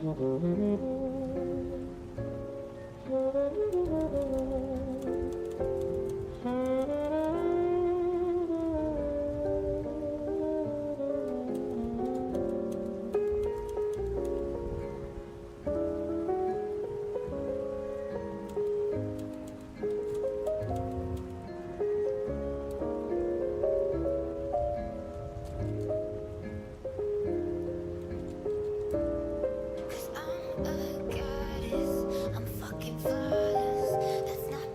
'Cause I'm a goddess, I'm fucking flawless. That's not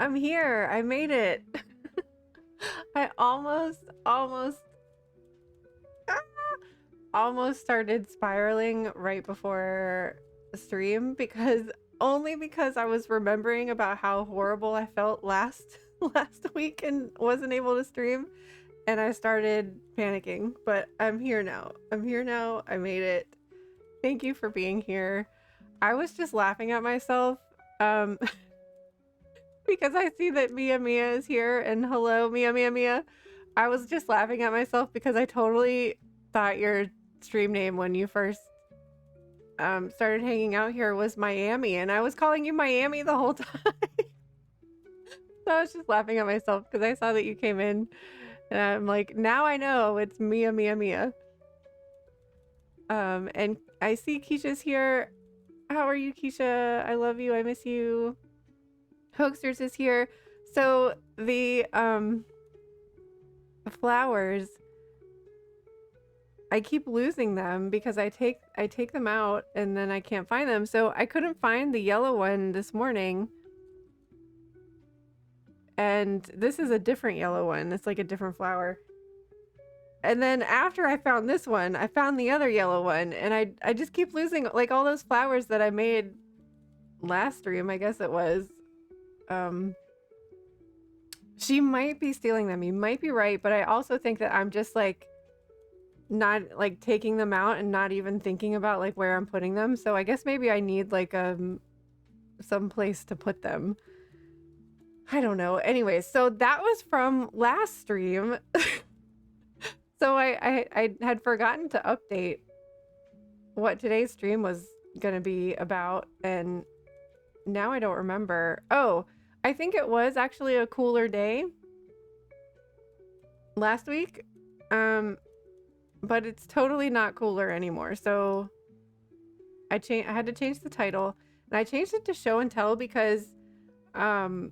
I'm here. I made it. I ah, almost started spiraling right before the stream because I was remembering about how horrible I felt last last week and wasn't able to stream, and I started panicking. But I'm here now. I'm here now. I made it. Thank you for being here. I was just laughing at myself um because I see that Mia Mia is here, and hello Mia Mia Mia. I was just laughing at myself because I totally thought your stream name when you first started hanging out here was Miami, and I was calling you Miami the whole time. So I was just laughing at myself because I saw that you came in, and I'm like, now I know it's Mia Mia Mia. And I see Keisha's here. How are you, Keisha? I love you. I miss you. Hoaxers is here. So the flowers, I keep losing them because I take them out and then I can't find them. So I couldn't find the yellow one this morning. And this is a different yellow one. It's like a different flower. And then after I found this one, I found the other yellow one, and I just keep losing like all those flowers that I made last stream, I guess it was. She might be stealing them. You might be right, but I also think that I'm just like not like taking them out and not even thinking about like where I'm putting them. So I guess maybe I need like some place to put them. I don't know. Anyways, so that was from last stream. So I had forgotten to update what today's stream was gonna be about, and now I don't remember. Oh, I think it was actually a cooler day last week. But it's totally not cooler anymore. So I had to change the title, and I changed it to show and tell because Amber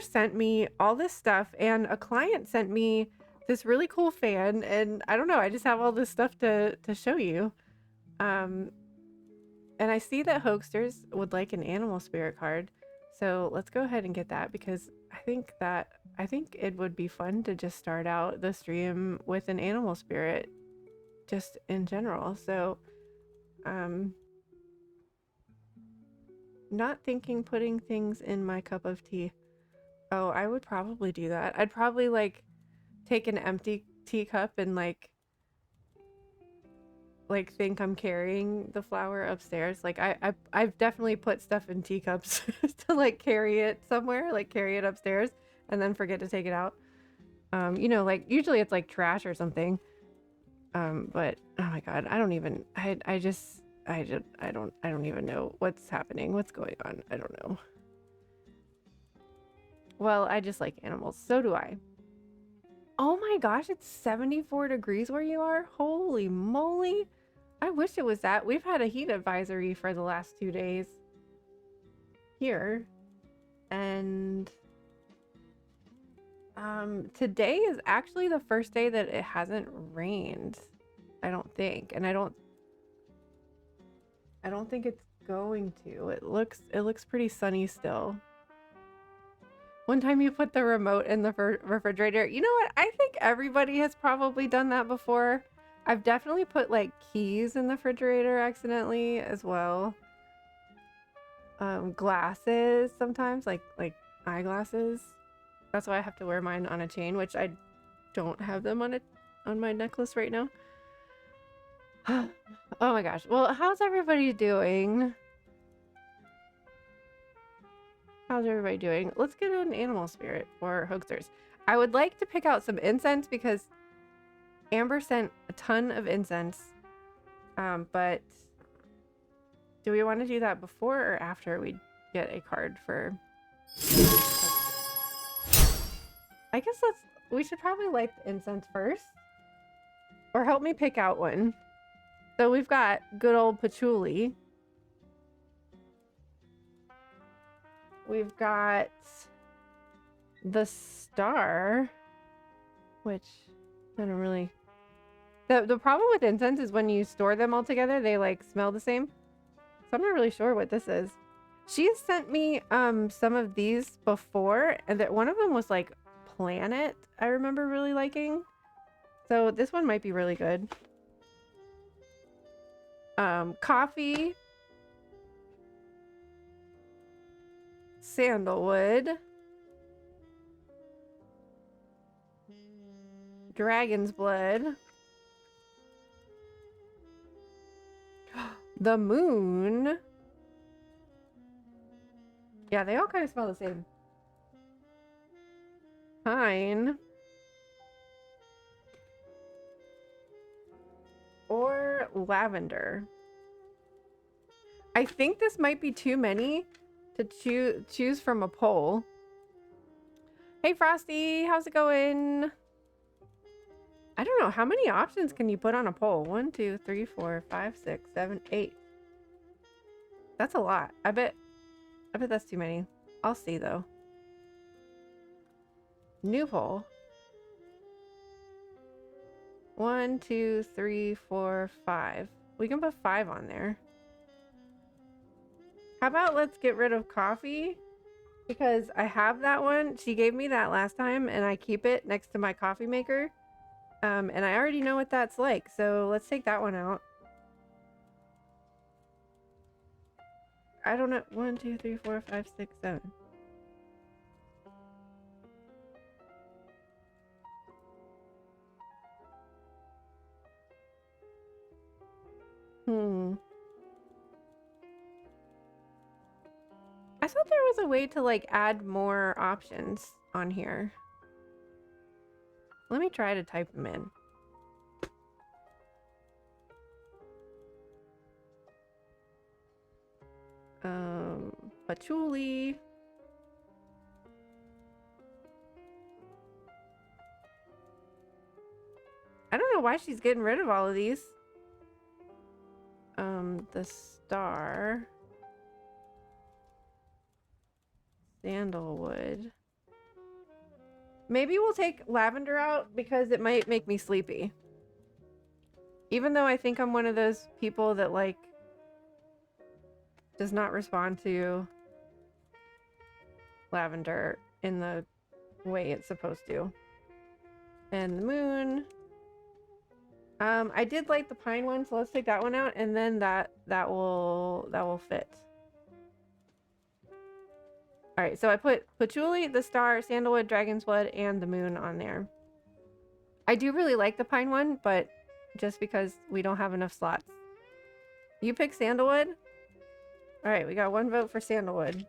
sent me all this stuff, and a client sent me this really cool fan, and I don't know, I just have all this stuff to show you. And I see that Hoaxsters would like an animal spirit card. So let's go ahead and get that, because I think it would be fun to just start out the stream with an animal spirit just in general. So not thinking putting things in my cup of tea. Oh, I would probably do that. I'd probably like take an empty teacup and like think I'm carrying the flower upstairs. Like I've definitely put stuff in teacups to like carry it somewhere, like carry it upstairs and then forget to take it out. You know, like usually it's like trash or something. But oh my god, I don't even I don't even know what's happening, what's going on. I don't know. Well, I just like animals. So do I. Oh my gosh, it's 74 degrees where you are? Holy moly. I wish it was that. We've had a heat advisory for the last 2 days here. And today is actually the first day that it hasn't rained, I don't think. And I don't think it's going to. It looks pretty sunny still. One time you put the remote in the refrigerator. You know what? I think everybody has probably done that before. I've definitely put like keys in the refrigerator accidentally as well. Glasses sometimes, like eyeglasses. That's why I have to wear mine on a chain, which I don't have them on my necklace right now. Oh my gosh. Well, how's everybody doing? How's everybody doing? Let's get an animal spirit for Hoaxsters. I would like to pick out some incense because Amber sent a ton of incense. But do we want to do that before or after we get a card for... I guess we should probably light the incense first. Or help me pick out one. So we've got good old patchouli. We've got the star, which I don't really... The problem with incense is when you store them all together, they like smell the same. So I'm not really sure what this is. She has sent me some of these before, and that one of them was like Planet, I remember really liking. So this one might be really good. Coffee, sandalwood, dragon's blood, the moon. Yeah, they all kind of smell the same. Pine. Or lavender. I think this might be too many to choose from a poll. Hey Frosty, how's it going? I don't know, how many options can you put on a poll? 1, 2, 3, 4, 5, 6, 7, 8. That's a lot. I bet that's too many. I'll see though. New poll. 1, 2, 3, 4, 5. We can put 5 on there. How about let's get rid of coffee? Because I have that one. She gave me that last time and I keep it next to my coffee maker. And I already know what that's like. So let's take that one out. I don't know. 1, 2, 3, 4, 5, 6, 7. I thought there was a way to like add more options on here. Let me try to type them in. Patchouli. I don't know why she's getting rid of all of these. The star. Sandalwood. Maybe we'll take lavender out because it might make me sleepy. Even though I think I'm one of those people that like does not respond to lavender in the way it's supposed to. And the moon. I did like the pine one, so let's take that one out, and then that will fit. All right, so I put patchouli, the star, sandalwood, dragon's blood, and the moon on there. I do really like the pine one, but just because we don't have enough slots. You pick sandalwood? All right, we got 1 vote for sandalwood.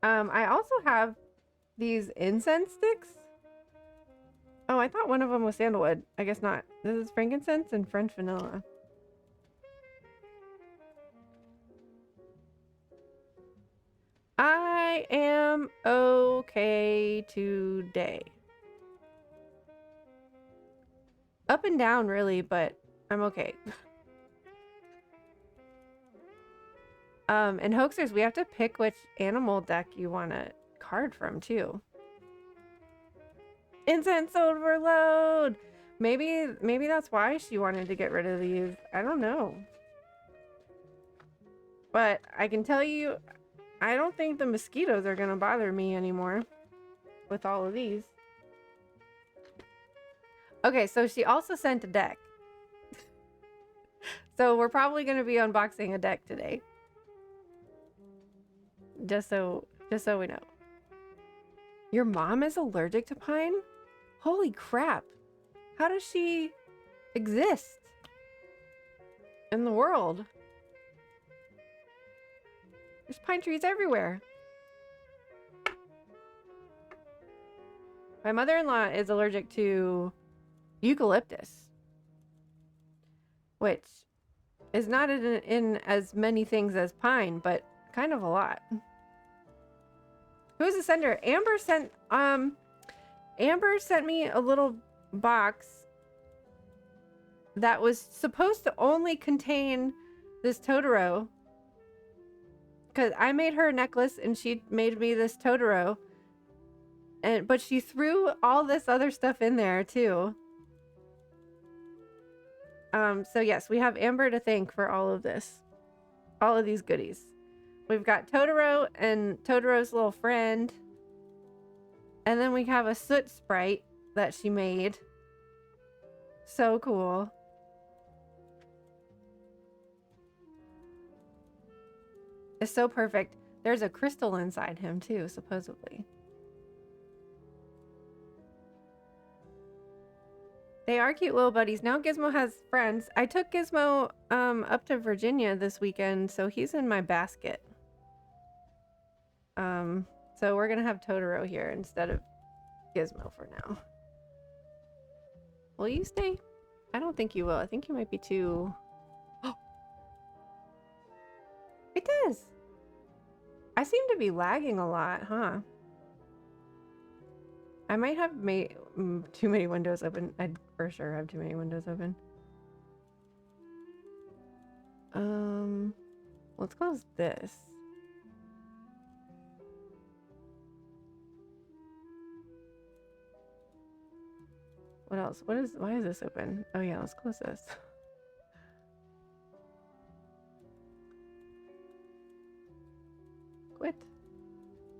I also have these incense sticks. Oh, I thought one of them was sandalwood. I guess not. This is frankincense and French vanilla. I am okay today. Up and down, really, but I'm okay. And hoaxers, we have to pick which animal deck you want to card from, too. Incense overload! Maybe that's why she wanted to get rid of these. I don't know. But I can tell you, I don't think the mosquitoes are gonna bother me anymore with all of these. Okay, so she also sent a deck. So we're probably gonna be unboxing a deck today. Just so we know. Your mom is allergic to pine? Holy crap. How does she exist in the world? There's pine trees everywhere. My mother-in-law is allergic to eucalyptus, which is not in as many things as pine, but kind of a lot. Who's the sender? Amber sent me a little box that was supposed to only contain this Totoro. Because I made her a necklace and she made me this Totoro. But she threw all this other stuff in there too. So yes, we have Amber to thank for all of this. All of these goodies. We've got Totoro and Totoro's little friend. And then we have a soot sprite that she made. So cool. It's so perfect. There's a crystal inside him too, supposedly. They are cute little buddies. Now Gizmo has friends. I took Gizmo up to Virginia this weekend, so he's in my basket. So we're gonna have Totoro here instead of Gizmo for now. Will you stay? I don't think you will. I think you might be too... It does! I seem to be lagging a lot, huh? I might have made too many windows open. I'd for sure have too many windows open. Let's close this. What else? Why is this open? Oh yeah, let's close this. Quit.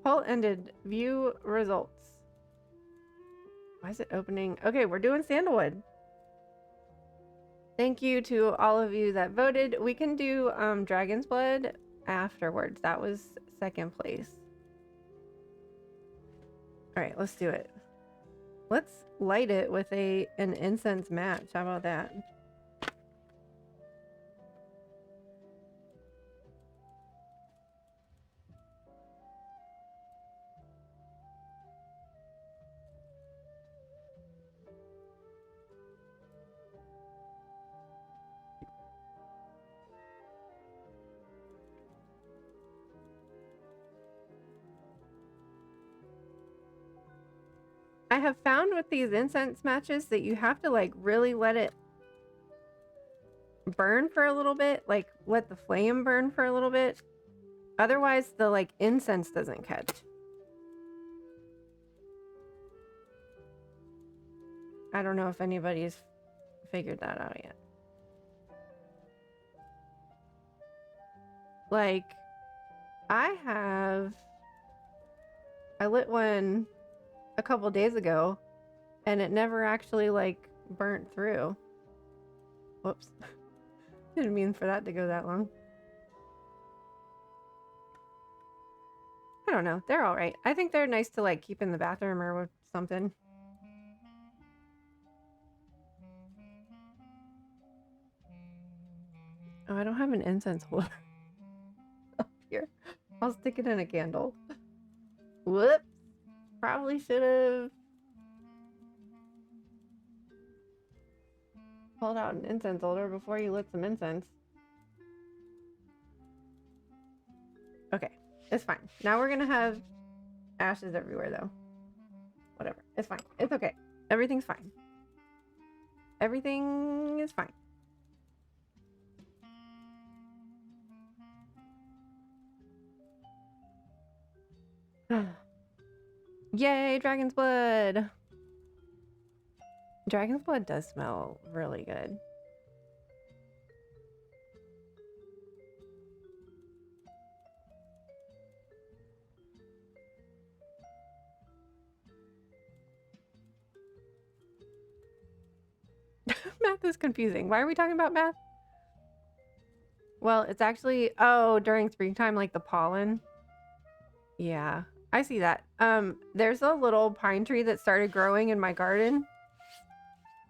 Poll ended. View results. Why is it opening? Okay, we're doing Sandalwood. Thank you to all of you that voted. We can do Dragon's Blood afterwards. That was second place. All right, let's do it. Let's light it with an incense match. How about that? I have found with these incense matches that you have to like really let it burn for a little bit, like let the flame burn for a little bit. Otherwise the like incense doesn't catch. I don't know if anybody's figured that out yet. Like I lit one a couple days ago and it never actually like burnt through. Whoops. Didn't mean for that to go that long. I don't know. They're all right. I think they're nice to like keep in the bathroom or with something. Oh, I don't have an incense holder up here. I'll stick it in a candle. Whoops. Probably should have pulled out an incense holder before you lit some incense. Okay, it's fine. Now we're gonna have ashes everywhere though. Whatever. It's fine. It's okay. Everything's fine. Everything is fine. Yay, dragon's blood! Dragon's blood does smell really good. Math is confusing. Why are we talking about math? Well, it's actually, oh, during springtime, like the pollen. Yeah, I see that. There's a little pine tree that started growing in my garden.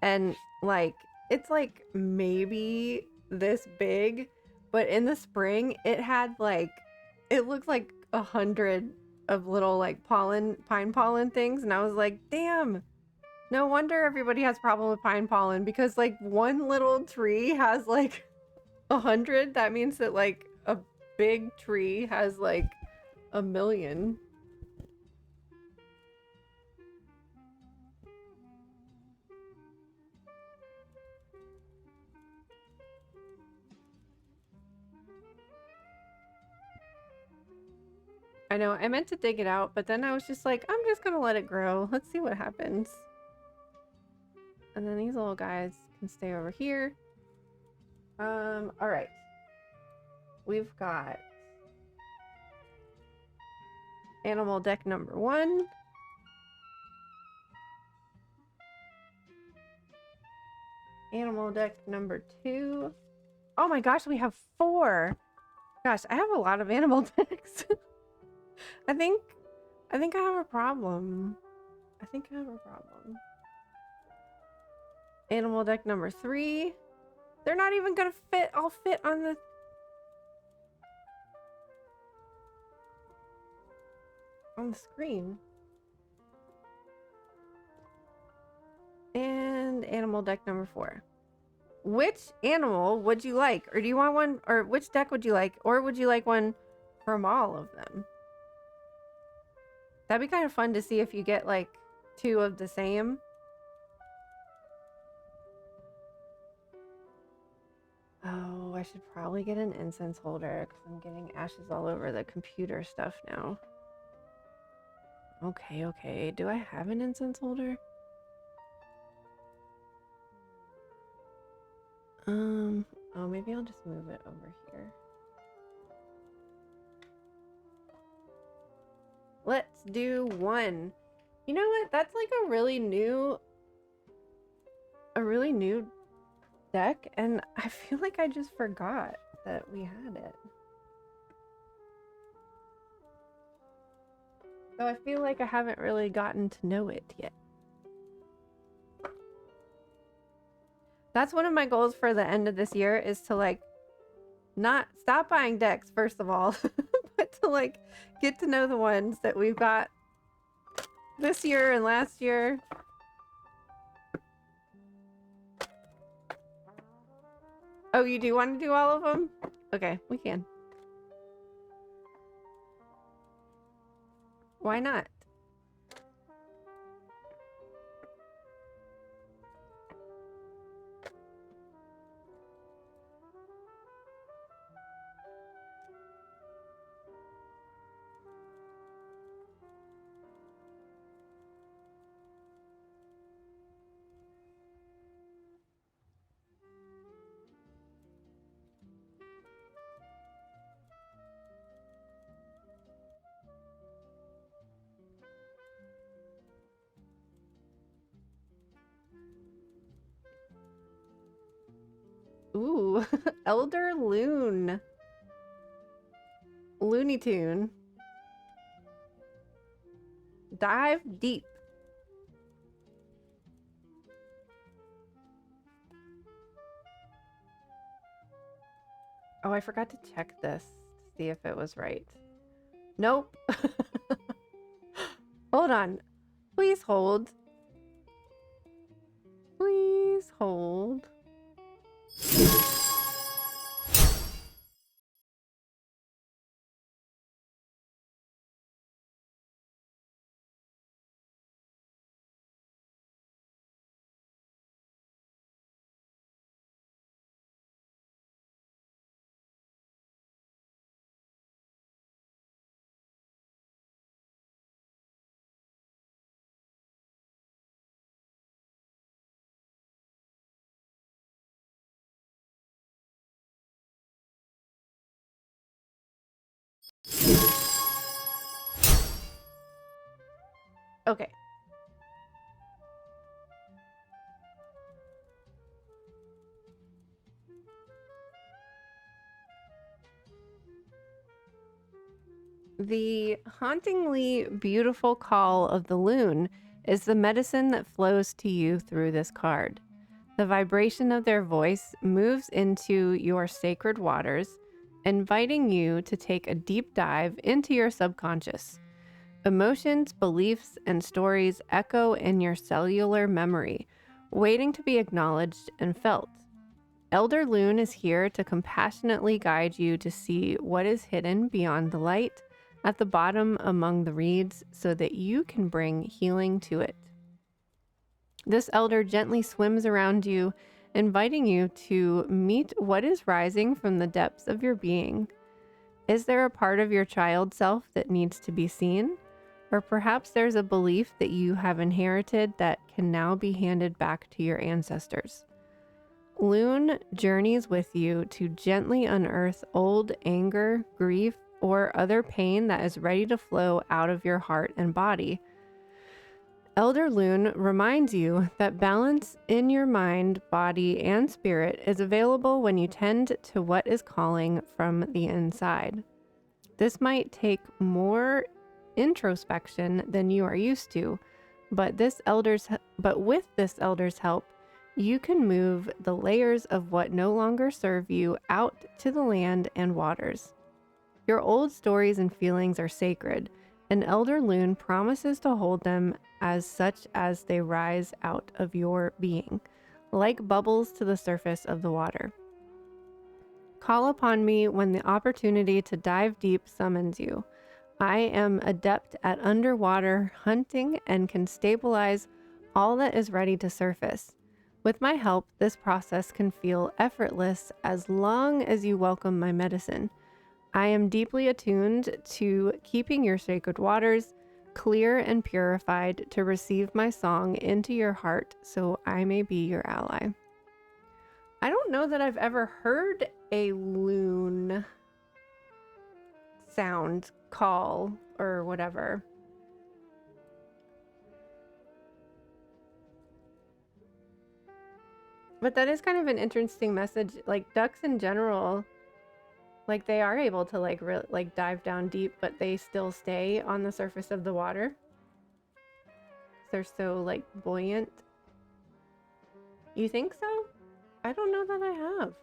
And like, it's like maybe this big, but in the spring it had like, it looked like 100 of little like pine pollen things. And I was like, damn, no wonder everybody has problem with pine pollen, because like one little tree has like 100. That means that like a big tree has like 1,000,000. I know, I meant to dig it out, but then I was just like, I'm just gonna let it grow. Let's see what happens. And then these little guys can stay over here. All right. We've got Animal deck number 1. Animal deck number 2. Oh my gosh, we have 4. Gosh, I have a lot of animal decks. I think I have a problem. Animal deck number 3. They're not even gonna all fit on the screen. And animal deck number 4. Which animal would you like? Or do you want one, or which deck would you like? Or would you like one from all of them? That'd be kind of fun to see if you get like 2 of the same. Oh, I should probably get an incense holder because I'm getting ashes all over the computer stuff now. Okay. Do I have an incense holder? Oh, maybe I'll just move it over here. Let's do 1. You know what? That's like a really new deck, and I feel like I just forgot that we had it. So I feel like I haven't really gotten to know it yet. That's one of my goals for the end of this year, is to like not stop buying decks first of all, but to like get to know the ones that we've got this year and last year. Oh, you do want to do all of them? Okay, we can. Why not? Ooh, Elder Loon. Looney Tune. Dive deep. Oh, I forgot to check this to see if it was right. Nope. Hold on. Please hold. Please hold. Okay. The hauntingly beautiful call of the loon is the medicine that flows to you through this card. The vibration of their voice moves into your sacred waters, inviting you to take a deep dive into your subconscious. Emotions, beliefs, and stories echo in your cellular memory, waiting to be acknowledged and felt. Elder Loon is here to compassionately guide you to see what is hidden beyond the light at the bottom among the reeds so that you can bring healing to it. This elder gently swims around you, inviting you to meet what is rising from the depths of your being. Is there a part of your child self that needs to be seen? Or perhaps there's a belief that you have inherited that can now be handed back to your ancestors. Loon journeys with you to gently unearth old anger, grief, or other pain that is ready to flow out of your heart and body. Elder Loon reminds you that balance in your mind, body, and spirit is available when you tend to what is calling from the inside. This might take more introspection than you are used to, but with this elder's help, you can move the layers of what no longer serve you out to the land and waters. Your old stories and feelings are sacred, and Elder Loon promises to hold them as such as they rise out of your being, like bubbles to the surface of the water. Call upon me when the opportunity to dive deep summons you. I am adept at underwater hunting and can stabilize all that is ready to surface. With my help, this process can feel effortless as long as you welcome my medicine. I am deeply attuned to keeping your sacred waters clear and purified to receive my song into your heart so I may be your ally. I don't know that I've ever heard a loon sound call or whatever. But that is kind of an interesting message. Like ducks in general, like they are able to like dive down deep, but they still stay on the surface of the water. They're so like buoyant. You think so? I don't know that I have.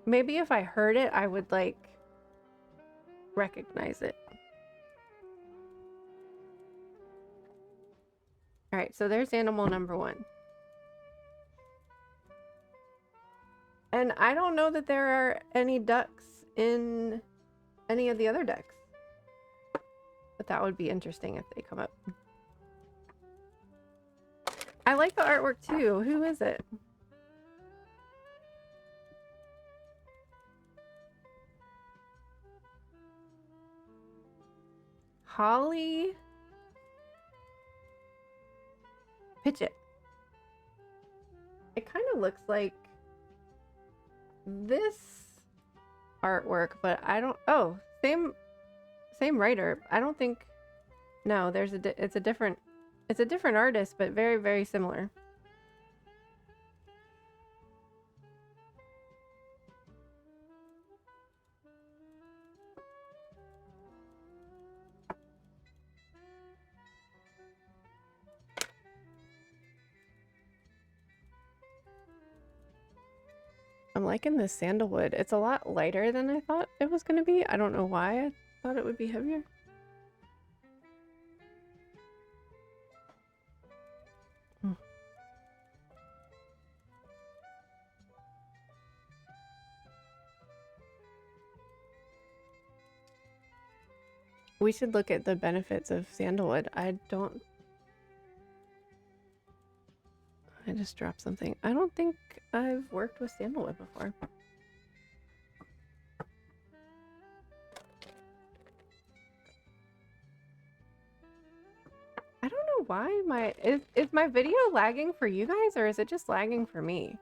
Maybe if I heard it, I would like recognize it. All right, so there's animal number 1. And I don't know that there are any ducks in any of the other decks. But that would be interesting if they come up. I like the artwork too. Who is it? Holly Pitchett. It kind of looks like this artwork, but I don't. Oh, same writer. I don't think. No, it's a different artist, but very, very similar. I'm liking this sandalwood. It's a lot lighter than I thought it was going to be. I don't know why I thought it would be heavier. We should look at the benefits of sandalwood. I just dropped something. I don't think I've worked with sandalwood before. I don't know why is my video lagging for you guys, or is it just lagging for me?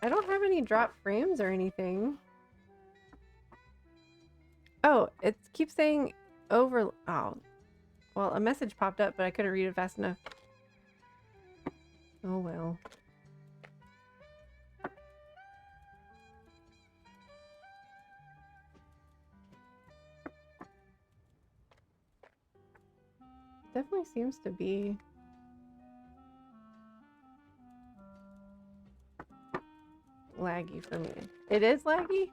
I don't have any drop frames or anything. Oh, it keeps saying over. Oh, well, a message popped up, but I couldn't read it fast enough. Oh well. Definitely seems to be laggy for me. It is laggy?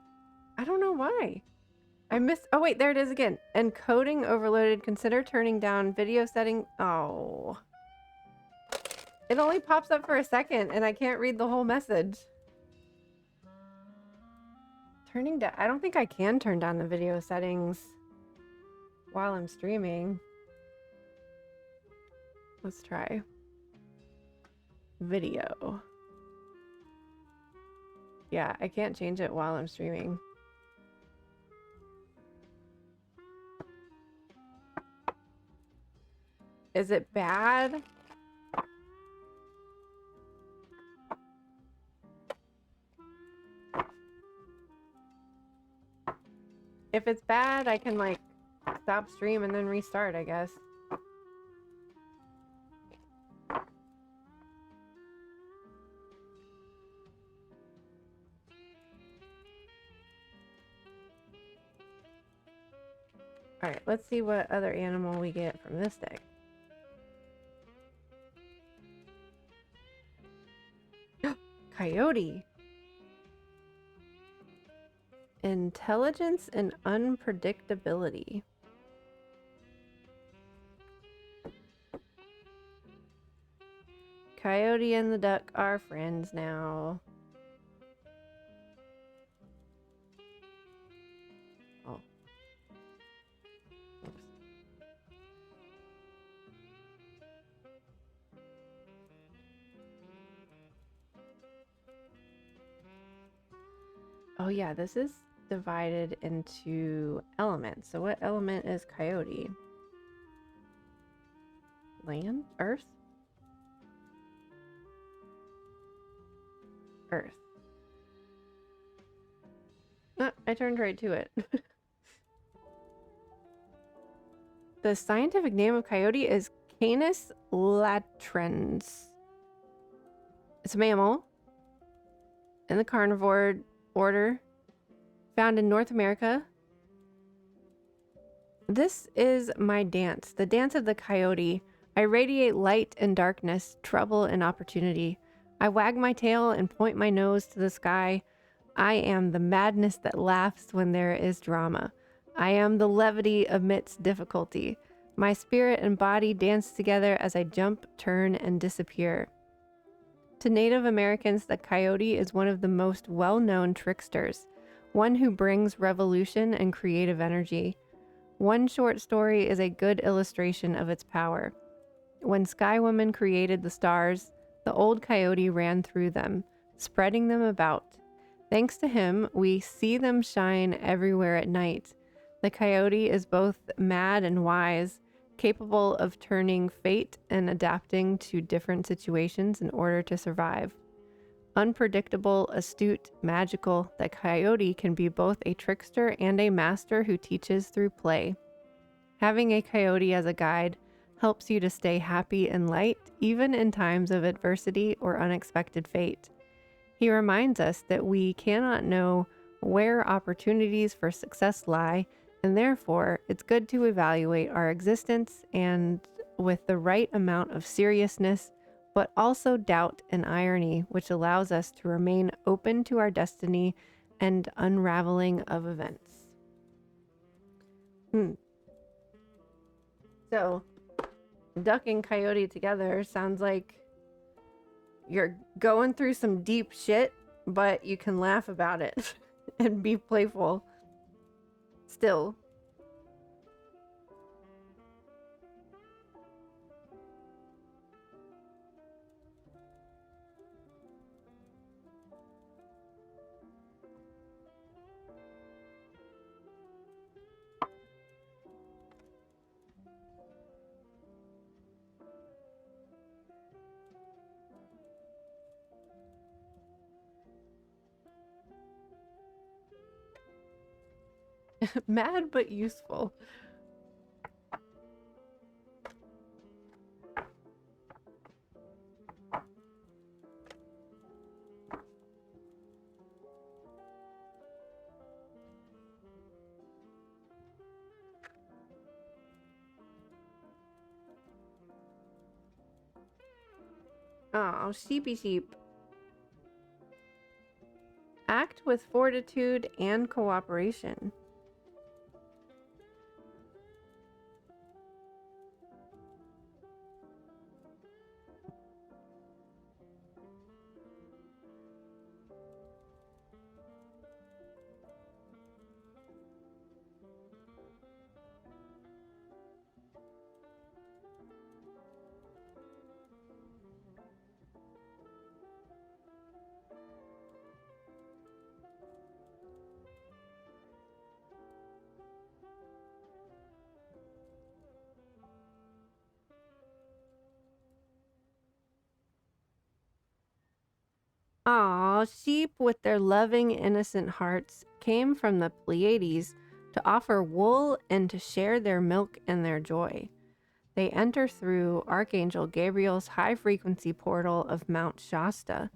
I don't know why. I missed. Oh wait, there it is again. Encoding overloaded. Consider turning down video setting. Oh. It only pops up for a second and I can't read the whole message. Turning down. I don't think I can turn down the video settings while I'm streaming. Let's try. Video. Yeah, I can't change it while I'm streaming. Is it bad? If it's bad, I can like stop stream and then restart, I guess. Alright, let's see what other animal we get from this deck. Coyote. Intelligence and unpredictability. Coyote and the duck are friends now. Oh. Oops. Oh yeah, this is divided into elements. So what element is coyote? Land? Earth? Earth. Ah, I turned right to it. The scientific name of coyote is Canis latrans. It's a mammal in the carnivore order, found in North America. This is my dance, the dance of the coyote. I radiate light and darkness, trouble and opportunity. I wag my tail and point my nose to the sky. I am the madness that laughs when there is drama. I am the levity amidst difficulty. My spirit and body dance together as I jump, turn, and disappear. To Native Americans, the coyote is one of the most well-known tricksters, one who brings revolution and creative energy. One short story is a good illustration of its power. When Sky Woman created the stars, the old coyote ran through them, spreading them about. Thanks to him, we see them shine everywhere at night. The coyote is both mad and wise, capable of turning fate and adapting to different situations in order to survive. Unpredictable, astute, magical, the coyote can be both a trickster and a master who teaches through play. Having a coyote as a guide helps you to stay happy and light, even in times of adversity or unexpected fate. He reminds us that we cannot know where opportunities for success lie, and therefore it's good to evaluate our existence and with the right amount of seriousness, but also doubt and irony, which allows us to remain open to our destiny and unraveling of events. So, duck and coyote together sounds like you're going through some deep shit, but you can laugh about it and be playful still. Mad but useful. Oh, sheepy sheep. Act with fortitude and cooperation. Aw, sheep with their loving, innocent hearts came from the Pleiades to offer wool and to share their milk and their joy. They enter through Archangel Gabriel's high-frequency portal of Mount Shasta.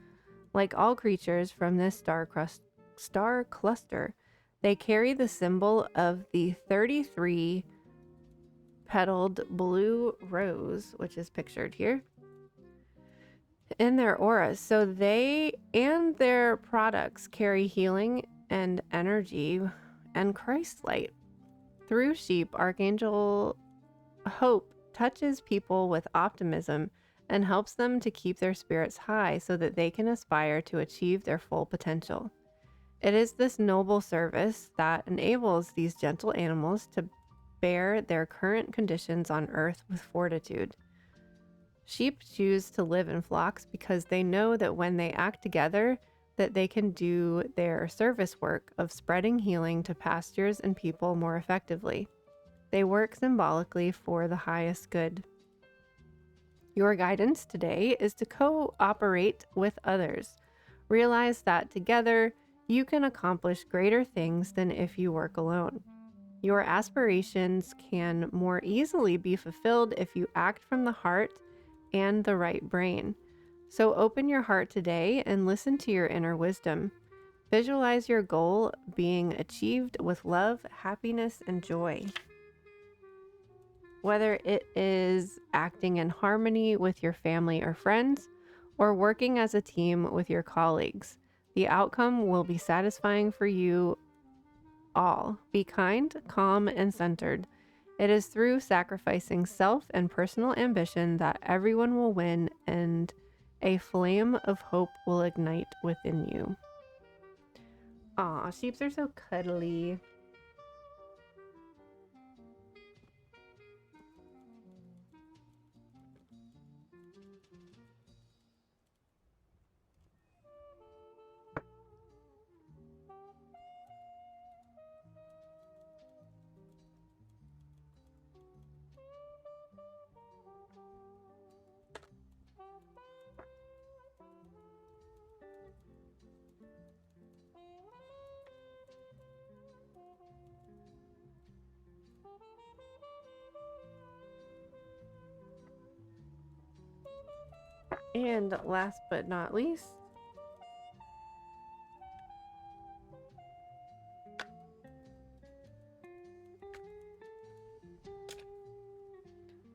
Like all creatures from this star cluster, they carry the symbol of the 33-petaled blue rose, which is pictured here, in their auras. So they and their products carry healing and energy and Christ light. Through sheep, Archangel Hope touches people with optimism and helps them to keep their spirits high so that they can aspire to achieve their full potential. It is this noble service that enables these gentle animals to bear their current conditions on earth with fortitude. Sheep choose to live in flocks because they know that when they act together, that they can do their service work of spreading healing to pastures and people more effectively. They work symbolically for the highest good. Your guidance today is to cooperate with others. Realize that together you can accomplish greater things than if you work alone. Your aspirations can more easily be fulfilled if you act from the heart and the right brain. So open your heart today and listen to your inner wisdom. Visualize your goal being achieved with love, happiness, and joy. Whether it is acting in harmony with your family or friends, or working as a team with your colleagues, the outcome will be satisfying for you all. Be kind, calm, and centered. It is through sacrificing self and personal ambition that everyone will win and a flame of hope will ignite within you. Aw, sheeps are so cuddly. And last but not least,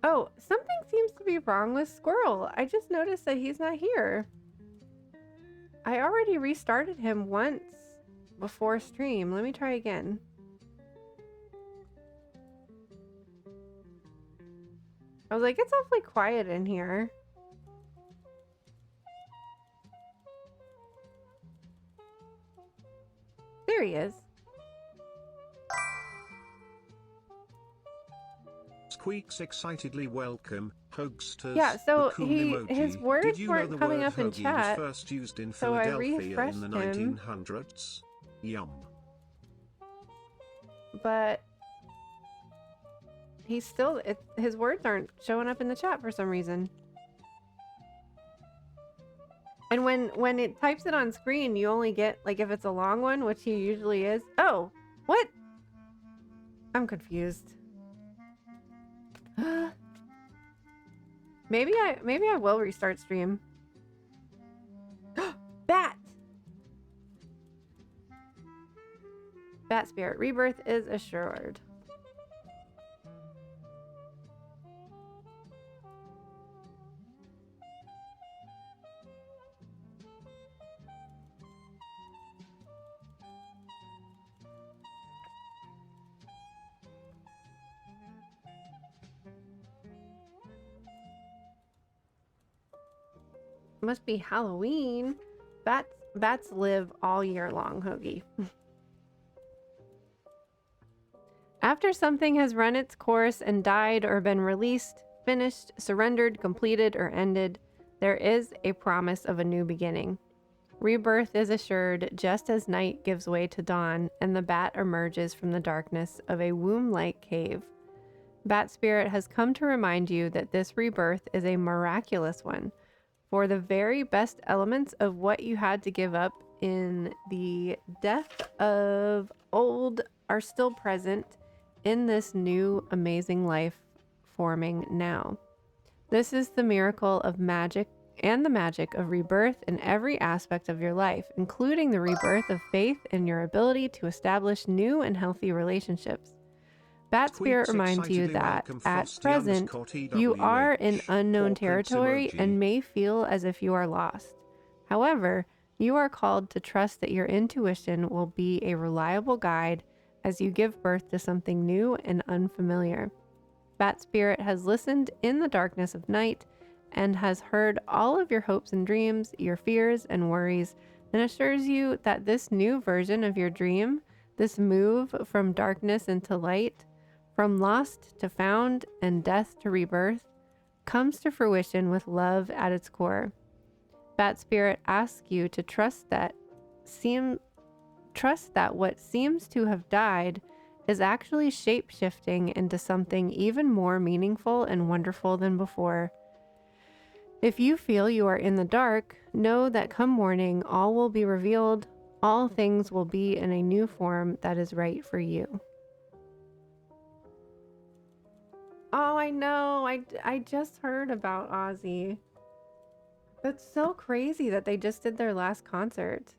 oh, something seems to be wrong with Squirrel. I just noticed that he's not here. I already restarted him once before stream. Let me try again. I was like, it's awfully quiet in here. There he is. Squeaks excitedly welcome, Hogsters. Yeah, so cool his emoji. words Did you know weren't the coming word up in hoagie chat, was first used in so I Philadelphia in the refreshed him. 1900s? Yum. But he's still, his words aren't showing up in the chat for some reason. And when it types it on screen, you only get, like, if it's a long one, which he usually is. Oh, what? I'm confused. Maybe I will restart stream. Bat! Bat spirit rebirth is assured. Must be Halloween. Bats live all year long, Hoagie. After something has run its course and died or been released, finished, surrendered, completed, or ended, there is a promise of a new beginning. Rebirth is assured just as night gives way to dawn and the bat emerges from the darkness of a womb-like cave. Bat Spirit has come to remind you that this rebirth is a miraculous one, for the very best elements of what you had to give up in the death of old are still present in this new amazing life forming now. This is the miracle of magic and the magic of rebirth in every aspect of your life, including the rebirth of faith in your ability to establish new and healthy relationships. Bat Spirit Squeaks reminds you excitedly that welcome at Frosty present, you _ are in EWH. unknown Paw Prints territory emoji. and may feel as if you are lost. However, you are called to trust that your intuition will be a reliable guide as you give birth to something new and unfamiliar. Bat Spirit has listened in the darkness of night and has heard all of your hopes and dreams, your fears and worries, and assures you that this new version of your dream, this move from darkness into light, from lost to found and death to rebirth, comes to fruition with love at its core. Bat Spirit asks you to trust that what seems to have died is actually shape-shifting into something even more meaningful and wonderful than before. If you feel you are in the dark, know that come morning, all will be revealed. All things will be in a new form that is right for you. Oh, I know. I just heard about Ozzy. That's so crazy that they just did their last concert.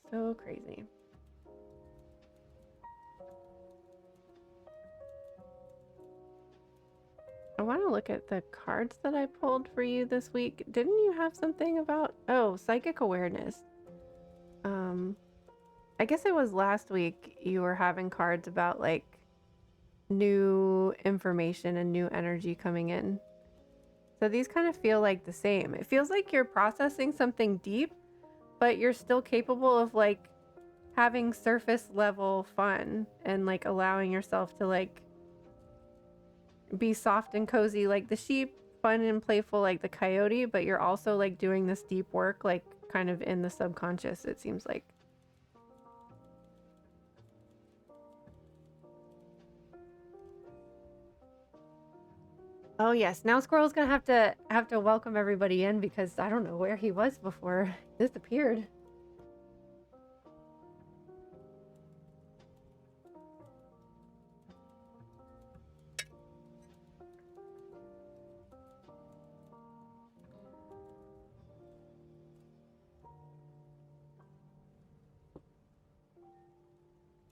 So crazy. I want to look at the cards that I pulled for you this week. Didn't you have something about, oh, psychic awareness? I guess it was last week you were having cards about like new information and new energy coming in. So these kind of feel like the same. It feels like you're processing something deep, but you're still capable of like having surface level fun and like allowing yourself to like be soft and cozy like the sheep, fun and playful like the coyote, but you're also like doing this deep work like kind of in the subconscious, it seems like. Oh yes, now Squirrel's gonna have to welcome everybody in because I don't know where he was before he disappeared.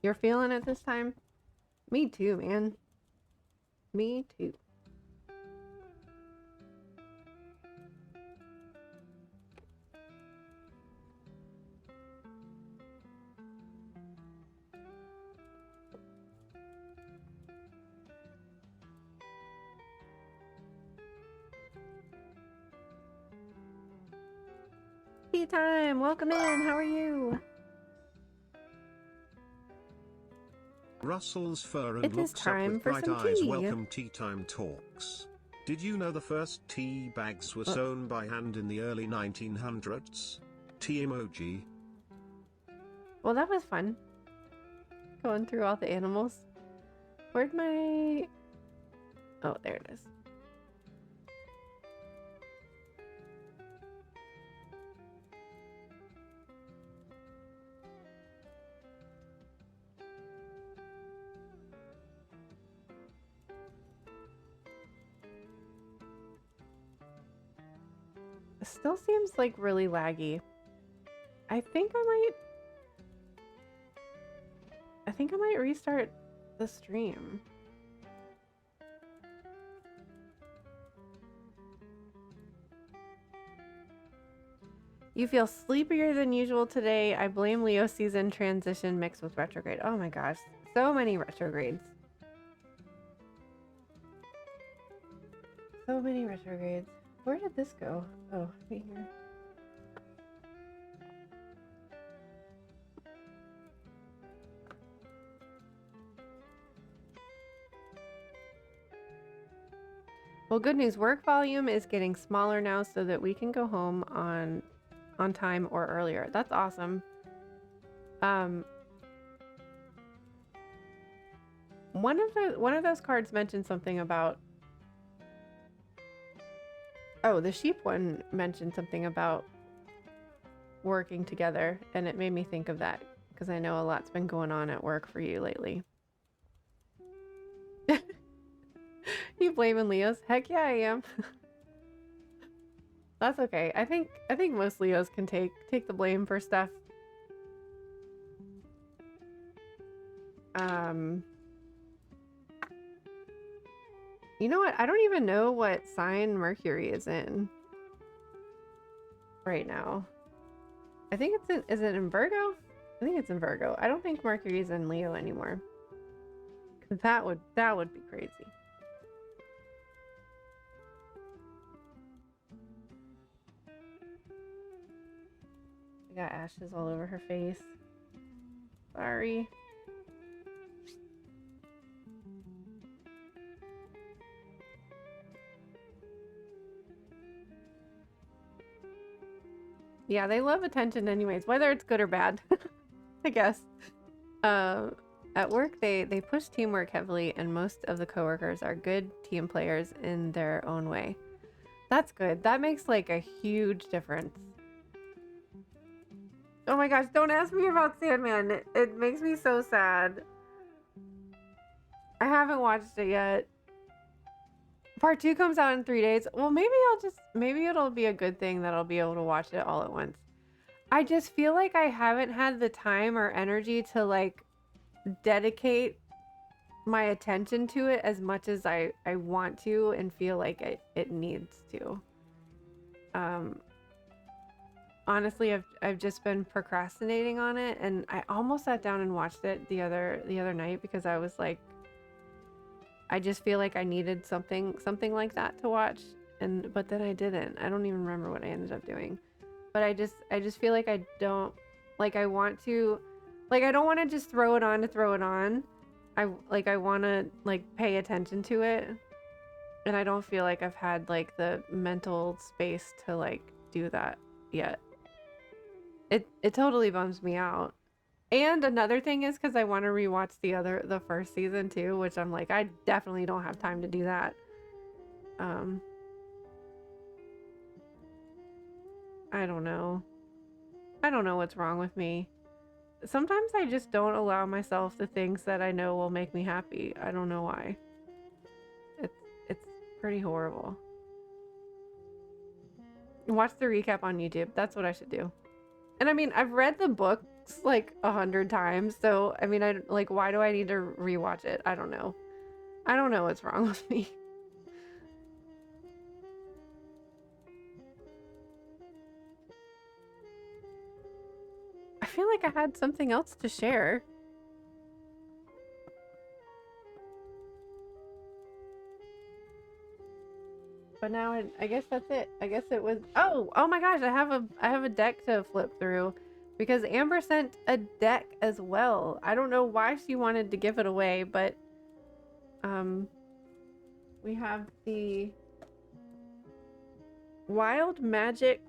You're feeling it this time? Me too, man. Me too. Tea time! Welcome in! How are you? Russell's fur and It is looks up time with for bright some eyes. tea. Welcome Tea Time Talks. Did you know the first tea bags were sewn by hand in the early 1900s? Tea emoji. Well, that was fun. Going through all the animals. Where'd my... Oh, there it is. It still seems like really laggy. I think I might restart the stream. You feel sleepier than usual today. I blame Leo season transition mixed with retrograde. Oh my gosh, so many retrogrades. So many retrogrades. Where did this go? Oh, right here. Well, good news. Work volume is getting smaller now so that we can go home on time or earlier. That's awesome. One of those cards mentioned something about Oh, the sheep one mentioned something about working together, and it made me think of that because I know a lot's been going on at work for you lately. You blaming Leos? Heck yeah, I am. That's okay. I think most Leos can take the blame for stuff. You know what? I don't even know what sign Mercury is in right now. I think it's in, is it in Virgo? I think it's in Virgo. I don't think Mercury's in Leo anymore. That would be crazy. I got ashes all over her face. Sorry. Yeah, they love attention anyways, whether it's good or bad, I guess. At work, they push teamwork heavily, and most of the coworkers are good team players in their own way. That's good. That makes like a huge difference. Oh my gosh, don't ask me about Sandman. It makes me so sad. I haven't watched it yet. Part 2 comes out in 3 days. Well, maybe it'll be a good thing that I'll be able to watch it all at once. I just feel like I haven't had the time or energy to like dedicate my attention to it as much as I want to and feel like it needs to. Honestly, I've just been procrastinating on it, and I almost sat down and watched it the other night because I was like, I just feel like I needed something like that to watch, but then I didn't. I don't even remember what I ended up doing. But I just feel like I don't like I want to like I don't want to just throw it on to throw it on. I want to like pay attention to it. And I don't feel like I've had like the mental space to like do that yet. It totally bums me out. And another thing is because I want to rewatch the first season too, which I'm like, I definitely don't have time to do that. I don't know. I don't know what's wrong with me. Sometimes I just don't allow myself the things that I know will make me happy. I don't know why. It's pretty horrible. Watch the recap on YouTube. That's what I should do. And I mean, I've read the books like 100 times, so I mean, why do I need to rewatch it? I don't know. I don't know what's wrong with me. I feel like I had something else to share. But now I guess that's it. I guess it was. Oh my gosh! I have a deck to flip through, because Amber sent a deck as well. I don't know why she wanted to give it away, but we have the Wild Magic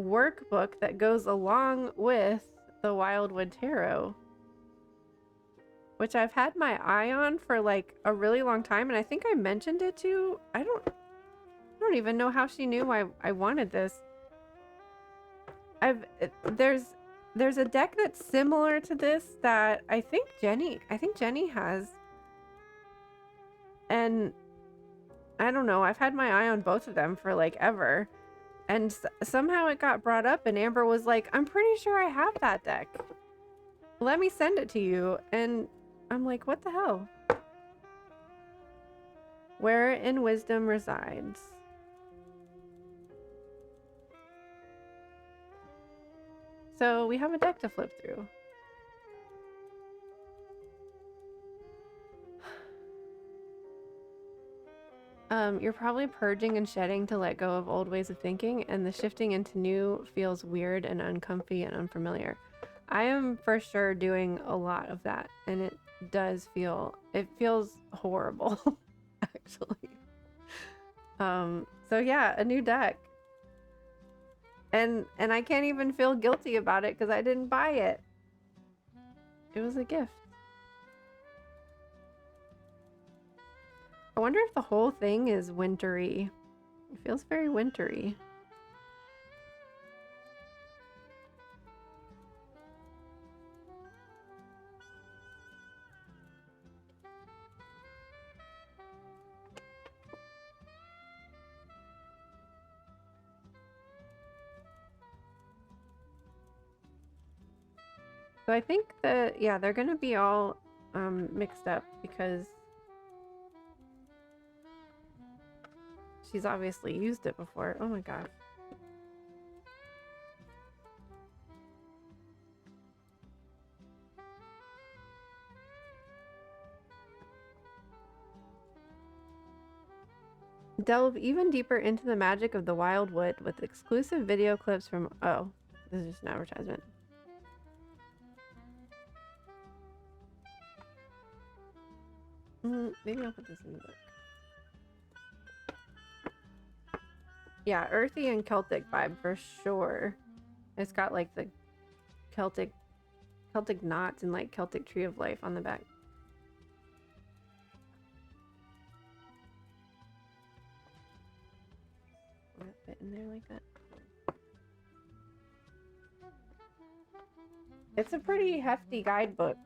workbook that goes along with the Wildwood Tarot, which I've had my eye on for like a really long time, and I think I mentioned it to. I don't even know how she knew I wanted this. There's a deck that's similar to this that I think Jenny has. And I don't know, I've had my eye on both of them for like ever. And somehow it got brought up and Amber was like, "I'm pretty sure I have that deck. Let me send it to you." And I'm like, "What the hell?" Wherein wisdom resides. So we have a deck to flip through. You're probably purging and shedding to let go of old ways of thinking, and the shifting into new feels weird and uncomfy and unfamiliar. I am for sure doing a lot of that, and it feels horrible, actually. So yeah, a new deck. And I can't even feel guilty about it because I didn't buy it. It was a gift. I wonder if the whole thing is wintry. It feels very wintry. So I think that, yeah, they're gonna be all mixed up because she's obviously used it before. Oh my god. Delve even deeper into the magic of the Wildwood with exclusive video clips from... Oh, this is just an advertisement. Maybe I'll put this in the book. Yeah, earthy and Celtic vibe for sure. It's got like the Celtic knots and like Celtic tree of life on the back. Will it fit in there like that? It's a pretty hefty guidebook.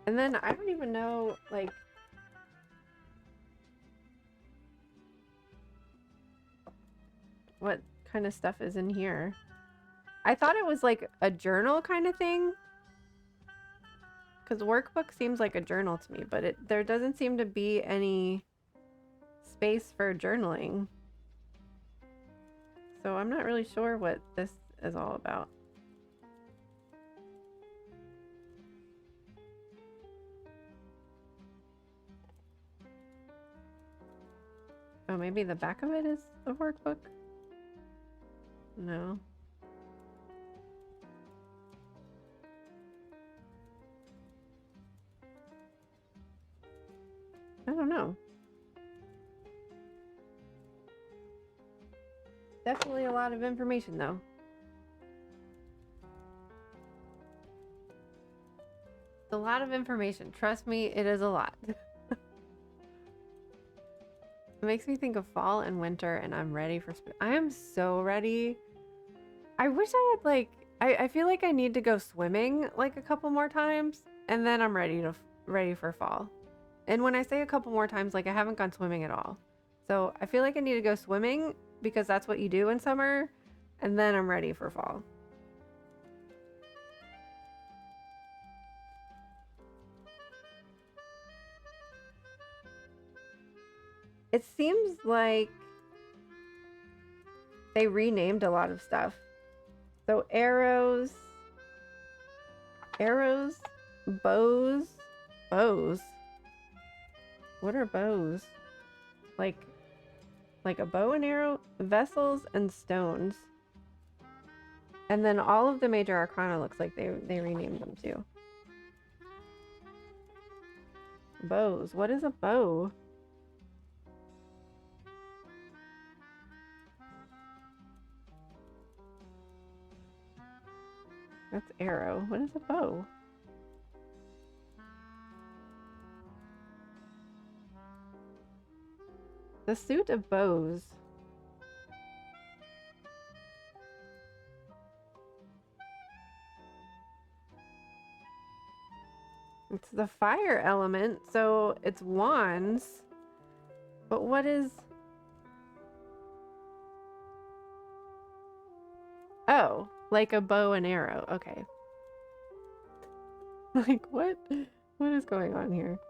And then I don't even know, like, what kind of stuff is in here. I thought it was like a journal kind of thing. Because workbook seems like a journal to me, but there doesn't seem to be any space for journaling. So I'm not really sure what this is all about. Oh, maybe the back of it is a workbook? No. I don't know. Definitely a lot of information, though. A lot of information. Trust me, it is a lot. It makes me think of fall and winter, and I'm ready for spring. I am so ready. I wish I had, like... I feel like I need to go swimming, like, a couple more times, and then I'm ready for fall. And when I say a couple more times, like, I haven't gone swimming at all. So I feel like I need to go swimming because that's what you do in summer, and then I'm ready for fall. It seems like they renamed a lot of stuff. So arrows, bows. What are bows? Like a bow and arrow, vessels and stones. And then all of the major arcana looks like they renamed them too. Bows. What is a bow? That's arrow. What is a bow? The suit of bows. It's the fire element, so it's wands. But what is... Oh, like a bow and arrow. Okay. Like, what? What is going on here?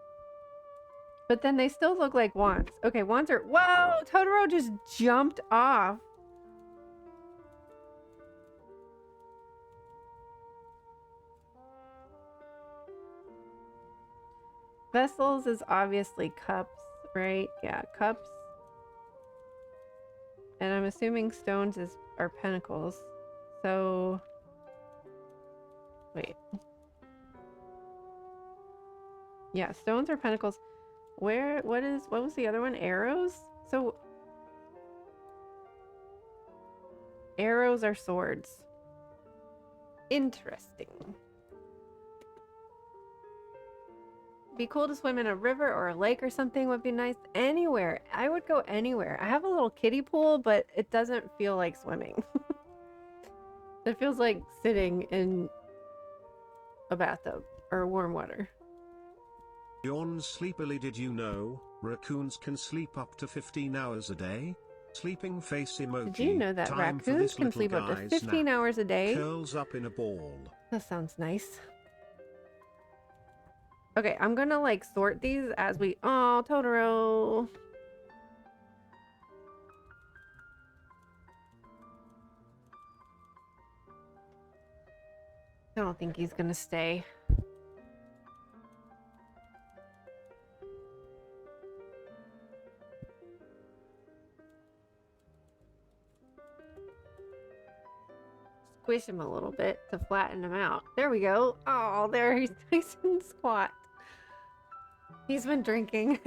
But then they still look like wands. Okay, wands are... Whoa! Totoro just jumped off. Vessels is obviously cups, right? Yeah, cups. And I'm assuming stones are pentacles. So... Wait. Yeah, stones are pentacles. What was the other one? Arrows? So... Arrows are swords. Interesting. be cool to swim in a river or a lake or something would be nice. Anywhere. I would go anywhere. I have a little kiddie pool, but it doesn't feel like swimming. It feels like sitting in a bathtub or warm water. Yawn sleepily. Did you know raccoons can sleep up to 15 hours a day? Sleeping face emoji. Did you know that Time for raccoons this can little sleep up to guy's 15 nap. hours a day? Curls up in a ball. That sounds nice. Okay, I'm gonna like sort these as we... Oh, Totoro. I don't think he's gonna stay. Squish him a little bit to flatten him out. There we go. Oh, there he's nice and squat. He's been drinking.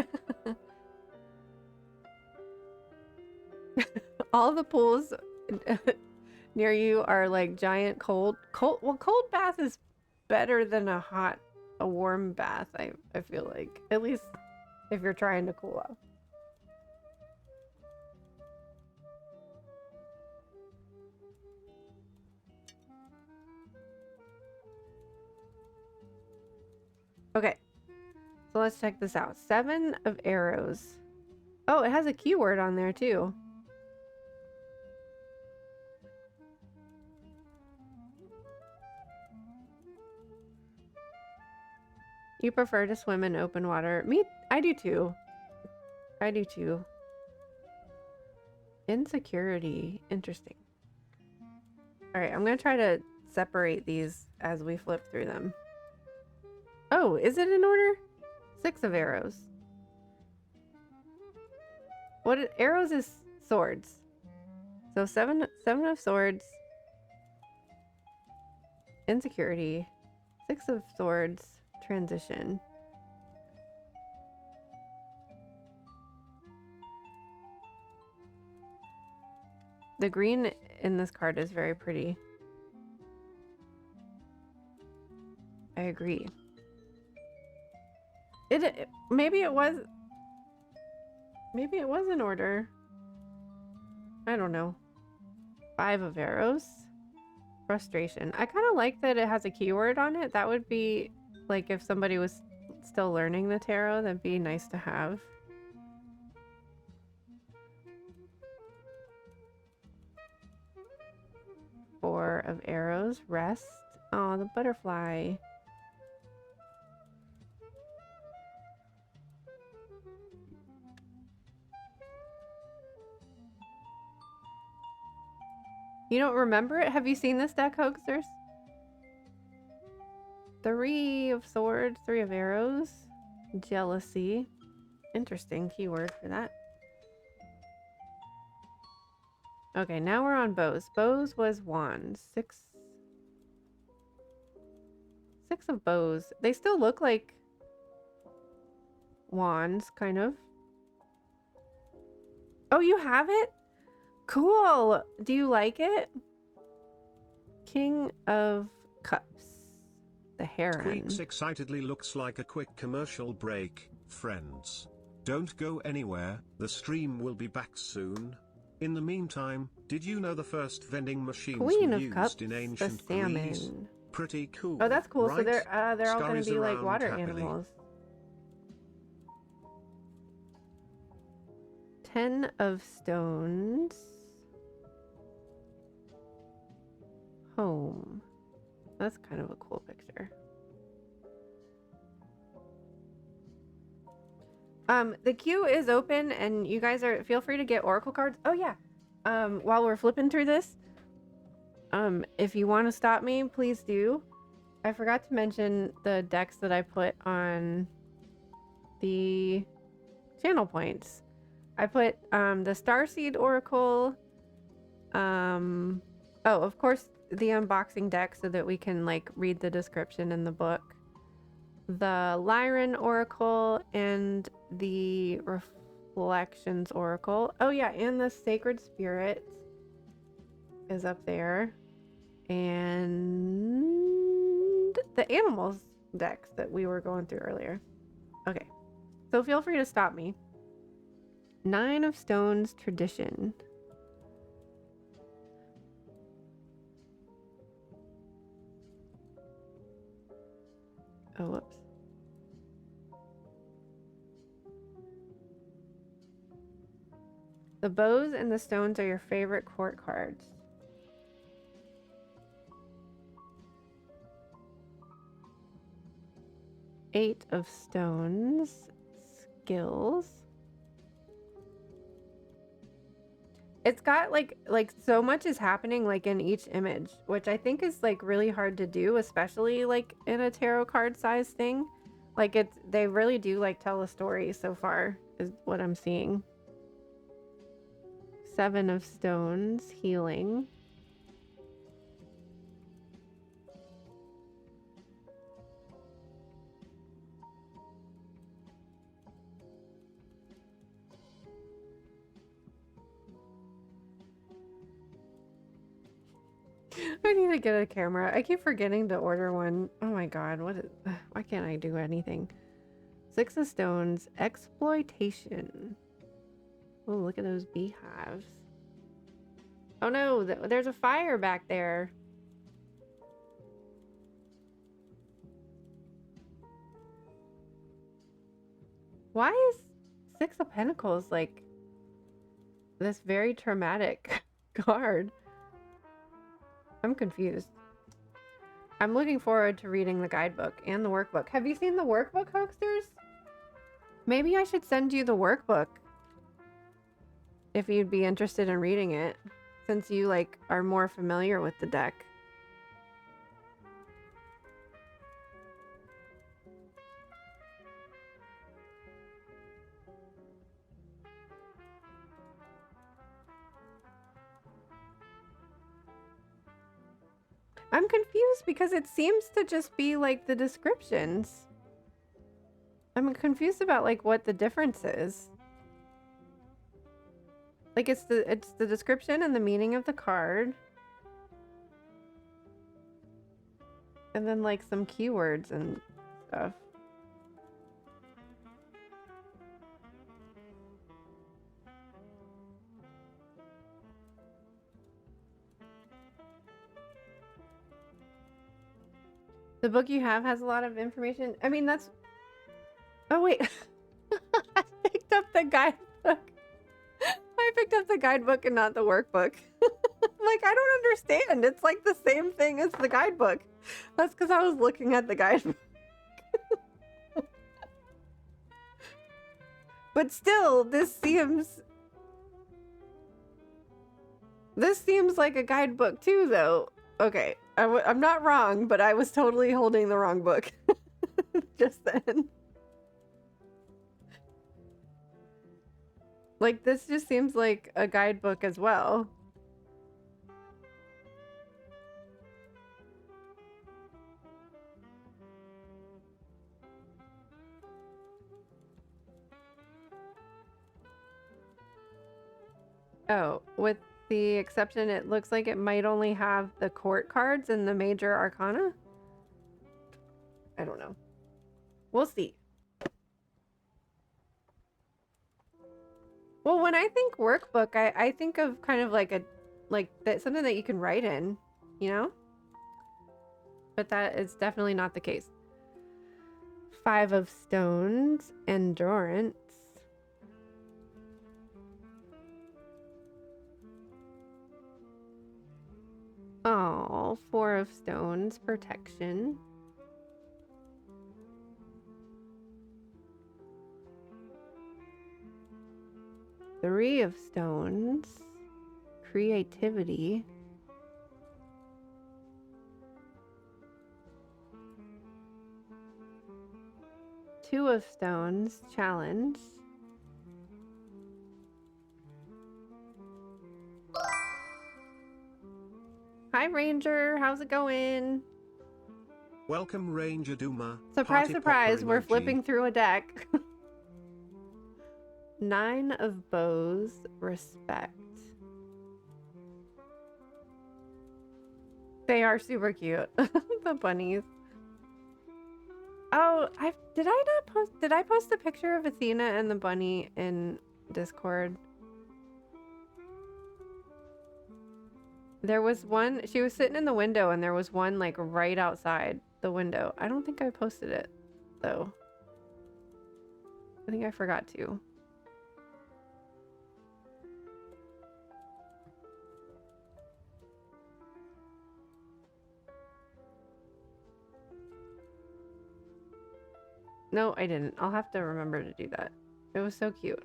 All the pools near you are like giant cold. Well, cold bath is better than a warm bath. I feel like, at least if you're trying to cool off. Okay, so let's check this out. 7 of arrows. Oh, it has a keyword on there too. You prefer to swim in open water? I do too. I do too. Insecurity. Interesting. All right, I'm gonna try to separate these as we flip through them. Oh, is it in order? 6 of arrows. Arrows is swords. So 7 of swords. Insecurity. 6 of swords. Transition. The green in this card is very pretty. I agree. Maybe it was in order. I don't know. 5 of arrows. Frustration. I kind of like that it has a keyword on it. That would be like if somebody was still learning the tarot, that'd be nice to have. Four of arrows. Rest. Oh, the butterfly. You don't remember it? Have you seen this deck, Hoaxers? 3 of swords, 3 of arrows. Jealousy. Interesting keyword for that. Okay, now we're on bows. Bows was wands. 6 of bows. They still look like wands, kind of. Oh, you have it? Cool. Do you like it? King of Cups. The heron. Tweaks excitedly. Looks like a quick commercial break, friends. Don't go anywhere, the stream will be back soon. In the meantime, did you know the first vending machines Queen were of used Cups, in the ancient salmon. Greece? Pretty cool. Oh, that's cool. Right? So they're all going to Scurries be like around water happily. animals. 10 of stones. Home. That's kind of a cool picture. The queue is open and you guys feel free to get oracle cards. Oh yeah. While we're flipping through this, if you want to stop me, please do. I forgot to mention the decks that I put on the channel points. I put the Starseed Oracle. Oh, of course, the unboxing deck so that we can like read the description in the book. The Lyran Oracle and the Reflections Oracle. Oh yeah, and the Sacred Spirit is up there. And the animals decks that we were going through earlier. Okay. So feel free to stop me. 9 of Stones tradition. Oh, whoops. The bows and the stones are your favorite court cards. Eight of Stones. Skills. It's got like so much is happening like in each image, which I think is like really hard to do, especially like in a tarot card size thing. Like they really do like tell a story so far is what I'm seeing. 7 of Stones, healing. I need to get a camera. I keep forgetting to order one. Oh my god, why can't I do anything? 6 of Stones, exploitation. Oh, look at those beehives. Oh no, there's a fire back there. Why is 6 of Pentacles like this very traumatic card? I'm confused. I'm looking forward to reading the guidebook and the workbook. Have you seen the workbook, Hoaxsters? Maybe I should send you the workbook if you'd be interested in reading it, since you like are more familiar with the deck. I'm confused because it seems to just be like the descriptions. I'm confused about like what the difference is. Like it's the description and the meaning of the card. And then like some keywords and stuff. The book you have has a lot of information. I mean, that's... Oh, wait. I picked up the guidebook. I picked up the guidebook and not the workbook. Like, I don't understand. It's like the same thing as the guidebook. That's because I was looking at the guidebook. But still, this seems like a guidebook too, though. Okay, I'm not wrong, but I was totally holding the wrong book just then. Like, this just seems like a guidebook as well. Oh, with the exception, it looks like it might only have the court cards and the major arcana. I don't know. We'll see. Well, when I think workbook, I think of kind of like something that you can write in, you know? But that is definitely not the case. 5 of Stones, endurance. Oh, 4 of Stones, protection. Three of Stones, creativity. Two of Stones, challenge. Hi, Ranger. How's it going? Welcome, Ranger Duma. Surprise, Party surprise. popper We're emoji. flipping through a deck. 9 of bows, respect. They are super cute. The bunnies. Oh, did I not post? Did I post a picture of Athena and the bunny in Discord? There was one. She was sitting in the window, and there was one like right outside the window. I don't think I posted it though. I think I forgot to. No, I didn't. I'll have to remember to do that. It was so cute.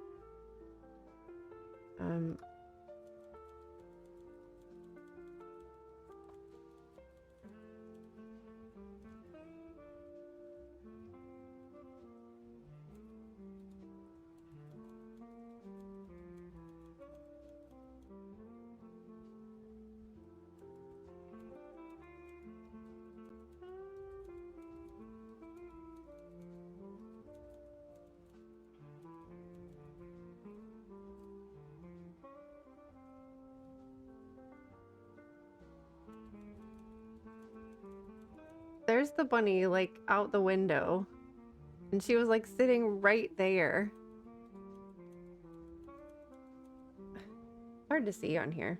There's the bunny like out the window, and she was like sitting right there. Hard to see on here.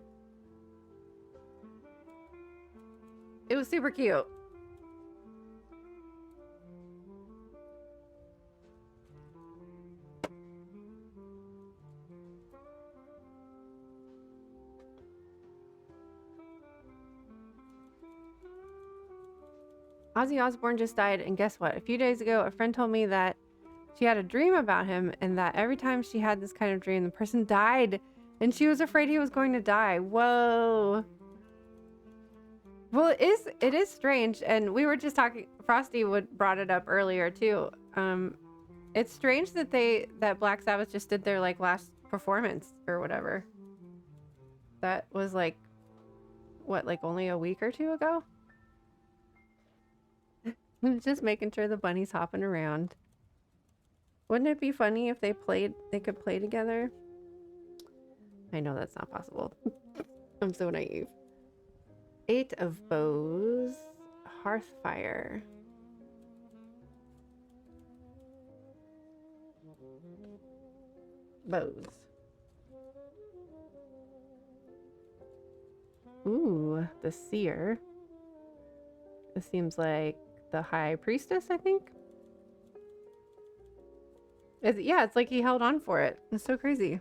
It was super cute. Ozzy Osbourne just died, and guess what? A few days ago, a friend told me that she had a dream about him, and that every time she had this kind of dream, the person died, and she was afraid he was going to die. Whoa. Well, it is strange, and we were just talking. Frosty brought it up earlier too. It's strange that Black Sabbath just did their like last performance or whatever. That was like, what, like only a week or two ago? Just making sure the bunny's hopping around. Wouldn't it be funny if they could play together? I know that's not possible. I'm so naive. 8 of bows. Hearthfire. Bows. Ooh, the seer. This seems like the high priestess, I think. Yeah, it's like he held on for it. It's so crazy.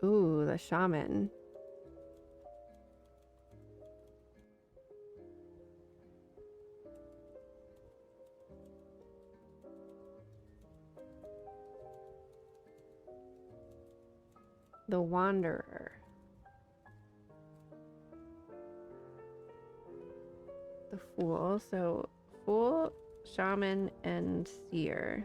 Ooh, the shaman. The wanderer. The fool. So fool, shaman, and seer.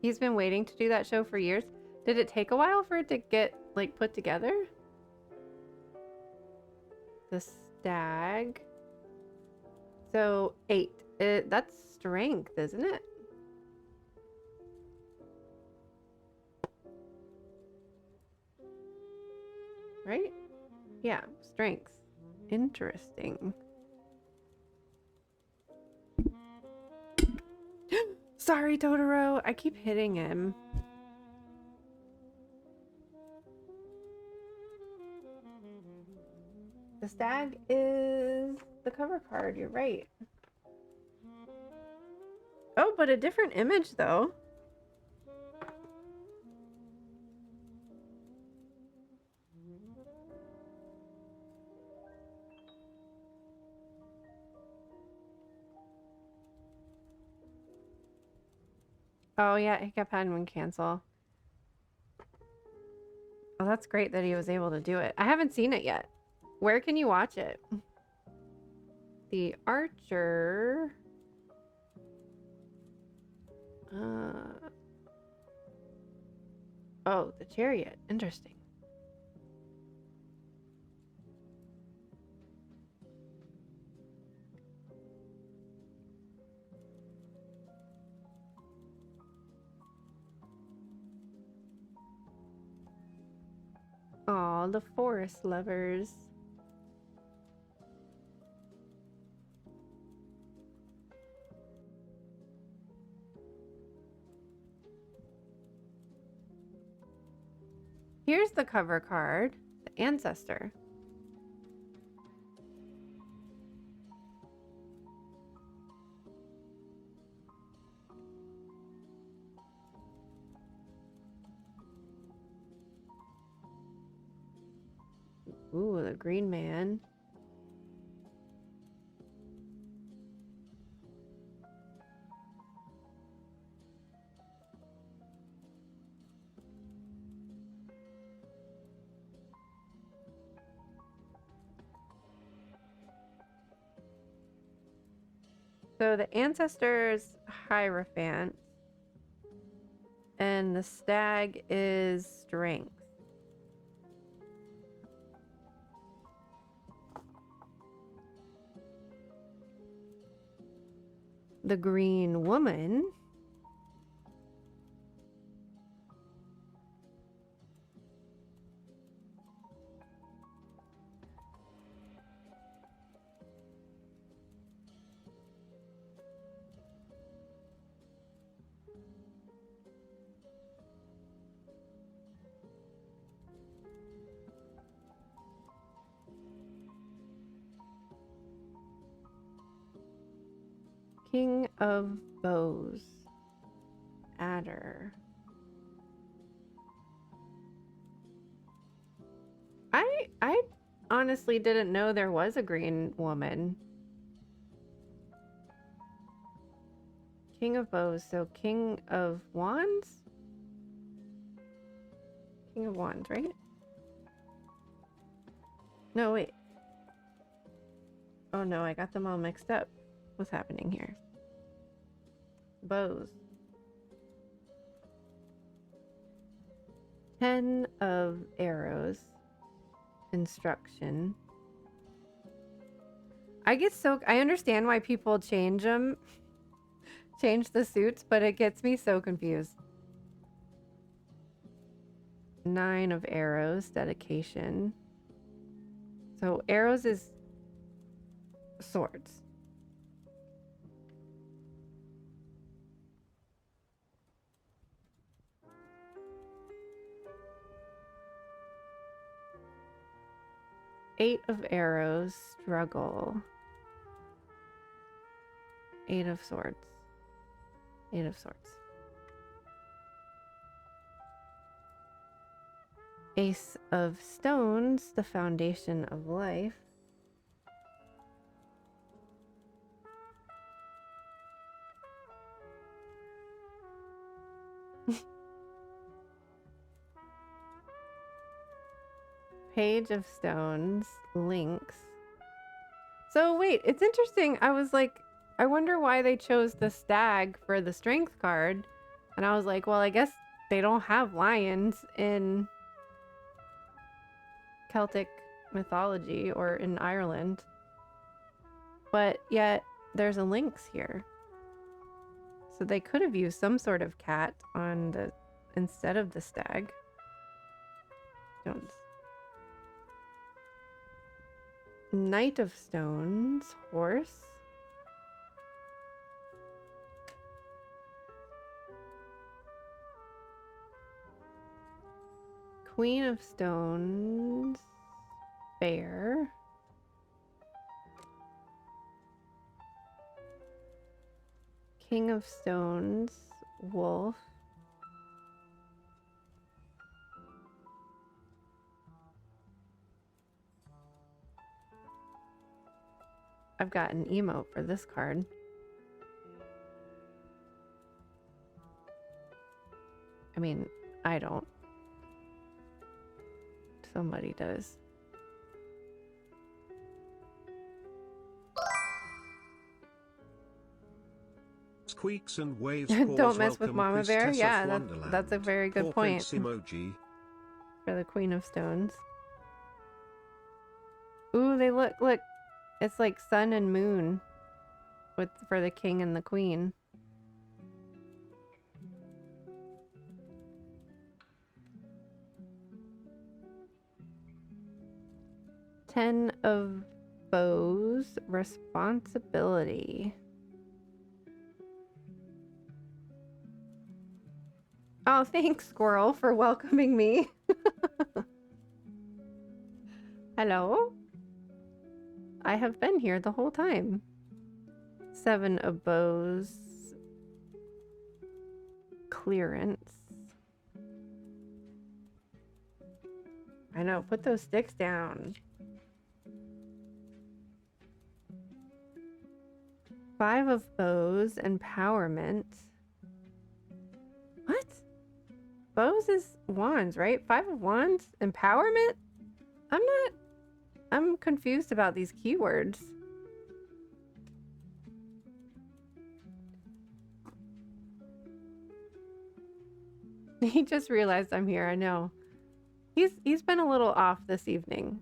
He's been waiting to do that show for years. Did it take a while for it to get like put together? The stag. So 8. That's strength, isn't it? Right? Yeah, strength. Interesting. Sorry, Totoro. I keep hitting him. The stag is the cover card. You're right. Oh, but a different image, though. Oh, yeah, he kept having him cancel. Oh, that's great that he was able to do it. I haven't seen it yet. Where can you watch it? The Archer. Oh, the Chariot. Interesting. Oh, all the forest lovers. Here's the cover card, the Ancestor. Ooh, the Green Man. So the Ancestor's Hierophant, and the Stag is Strength. The Green Woman King of Bows, Adder. I honestly didn't know there was a Green Woman. King of Bows, so King of Wands? King of Wands, right? No, wait. Oh no, I got them all mixed up. What's happening here? Bows. 10 of Arrows. Instruction. I understand why people change them. Change the suits, but it gets me so confused. 9 of Arrows. Dedication. So Arrows is swords. Eight of Arrows, struggle. 8 of Swords. 8 of Swords. Ace of Stones, the foundation of life. Page of Stones, links. So wait, it's interesting. I was like, I wonder why they chose the stag for the strength card. And I was like, well, I guess they don't have lions in Celtic mythology or in Ireland. But yet there's a lynx here. So they could have used some sort of cat on the instead of the stag. Stones. Knight of Stones, horse. Queen of Stones, bear. King of Stones, wolf. I've got an emote for this card. I mean, I don't. Somebody does. Squeaks and waves. Don't mess with Welcome, Mama Bear. Priestess Yeah, of that's a very good Poor point. Prince emoji. For the Queen of Stones. Ooh, they look. It's like sun and moon for the king and the queen. 10 of bows, responsibility. Oh, thanks, Squirrel, for welcoming me. Hello? I have been here the whole time. 7 of bows, clearance. I know, put those sticks down. 5 of bows, empowerment. What? Bows is wands, right? 5 of wands, empowerment? I'm confused about these keywords. He just realized I'm here, I know. He's been a little off this evening.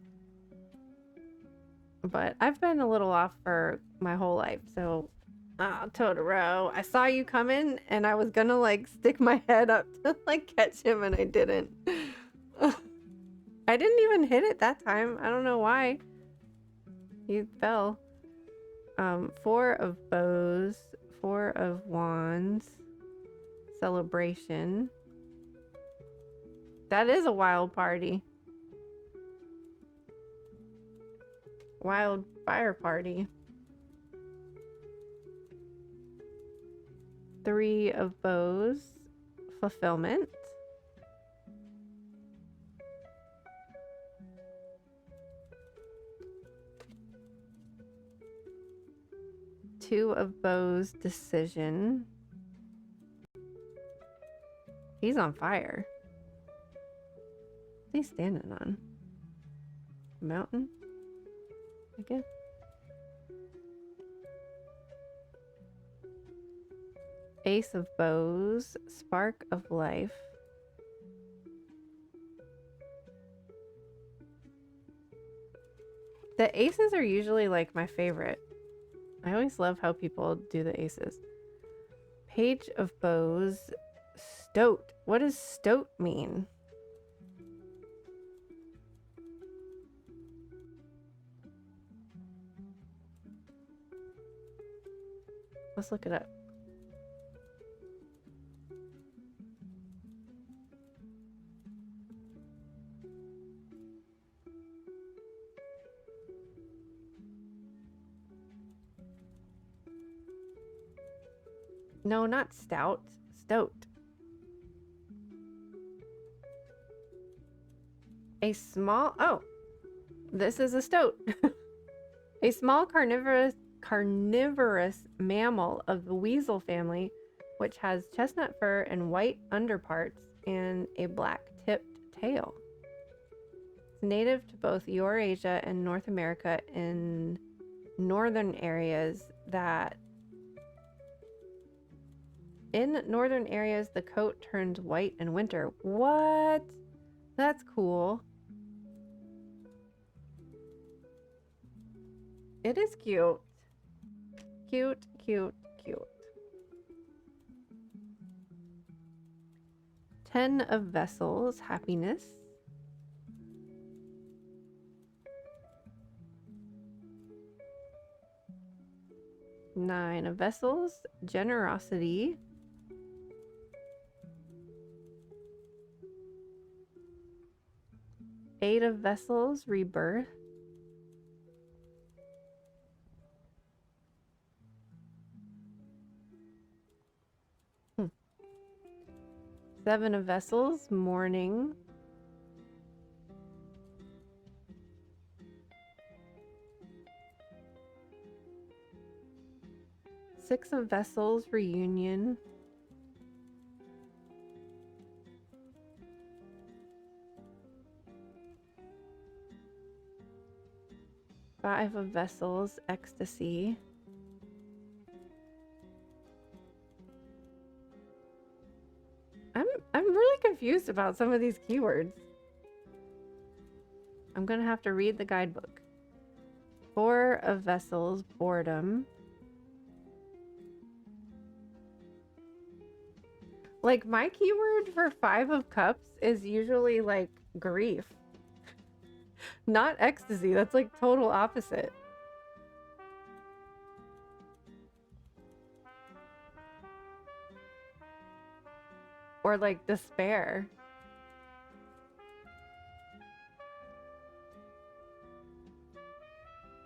But I've been a little off for my whole life, so Totoro, I saw you coming and I was gonna like stick my head up to like catch him and I didn't. I didn't even hit it that time. I don't know why. He fell. 4 of bows, 4 of wands, celebration. That is a wild party. Wild fire party. 3 of bows, fulfillment. Two of bows, decision. He's on fire. What's he standing on? Mountain? I guess. Ace of bows, spark of life. The aces are usually like my favorite. I always love how people do the aces. Page of bows, stoat. What does stoat mean? Let's look it up. No, not stout. Stoat. A small... Oh! This is a stoat. A small carnivorous mammal of the weasel family, which has chestnut fur and white underparts and a black-tipped tail. It's native to both Eurasia and North America in northern areas that... In northern areas, the coat turns white in winter. What? That's cool. It is cute. Cute, cute, cute. 10 of vessels, happiness. Nine of vessels, generosity. Eight of vessels, rebirth. Seven of vessels, mourning. Six of vessels, reunion. Five of vessels, ecstasy. I'm really confused about some of these keywords. I'm gonna have to read the guidebook. 4 of vessels, boredom. Like, my keyword for 5 of cups is usually like grief. Not ecstasy. That's like total opposite. Or like despair.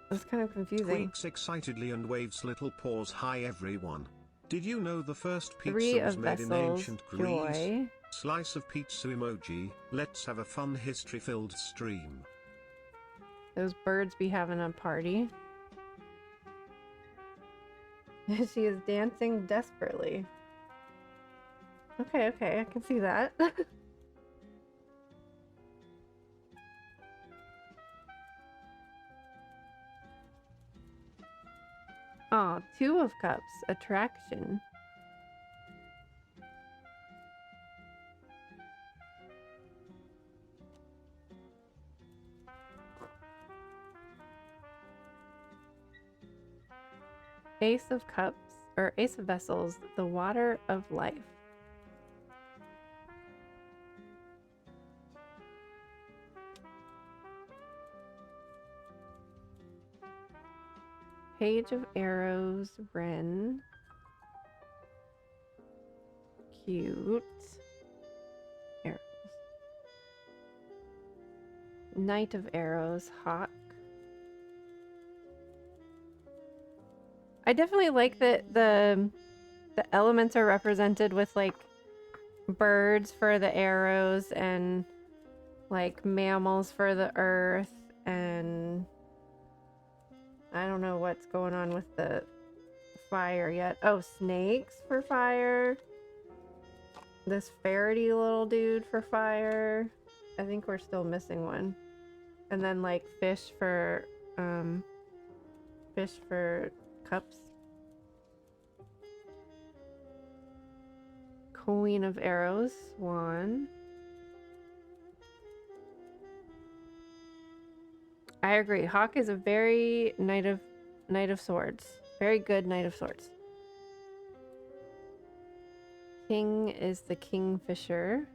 That's kind of confusing. Squeaks excitedly and waves little paws. Hi everyone. Did you know the first pizza 3 was of made in vessels, ancient Greece? joy. Slice of pizza emoji. Let's have a fun history-filled stream. Those birds be having a party. She is dancing desperately. Okay, okay, I can see that. Oh, 2 of cups, attraction. Ace of cups, or ace of vessels, the water of life. Page of arrows, Ren. Cute. Arrows. Knight of arrows, Hawk. I definitely like that the elements are represented with like birds for the arrows and like mammals for the earth, and I don't know what's going on with the fire yet. Oh, snakes for fire. This ferrety little dude for fire. I think we're still missing one. And then like fish for cups. Queen of arrows, swan. I agree. Hawk is a very knight of swords. Very good knight of swords. King is the kingfisher.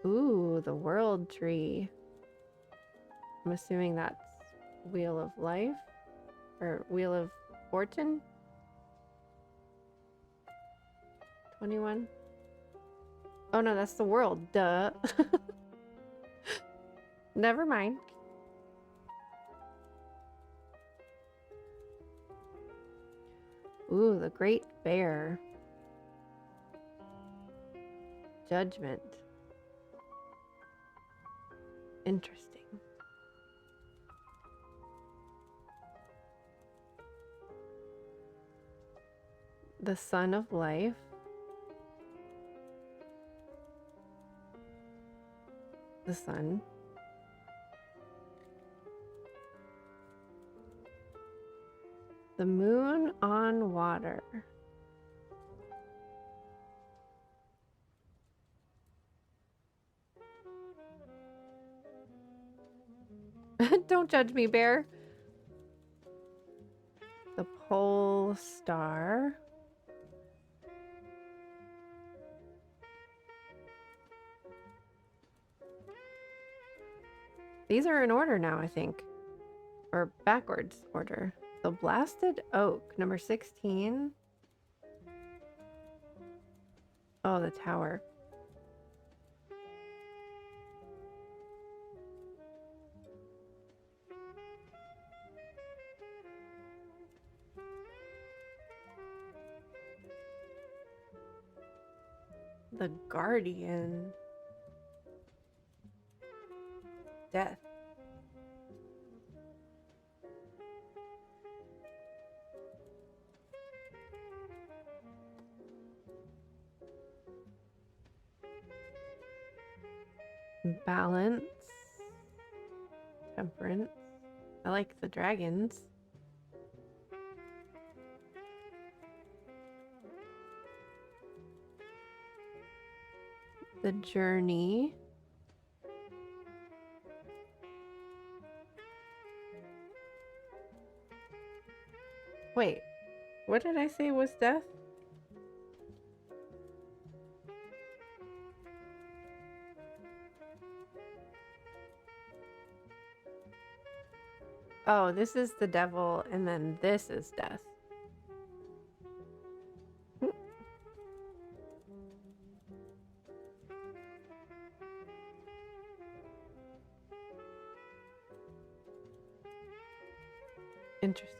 Ooh, the world tree. I'm assuming that's wheel of life or wheel of fortune. 21. Oh no, that's the world. Duh. Never mind. Ooh, the great bear. Judgment. Interesting. The sun of life. The sun. The moon on water. Don't judge me, bear. The pole star. These are in order now, I think. Or backwards order. The blasted oak, number 16. Oh, the tower. The guardian. Death. Balance. Temperance. I like the dragons. The journey. Wait, what did I say was death? Oh, this is the devil, and then this is death. Interesting.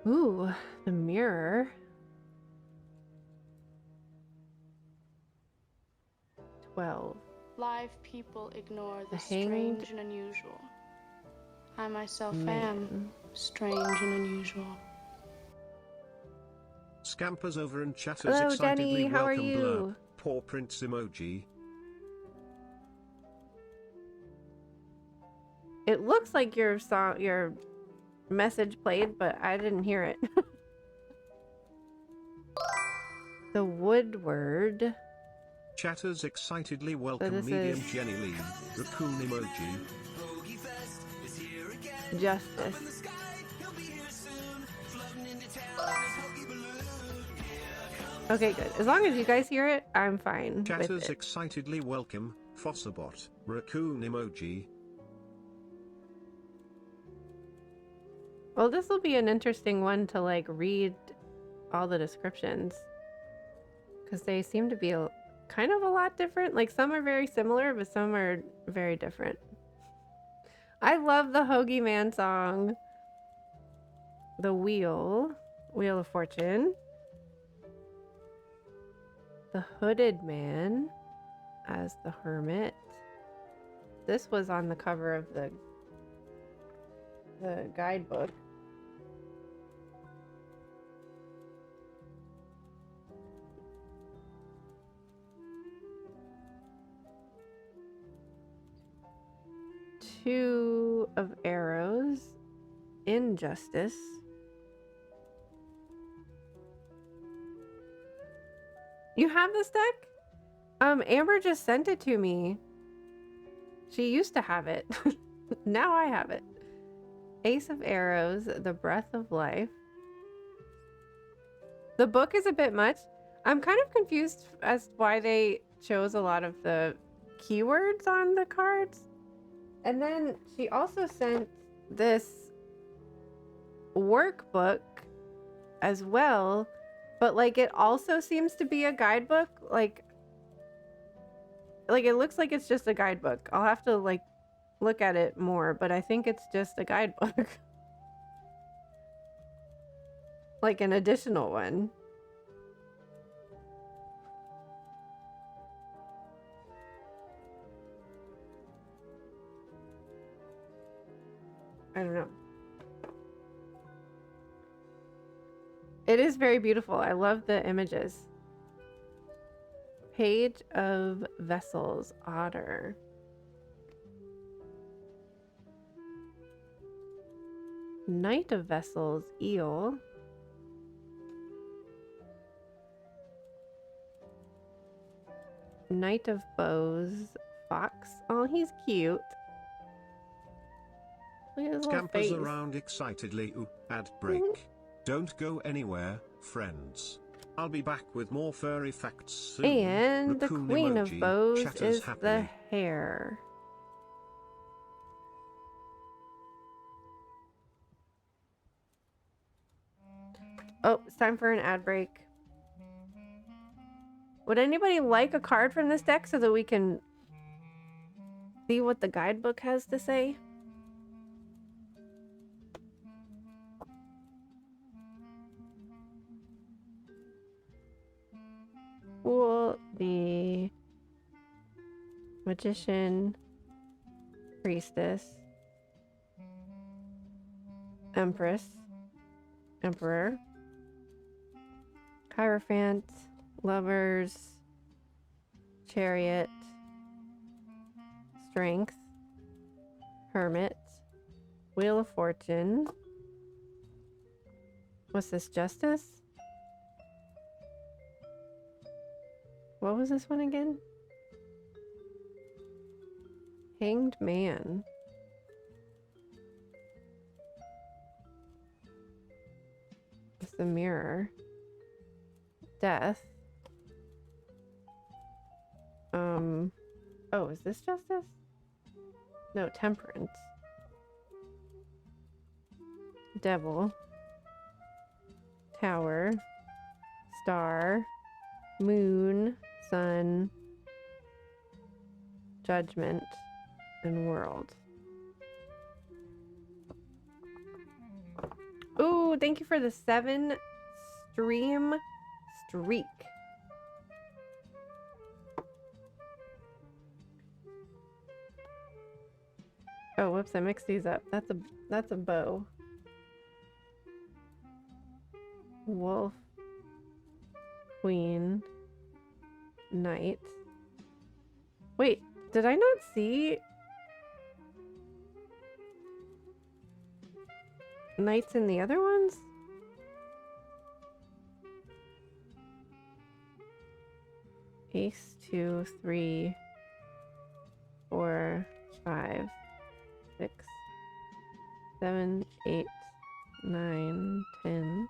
Ooh, the mirror. 12. Live people ignore the The hanged strange and unusual. I myself am man. strange and unusual. Scampers over and chatters Hello, excitedly Jenny. How are welcome you? blurb. Paw prints emoji. It looks like your song, your message played, but I didn't hear it. The Woodward. Chatters excitedly welcome this medium is- Jenny Lee. Raccoon emoji. Justice. Okay, good. As long as you guys hear it, I'm fine with Chatters it. excitedly welcome. Fossabot. Raccoon emoji. Well, this will be an interesting one to like read all the descriptions, because they seem to be kind of a lot different. Like some are very similar, but some are very different. I love the Hoagie Man song. The Wheel of Fortune. The Hooded Man as the Hermit. This was on the cover of the guidebook. Two of Arrows. Injustice. You have this deck? Amber just sent it to me. She used to have it. Now I have it. Ace of Arrows, The Breath of Life. The book is a bit much. I'm kind of confused as to why they chose a lot of the keywords on the cards. And then she also sent this workbook as well, but like it also seems to be a guidebook. Like it looks like it's just a guidebook. I'll have to like look at it more, but I think it's just a guidebook. Like an additional one. I don't know. It is very beautiful. I love the images. Page of Vessels, Otter. Knight of Vessels, Eel. Knight of Bows, Fox. Oh, he's cute. Look at his little Scampers face. around excitedly. Ooh, ad break. Don't go anywhere, friends. I'll be back with more furry facts soon. And the Raccoon Queen of emoji. Bows Chatters is the happily. hare. Oh, it's time for an ad break. Would anybody like a card from this deck so that we can see what the guidebook has to say? Cool. The Magician, Priestess, Empress, Emperor, Hierophant, Lovers, Chariot, Strength, Hermit, Wheel of Fortune. What's this? Justice? What was this one again? Hanged Man. It's the Mirror. death. Oh, is this justice? No, temperance. Devil. Tower. Star. Moon. Sun. Judgment. And world. Ooh, thank you for the 7 stream streak. Oh, whoops, I mixed these up. That's a bow. Wolf. Queen. Knight. Wait, did I not see knights in the other ones? Ace, 2, 3, 4, 5, 6, 7, 8, 9, 10.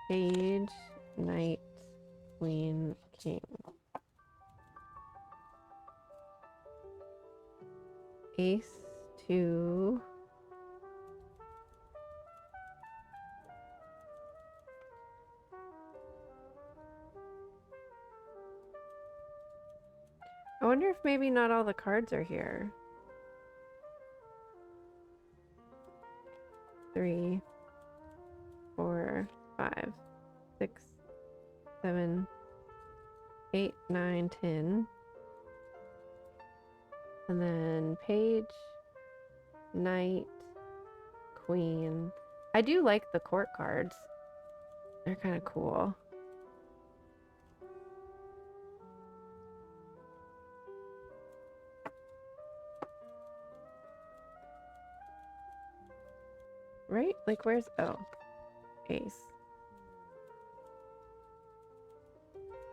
Page, knight, queen, king. Ace, 2. I wonder if maybe not all the cards are here. 3, 4, 5, 6, 7, 8, 9, 10. And then page, knight, queen. I do like the court cards. They're kind of cool. Right? Like, where's... Oh. Ace.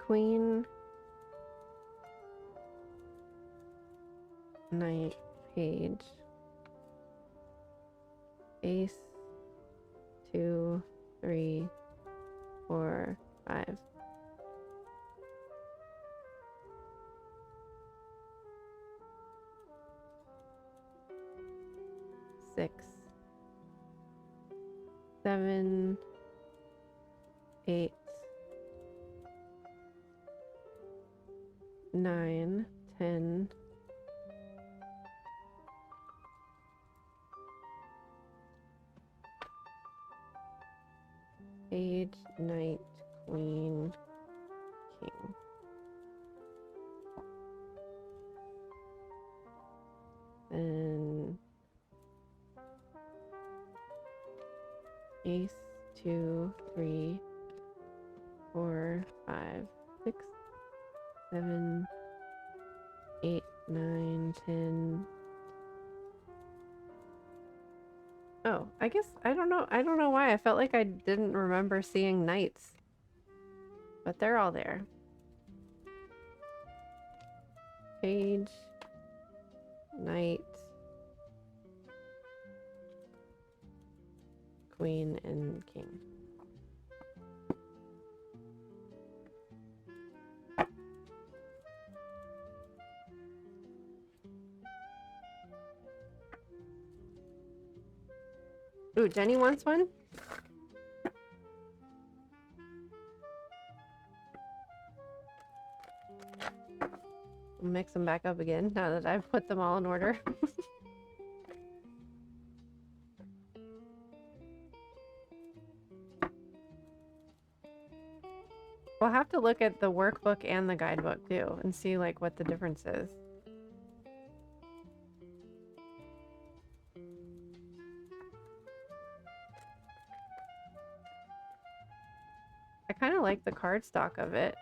Queen. Knight. Page. Ace. 2, 3, 4, 5. Six. 7, 8, 9, 10. Page, knight, queen, king. Then ace, 2, 3, 4, 5, 6, 7, 8, 9, 10. Oh, I guess I don't know why. I felt like I didn't remember seeing knights. But they're all there. Page, knight, queen, and king. Ooh, Jenny wants one? I'll mix them back up again now that I've put them all in order. We'll have to look at the workbook and the guidebook too and see like what the difference is. I kind of like the cardstock of it.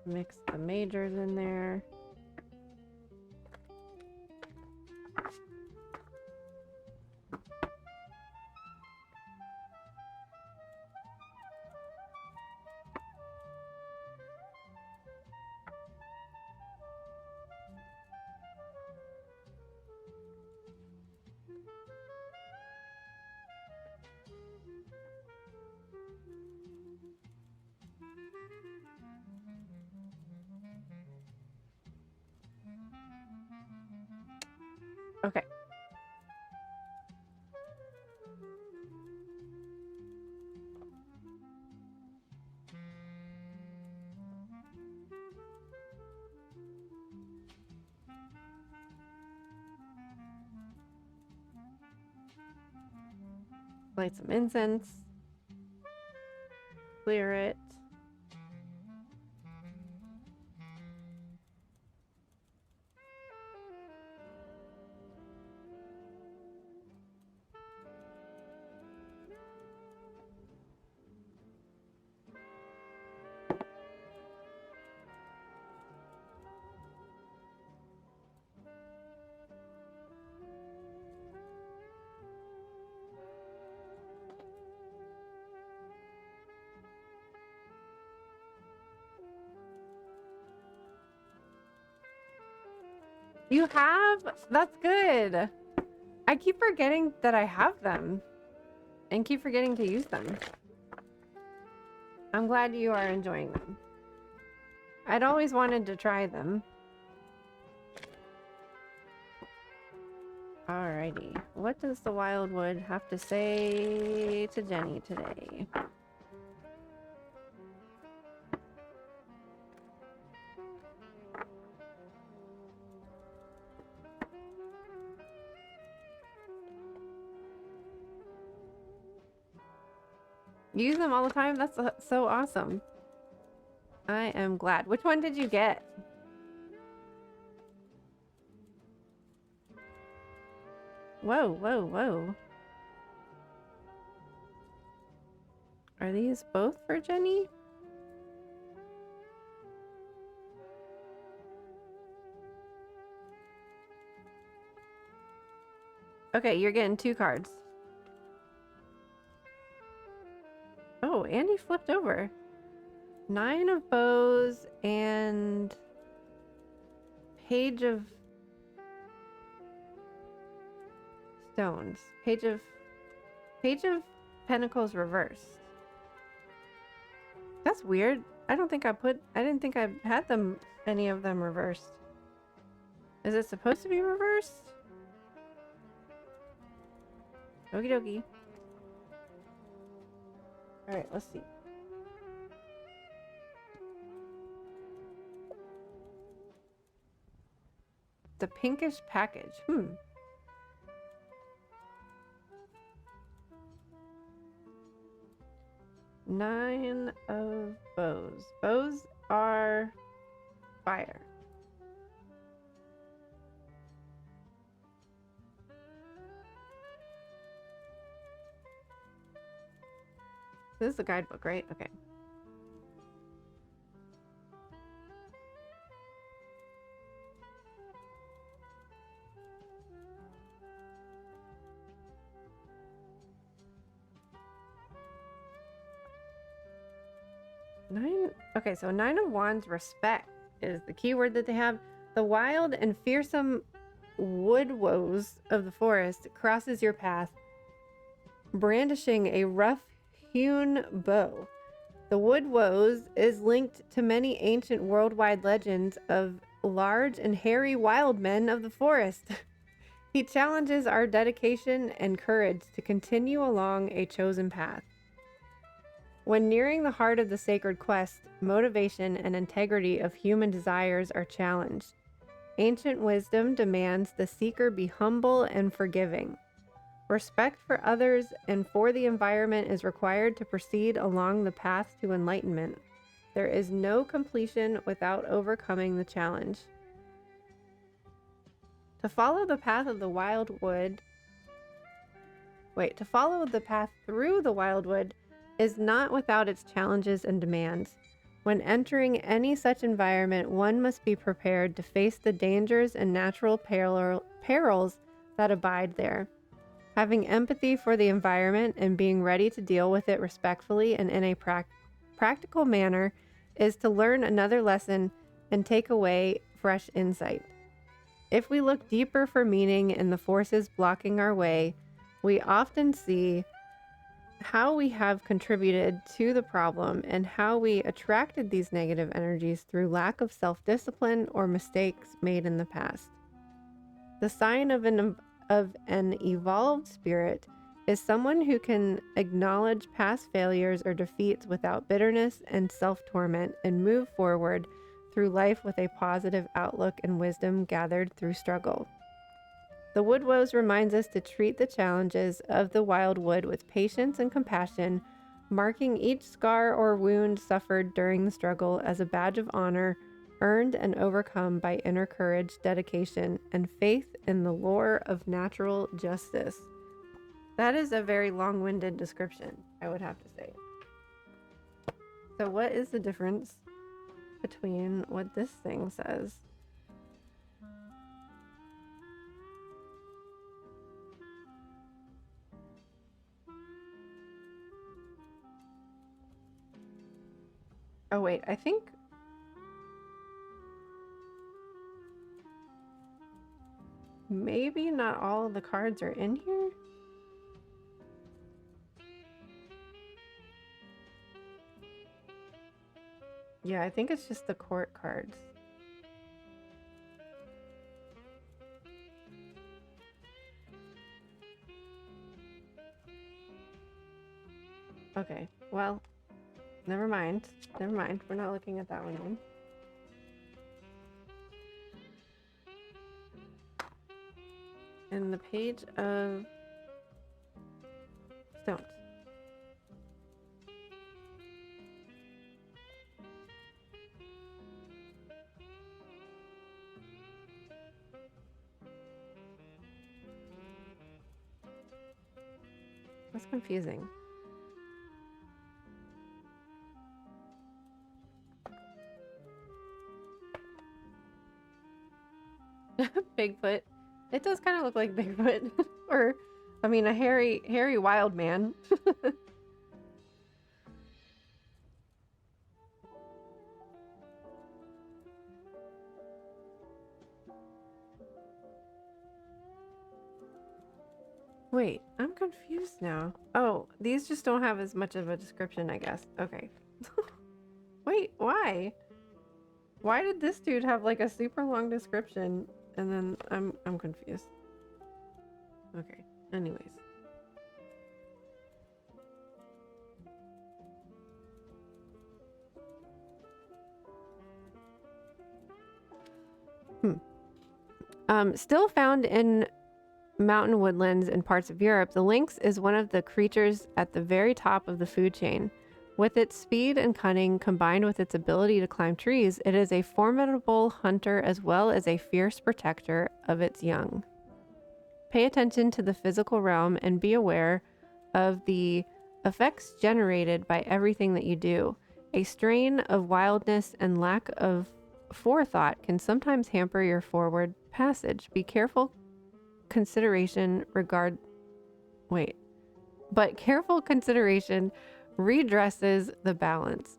Mix the majors in there. Okay. Light some incense. Clear it. You have? That's good. I keep forgetting that I have them and keep forgetting to use them. I'm glad you are enjoying them. I'd always wanted to try them. Alrighty. What does the Wildwood have to say to Jenny today? You use them all the time? That's so awesome. I am glad. Which one did you get? Whoa, whoa, whoa. Are these both for Jenny? Okay, you're getting 2 cards. Oh, Andy flipped over. 9 of bows and Page of stones. Page of Pentacles reversed. That's weird. I didn't think I had them, any of them reversed. Is it supposed to be reversed? Okie dokie. Alright, let's see. The pinkish package. 9 of bows. Bows are fire. This is the guidebook, right? Okay. Okay, so 9 of Wands, respect is the key word that they have. The wild and fearsome wood woes of the forest crosses your path, brandishing a rough-hewn bow. The wood woes is linked to many ancient worldwide legends of large and hairy wild men of the forest. He challenges our dedication and courage to continue along a chosen path. When nearing the heart of the sacred quest, motivation and integrity of human desires are challenged. Ancient wisdom demands the seeker be humble and forgiving. Respect for others and for the environment is required to proceed along the path to enlightenment. There is no completion without overcoming the challenge. To follow the path of the wildwood... to follow the path through the wildwood is not without its challenges and demands. When entering any such environment, one must be prepared to face the dangers and natural perils that abide there. Having empathy for the environment and being ready to deal with it respectfully and in a practical manner is to learn another lesson and take away fresh insight. If we look deeper for meaning in the forces blocking our way, we often see how we have contributed to the problem and how we attracted these negative energies through lack of self-discipline or mistakes made in the past. The sign of an evolved spirit is someone who can acknowledge past failures or defeats without bitterness and self-torment and move forward through life with a positive outlook and wisdom gathered through struggle. The Wood Woes reminds us to treat the challenges of the wild wood with patience and compassion, marking each scar or wound suffered during the struggle as a badge of honor, earned and overcome by inner courage, dedication, and faith in the lore of natural justice. That is a very long-winded description, I would have to say. So what is the difference between what this thing says? Oh wait, I think maybe not all of the cards are in here. Yeah, I think it's just the court cards. Okay, well, never mind. Never mind. We're not looking at that one then. And the page of stones. That's confusing. Bigfoot. It does kind of look like Bigfoot. Or, I mean, a hairy wild man. Wait, I'm confused now. Oh, these just don't have as much of a description, I guess. Okay. Wait, why? Why did this dude have like a super long description and then I'm confused. Okay, anyways. Still found in mountain woodlands in parts of Europe, the lynx is one of the creatures at the very top of the food chain. With its speed and cunning combined with its ability to climb trees, it is a formidable hunter as well as a fierce protector of its young. Pay attention to the physical realm and be aware of the effects generated by everything that you do. A strain of wildness and lack of forethought can sometimes hamper your forward passage. Be careful consideration careful consideration redresses the balance.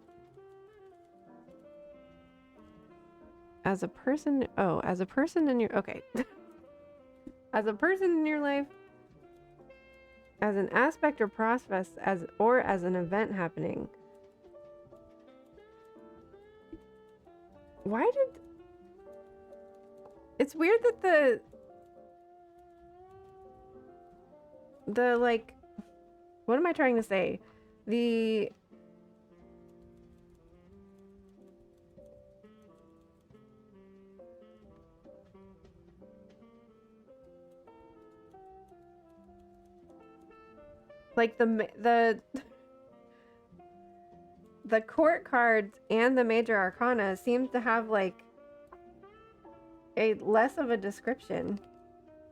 As a person in your as a person in your life, as an aspect or process, as an event happening. It's weird that the like, what am I trying to say? Like the court cards and the major arcana seem to have like a less of a description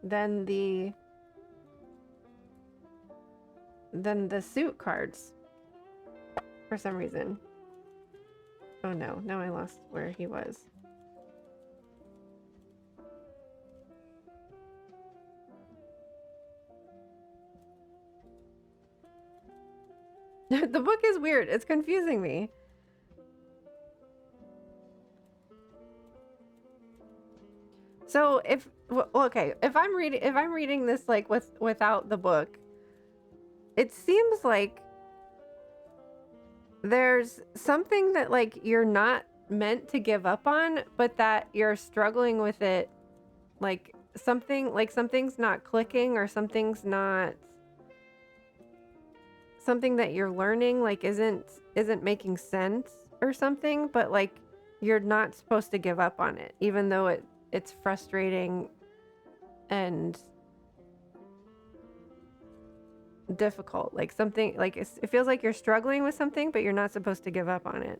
than the suit cards for some reason. Oh no, now I lost where he was. The book is weird. It's confusing me. So if I'm reading this like without the book, it seems like there's something that like you're not meant to give up on, but that you're struggling with it like something's not clicking, or something that you're learning like isn't making sense or something, but like you're not supposed to give up on it, even though it's frustrating and difficult. Like something like it feels like you're struggling with something, but you're not supposed to give up on it.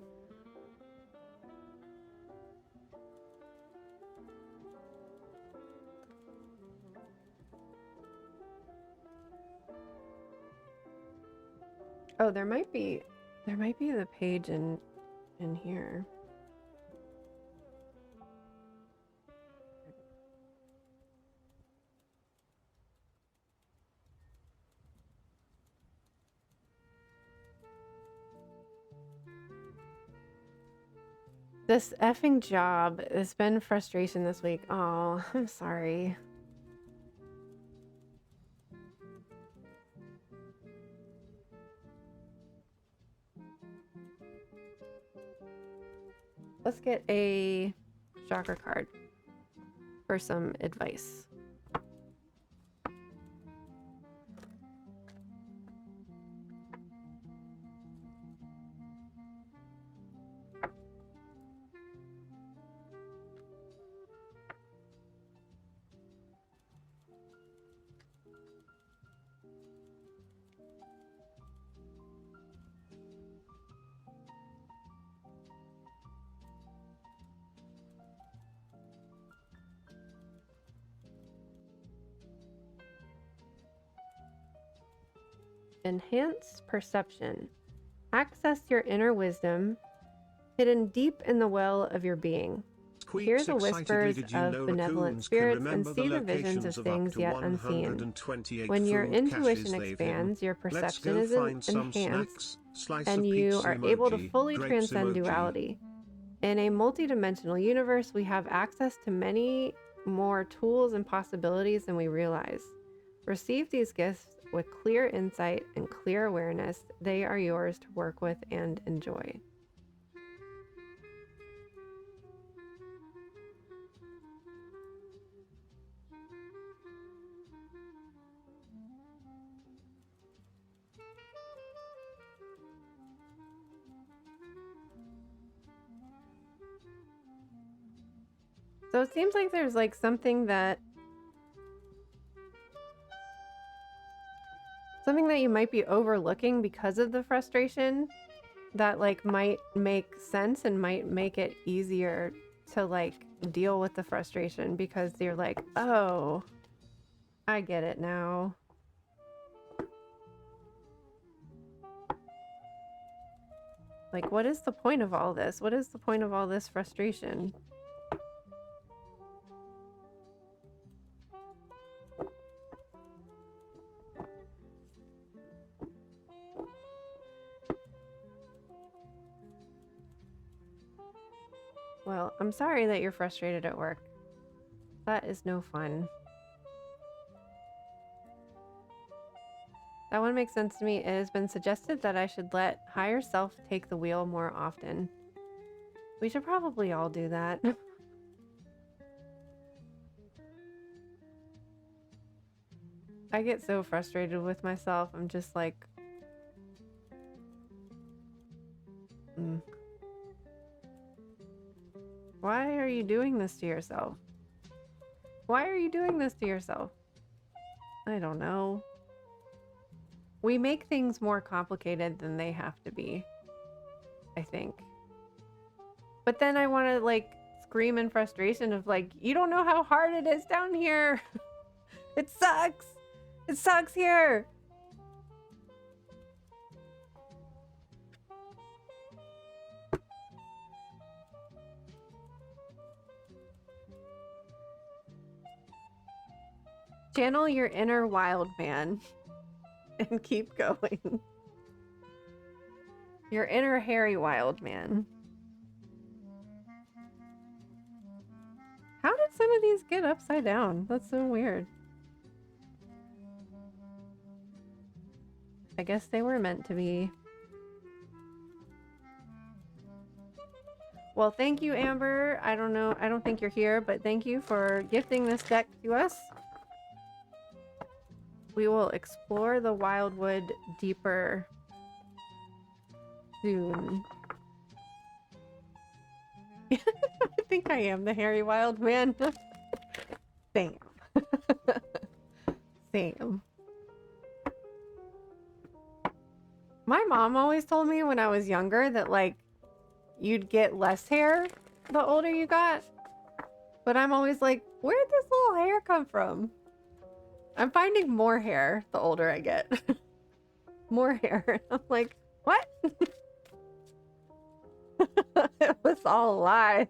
Oh, there might be the page in here. This effing job has been frustration this week. Oh, I'm sorry. Let's get a chakra card for some advice. Enhance perception. Access your inner wisdom hidden deep in the well of your being. Hear the whispers of benevolent spirits and see the visions of things yet unseen. When your intuition expands, your perception is enhanced, and you are able to fully transcend duality. In a multidimensional universe, we have access to many more tools and possibilities than we realize. Receive these gifts with clear insight and clear awareness. They are yours to work with and enjoy. So it seems like there's like something that you might be overlooking because of the frustration that like might make sense and might make it easier to like deal with the frustration, because you're like, oh, I get it now. Like, what is the point of all this? What is the point of all this frustration? Well, I'm sorry that you're frustrated at work. That is no fun. That one makes sense to me. It has been suggested that I should let higher self take the wheel more often. We should probably all do that. I get so frustrated with myself. I'm just like... Why are you doing this to yourself? Why are you doing this to yourself? I don't know. We make things more complicated than they have to be, I think. But then I want to like scream in frustration of like, you don't know how hard it is down here. It sucks. It sucks here. Channel your inner wild man and keep going. Your inner hairy wild man. How did some of these get upside down? That's so weird. I guess they were meant to be. Well, thank you, Amber. I don't know. I don't think you're here, but thank you for gifting this deck to us. We will explore the Wildwood deeper soon. I think I am the hairy wild man. Same. Same. My mom always told me when I was younger that, like, you'd get less hair the older you got. But I'm always like, where'd this little hair come from? I'm finding more hair the older I get. More hair. I'm like, what? It was all lies.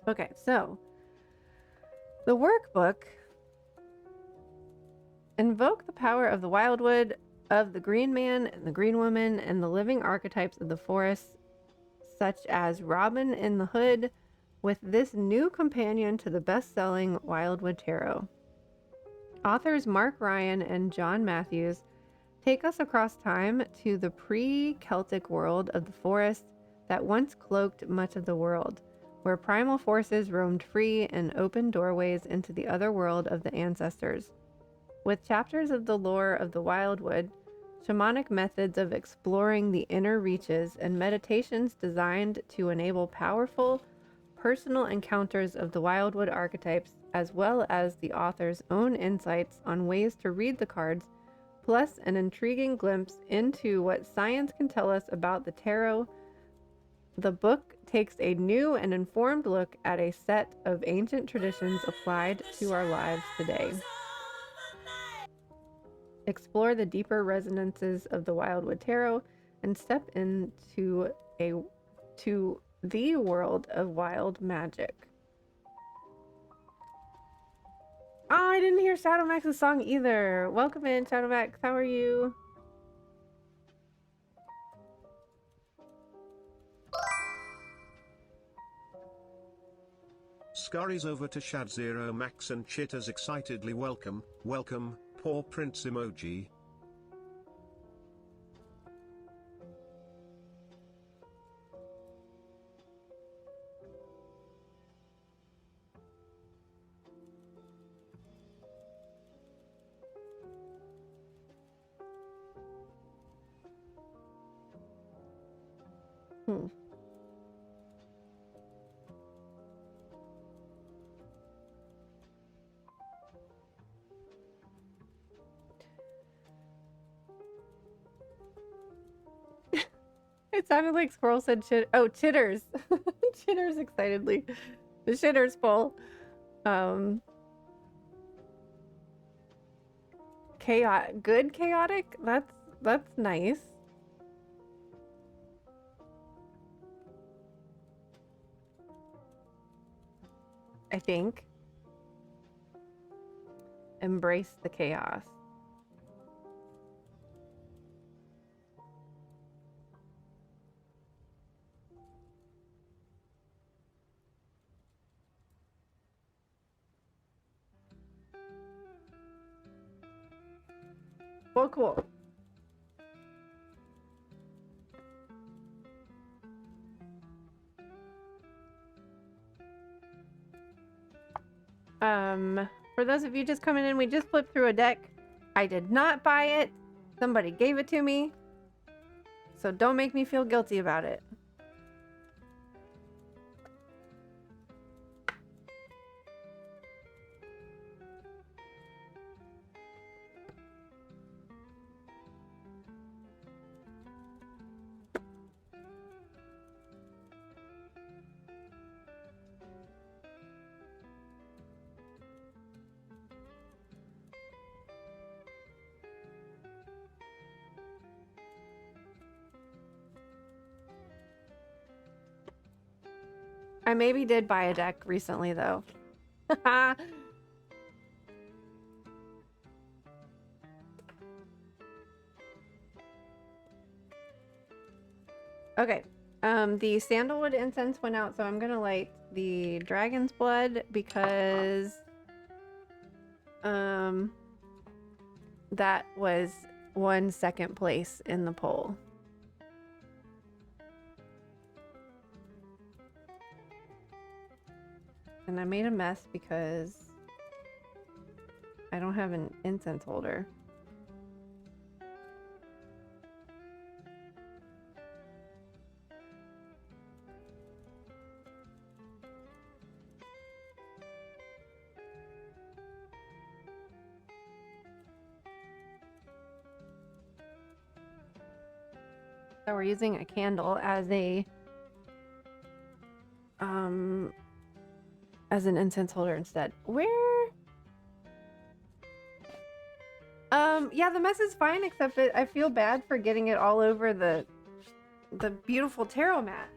Okay, so the workbook. Invoke the power of the wildwood, of the green man and the green woman, and the living archetypes of the forest, such as Robin in the Hood, with this new companion to the best-selling Wildwood Tarot. Authors Mark Ryan and John Matthews take us across time to the pre-Celtic world of the forest that once cloaked much of the world, where primal forces roamed free and opened doorways into the other world of the ancestors. With chapters of the lore of the Wildwood, shamanic methods of exploring the inner reaches, and meditations designed to enable powerful, personal encounters of the Wildwood archetypes, as well as the author's own insights on ways to read the cards, plus an intriguing glimpse into what science can tell us about the tarot, the book takes a new and informed look at a set of ancient traditions applied to our lives today. Explore the deeper resonances of the Wildwood Tarot and step into the world of wild magic. Oh, I didn't hear Shadowmax's song either. Welcome in, Shadowmax. How are you? Scurries over to Shadzero Max and Chitters excitedly welcome, Paw Prince emoji. It sounded like Squirrel said Chitters. Chitters excitedly. The shitter's full. Good chaotic? That's nice. I think. Embrace the chaos. Well, cool. For those of you just coming in, we just flipped through a deck. I did not buy it. Somebody gave it to me. So don't make me feel guilty about it. I maybe did buy a deck recently, though. Okay. The sandalwood incense went out, so I'm gonna light the dragon's blood because that was 1 place in the poll. And I made a mess because I don't have an incense holder. So we're using a candle as an incense holder instead. Where? Yeah, the mess is fine, except I feel bad for getting it all over the beautiful tarot mat.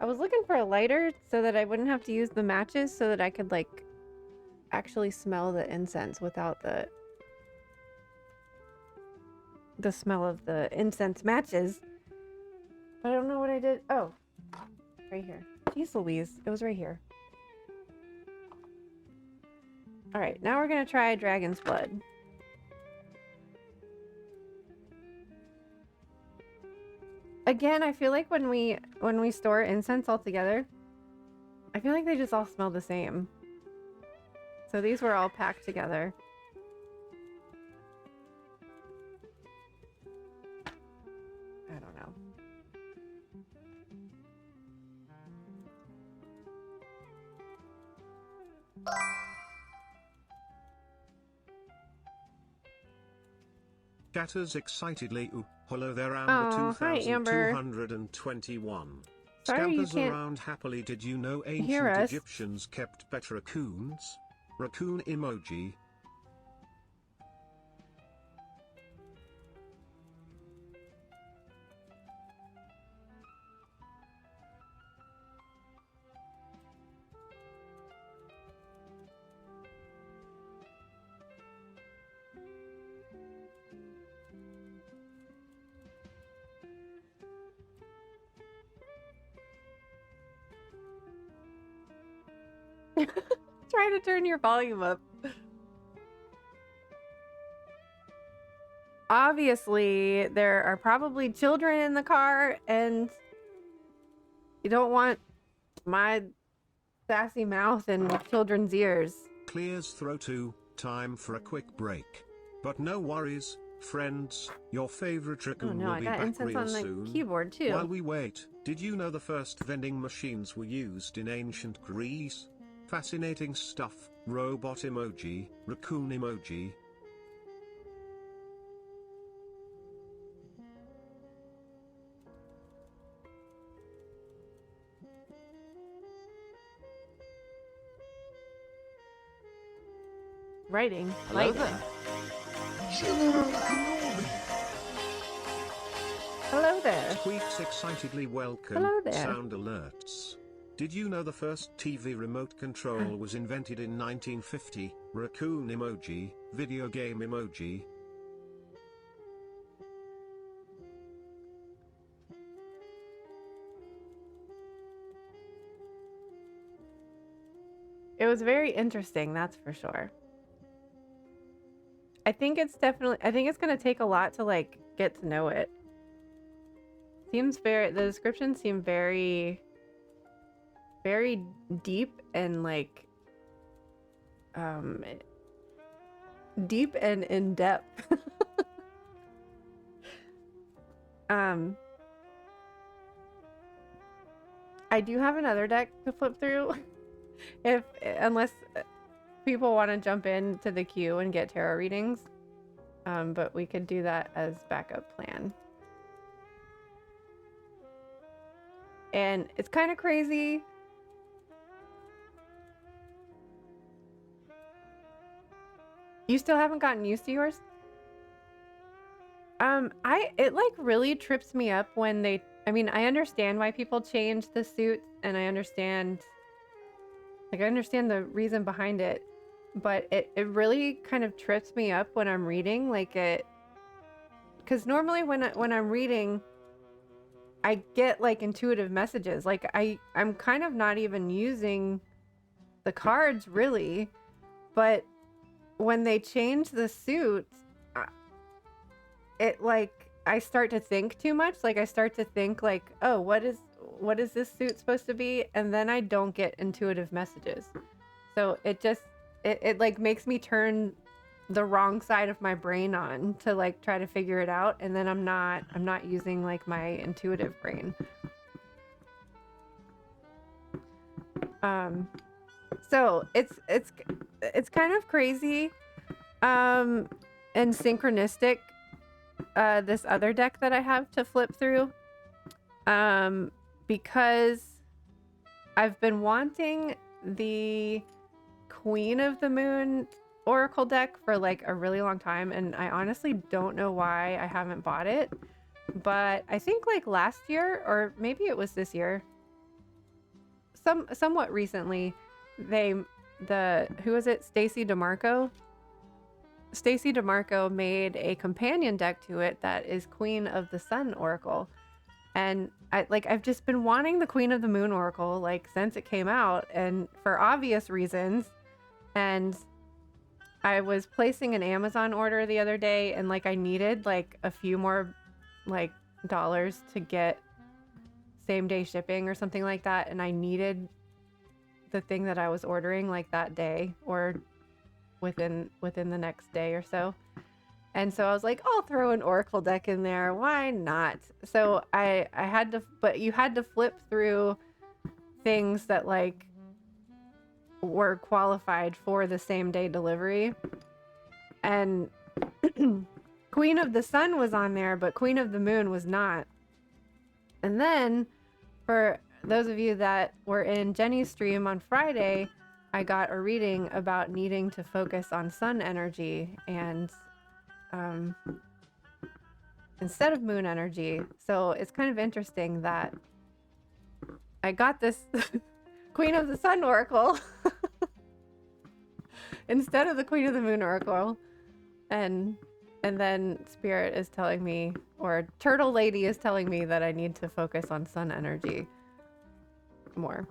I was looking for a lighter so that I wouldn't have to use the matches, so that I could like actually smell the incense without the smell of the incense matches. But I don't know what I did. Oh, right here. Jeez Louise, it was right here. All right, now we're gonna try dragon's blood. Again, I feel like when we store incense all together, I feel like they just all smell the same. So these were all packed together. I don't know. Chatters excitedly. Ooh, hello there, Amber. Oh, hi, Amber. 2221. Sorry you Scampers can't around happily. Did you know hear ancient us. Egyptians kept pet raccoons? Raccoon emoji. Try to turn your volume up. Obviously, there are probably children in the car, and you don't want my sassy mouth in children's ears. Clears throw to. Time for a quick break. But no worries, friends. Your favorite Oh raccoon no, will I be got back incense real on the soon. keyboard too. While we wait, did you know the first vending machines were used in ancient Greece? Fascinating stuff. Robot emoji, raccoon emoji. Writing. Hello Lightning. there. Hello there. Tweets excitedly welcome. Hello there. Sound alerts. Did you know the first TV remote control was invented in 1950? Raccoon emoji, video game emoji. It was very interesting, that's for sure. I think it's gonna take a lot to like get to know it. The descriptions seem very, very deep and like, deep and in depth. I do have another deck to flip through. Unless people want to jump into the queue and get tarot readings. But we could do that as backup plan. And it's kind of crazy. You still haven't gotten used to yours? It like really trips me up when I mean, I understand why people change the suits, and I understand the reason behind it, but it really kind of trips me up when I'm reading, because normally when I'm reading, I get like intuitive messages. Like I'm kind of not even using the cards really, but when they change the suits, it like I start to think too much. Like I start to think like, oh, what is this suit supposed to be? And then I don't get intuitive messages. So it like makes me turn the wrong side of my brain on to like try to figure it out, and then I'm not using like my intuitive brain. So it's kind of crazy and synchronistic, this other deck that I have to flip through, because I've been wanting the Queen of the Moon Oracle deck for like a really long time, and I honestly don't know why I haven't bought it. But I think like last year, or maybe it was this year, somewhat recently, who was it? Stacy DeMarco made a companion deck to it that is Queen of the Sun Oracle. And I've just been wanting the Queen of the Moon Oracle like since it came out, and for obvious reasons. And I was placing an Amazon order the other day, and like I needed like a few more like dollars to get same day shipping or something like that, and I needed the thing that I was ordering like that day or within the next day or so. And so I was like, I'll throw an Oracle deck in there. Why not? So I had to, but you had to flip through things that like were qualified for the same day delivery. And Queen of the Sun was on there, but Queen of the Moon was not. And then for those of you that were in Jenny's stream on Friday, I got a reading about needing to focus on sun energy and instead of moon energy. So it's kind of interesting that I got this Queen of the Sun Oracle instead of the Queen of the Moon Oracle. And then Spirit is telling me, or Turtle Lady is telling me, that I need to focus on sun energy more.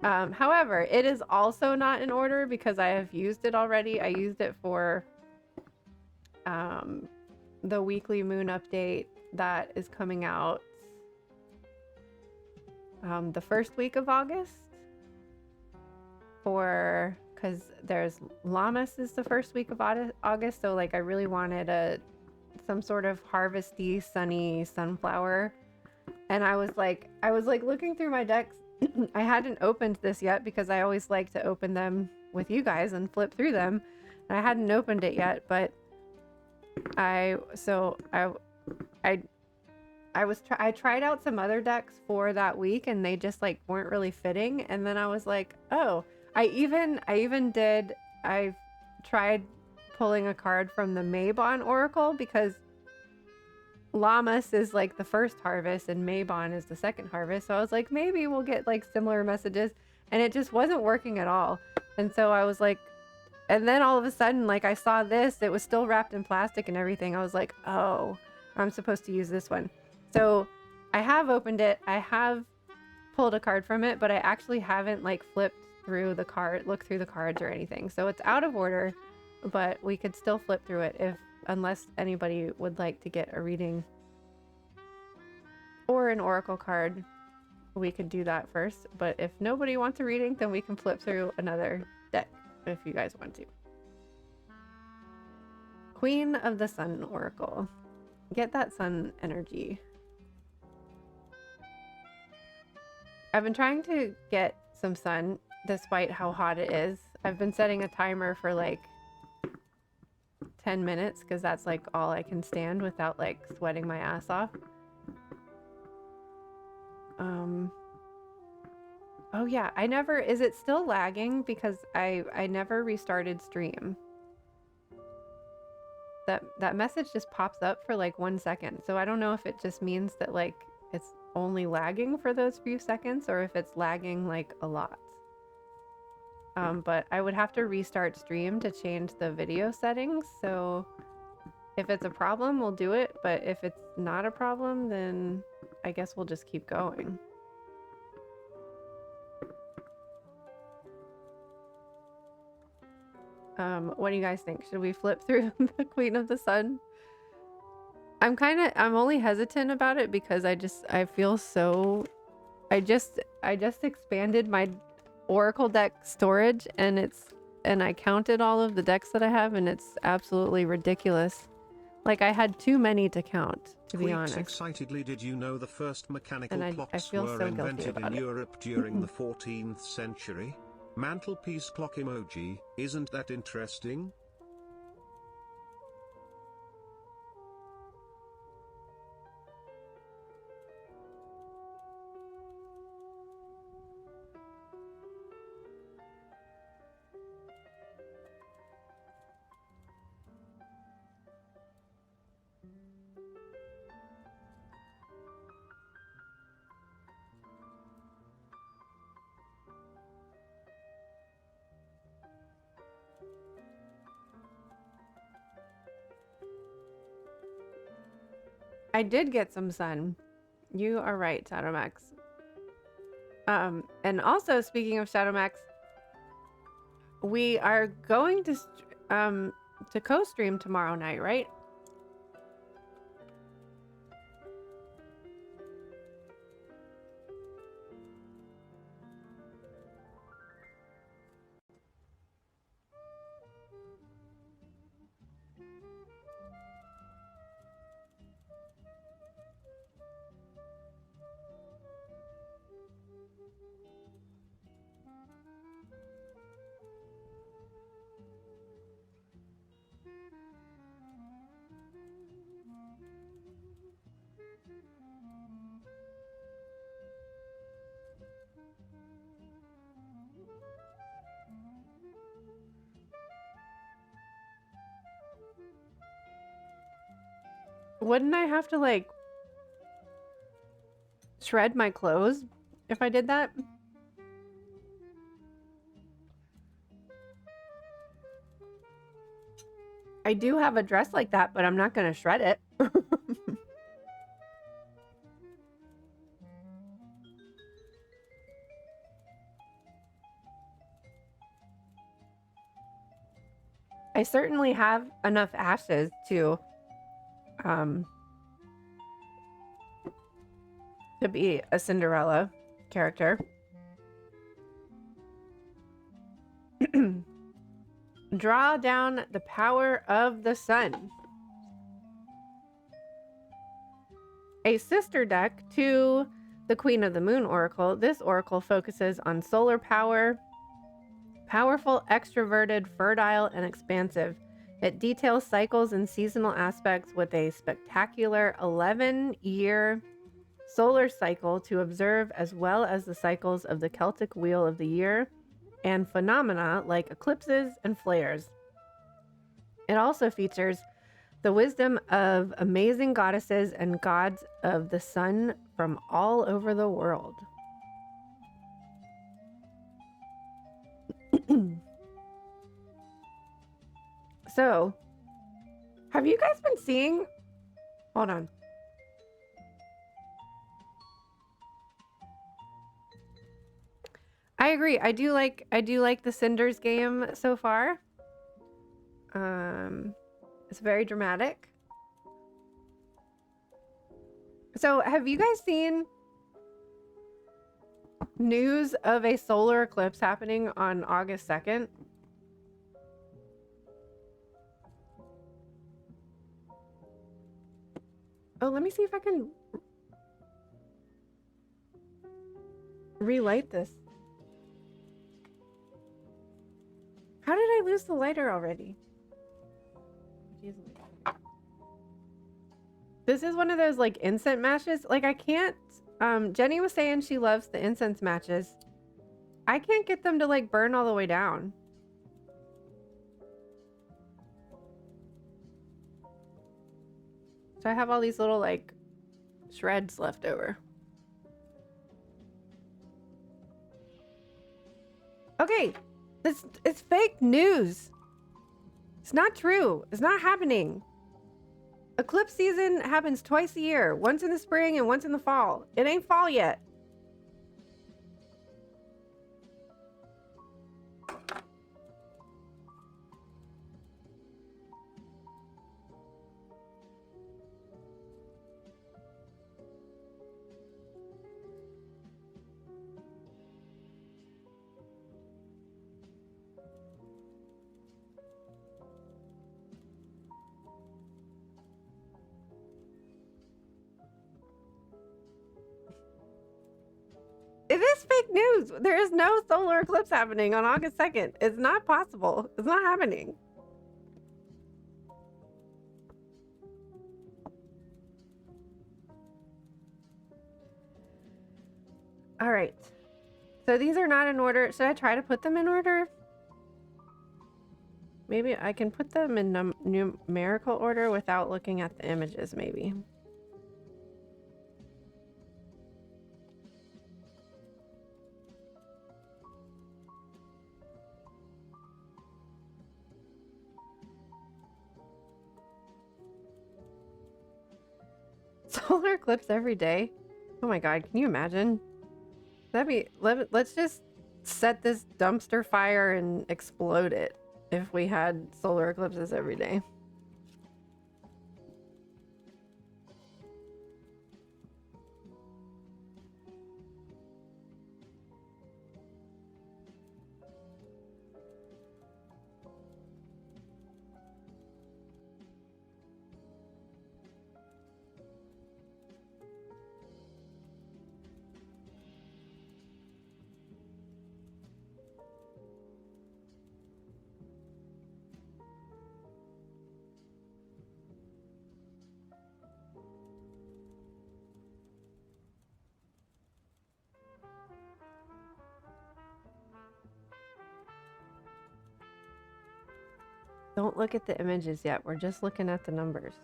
However, it is also not in order because I have used it already. I used it for the weekly moon update that is coming out the first week of August. Because there's Lammas is the first week of August, so like I really wanted some sort of harvesty, sunny sunflower. And I was like looking through my decks. I hadn't opened this yet because I always like to open them with you guys and flip through them. And I hadn't opened it yet, but I tried out some other decks for that week, and they just like weren't really fitting. And then I was like, oh, I tried pulling a card from the Mabon Oracle because Lammas is like the first harvest and Mabon is the second harvest. So I was like, maybe we'll get like similar messages, and it just wasn't working at all. And so I was like, and then all of a sudden, like I saw this, it was still wrapped in plastic and everything. I was like, oh, I'm supposed to use this one. So I have opened it. I have pulled a card from it, but I actually haven't like looked through the cards or anything. So it's out of order, but we could still flip through it unless anybody would like to get a reading or an oracle card. We could do that first, but if nobody wants a reading, then we can flip through another deck if you guys want to. Queen of the Sun Oracle. Get that sun energy. I've been trying to get some sun despite how hot it is. I've been setting a timer for like 10 minutes because that's like all I can stand without like sweating my ass off. Oh yeah, I never, is it still lagging? Because I never restarted stream. That message just pops up for like 1 second. So I don't know if it just means that like it's only lagging for those few seconds or if it's lagging like a lot. But I would have to restart stream to change the video settings. So if it's a problem, we'll do it. But if it's not a problem, then I guess we'll just keep going. What do you guys think? Should we flip through the Queen of the Sun? I'm only hesitant about it because I feel so, I just expanded my Oracle deck storage and I counted all of the decks that I have and it's absolutely ridiculous. Like I had too many to count, to be honest. Excitedly, did you know the first mechanical And I clocks feel were so guilty invented in about it. Europe during the 14th century? Mantelpiece clock emoji, isn't that interesting? I did get some sun. You are right, Shadowmax. And also speaking of Shadowmax, we are going to co-stream tomorrow night, right? Wouldn't I have to like shred my clothes if I did that? I do have a dress like that, but I'm not gonna shred it. I certainly have enough ashes to be a Cinderella character. Draw down the power of the sun. A sister deck to the Queen of the Moon Oracle. This oracle focuses on solar power, powerful, extroverted, fertile, and expansive. It details cycles and seasonal aspects with a spectacular 11-year solar cycle to observe, as well as the cycles of the Celtic wheel of the year and phenomena like eclipses and flares. It also features the wisdom of amazing goddesses and gods of the sun from all over the world. So, have you guys been seeing? Hold on. I agree. I do like the Cinders game so far. It's very dramatic. So, have you guys seen news of a solar eclipse happening on August 2nd? Oh, let me see if I can relight this. How did I lose the lighter already? Jeez. This is one of those like instant matches. Like I can't Jenny was saying she loves the incense matches. I can't get them to like burn all the way down. So I have all these little like shreds left over. Okay, it's fake news. It's not true. It's not happening. Eclipse season happens twice a year, once in the spring and once in the fall. It ain't fall yet. It is fake news. There is no solar eclipse happening on August 2nd. It's not possible. It's not happening. All right. So these are not in order. Should I try to put them in order? Maybe I can put them in numerical order without looking at the images, maybe. Solar eclipse every day? Oh my god, can you imagine? Let's just set this dumpster fire and explode it if we had solar eclipses every day. Don't look at the images yet. We're just looking at the numbers.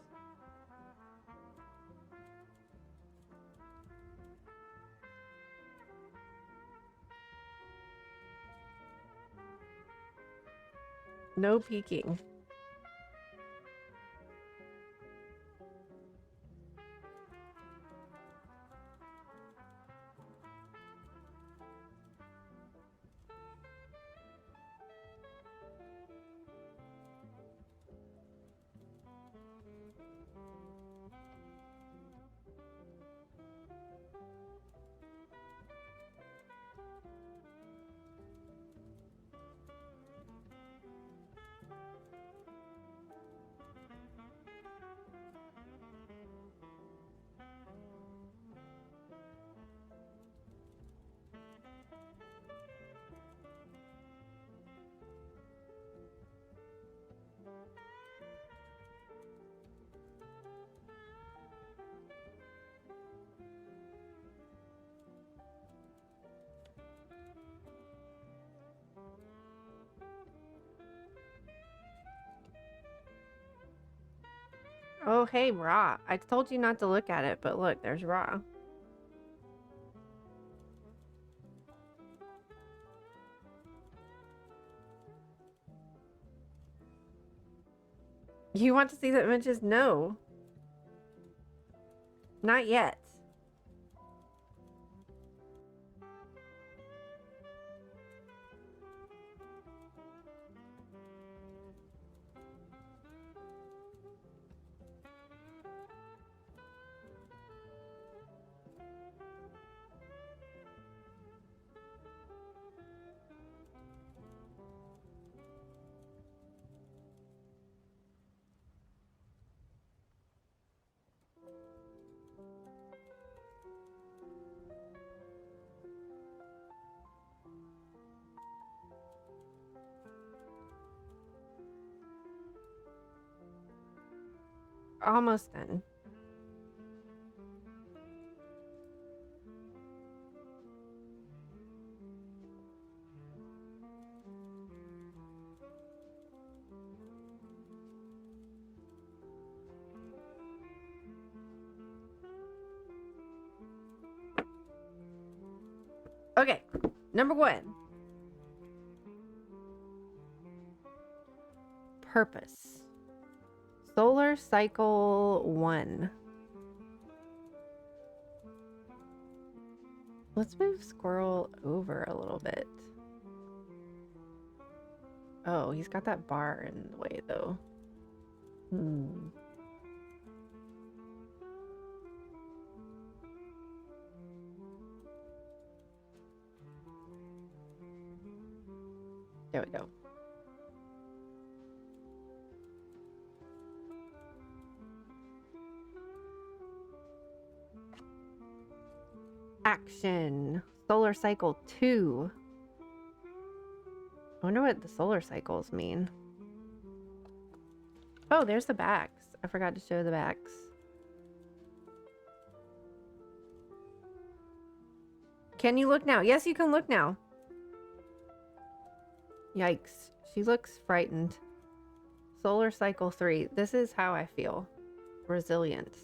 No peeking. Oh, hey, Ra. I told you not to look at it, but look, there's Ra. You want to see the images? No. Not yet. Almost done. Okay, number 1. Purpose. Solar cycle 1. Let's move Squirrel over a little bit. Oh, he's got that bar in the way though. There we go. Action. Solar cycle 2. I wonder what the solar cycles mean. Oh, there's the backs. I forgot to show the backs. Can you look now? Yes, you can look now. Yikes. She looks frightened. Solar cycle 3. This is how I feel. Resilience.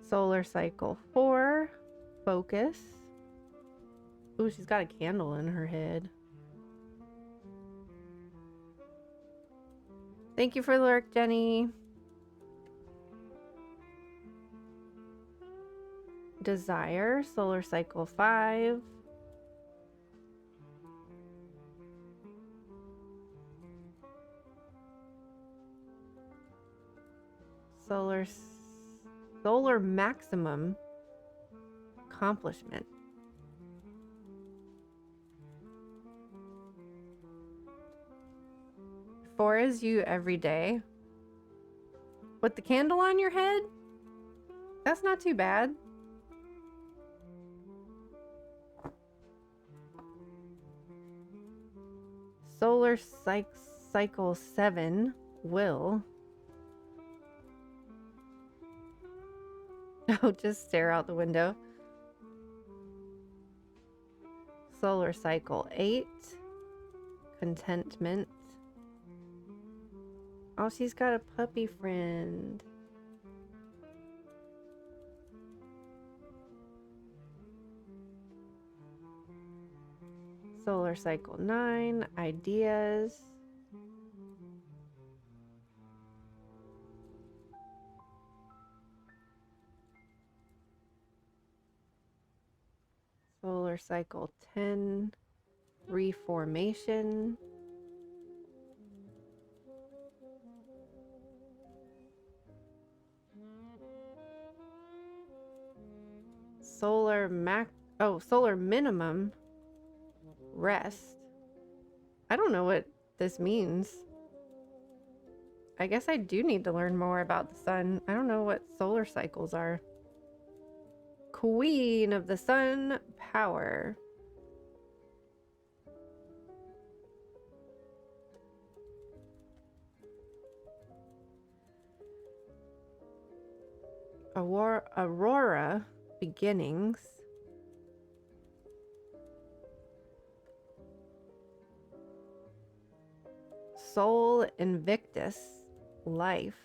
Solar cycle 4. Focus. Ooh, she's got a candle in her head. Thank you for the lurk, Jenny. Desire. Solar cycle 5. Solar maximum. Accomplishment. Four is you every day. With the candle on your head? That's not too bad. Solar cycle 7. Will. Oh, just stare out the window. Solar cycle 8. Contentment. Oh, she's got a puppy friend. Solar cycle 9. Ideas. Solar cycle 10. Reformation. Solar minimum. Rest. I don't know what this means. I guess I do need to learn more about the sun. I don't know what solar cycles are. Queen of the Sun, power. Aurora, beginnings. Sol Invictus, life.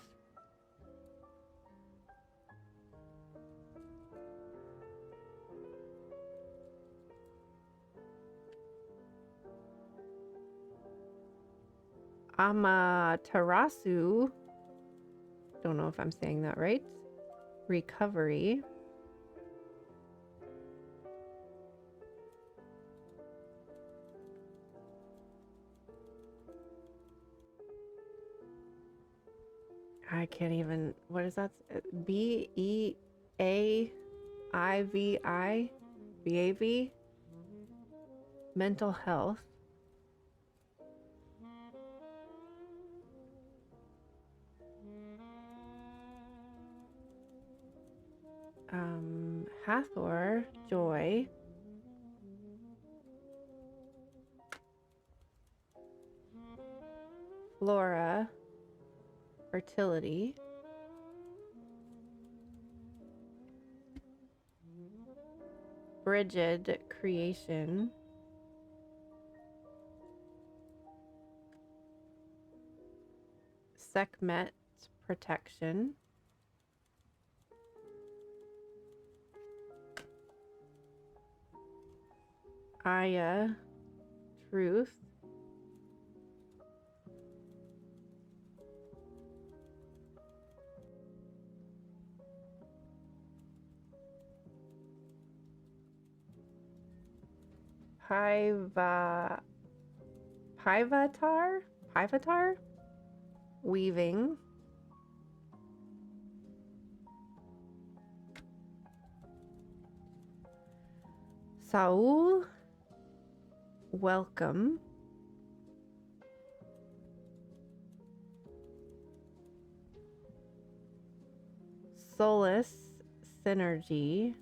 Amaterasu, don't know if I'm saying that right. Recovery. I can't even, what is that? Beavivi? BAV? Mental health. Hathor, joy. Flora, fertility. Brigid, creation. Sekhmet protection. Aya truth. Pivatar? Weaving. Saul. Welcome. Solace. Synergy.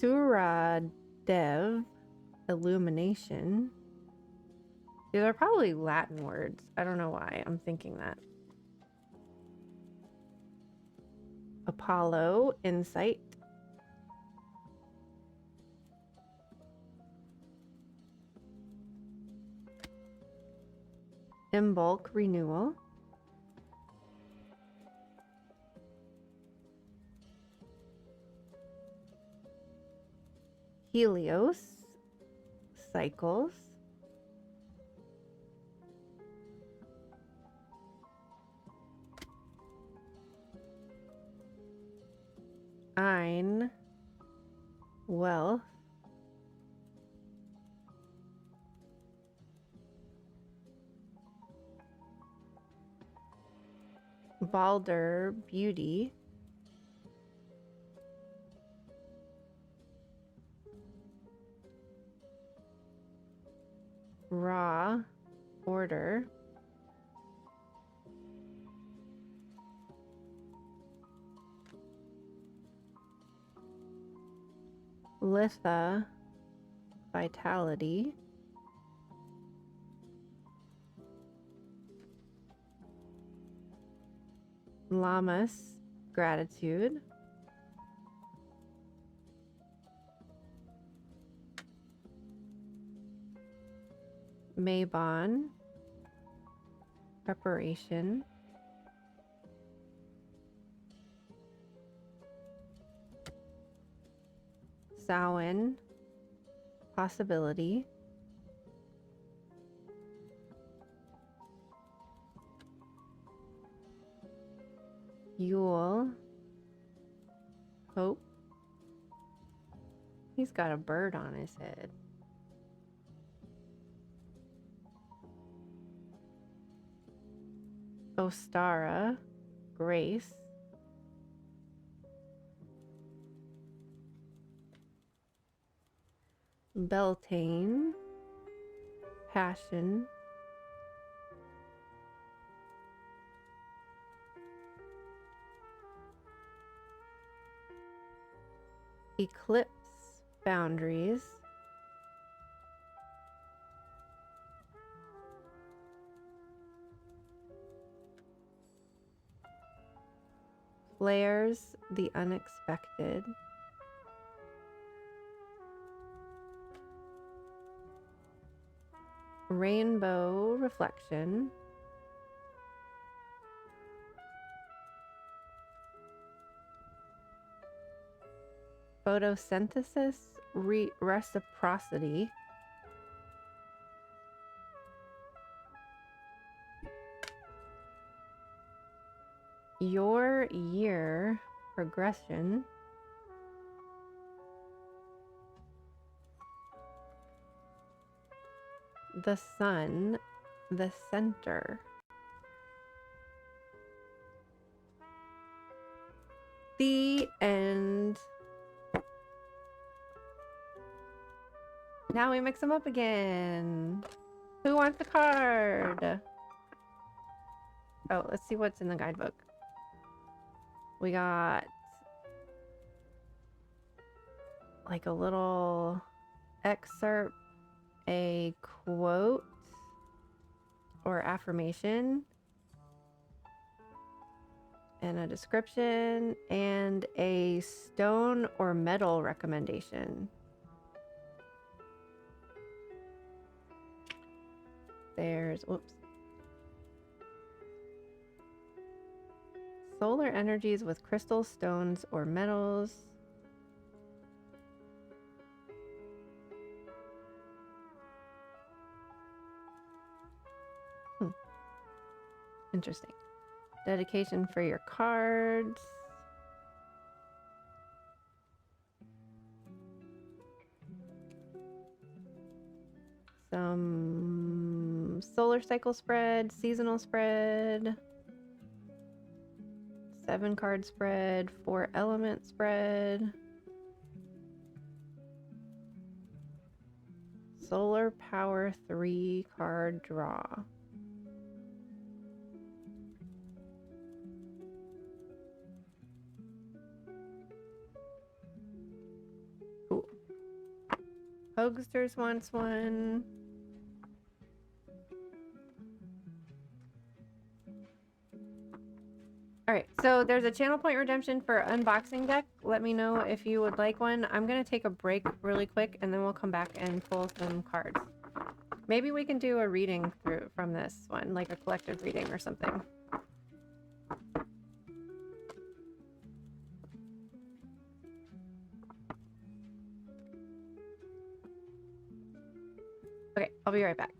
Suradev, illumination. These are probably Latin words. I don't know why I'm thinking that. Apollo, insight. Imbolc, renewal. Helios, cycles. Ein, wealth. Balder, beauty. Ra, order. Litha, vitality. Lamas, gratitude. Mabon, preparation. Samhain, possibility. Yule, hope. He's got a bird on his head. Ostara, grace. Beltane, passion. Eclipse, boundaries. Flares, the unexpected. Rainbow, reflection. Photosynthesis, reciprocity. Your year, progression. The sun, the center. The end. Now we mix them up again. Who wants the card? Oh, let's see what's in the guidebook. We got like a little excerpt, a quote or affirmation, and a description, and a stone or metal recommendation. There's, whoops. Solar energies with crystal stones or metals. Interesting. Dedication for your cards. Some solar cycle spread, seasonal spread, 7 card spread, 4 element spread, solar power 3 card draw. Cool. Hogsters wants one. Alright, so there's a channel point redemption for unboxing deck. Let me know if you would like one. I'm going to take a break really quick and then we'll come back and pull some cards. Maybe we can do a reading through from this one, like a collective reading or something. Okay, I'll be right back.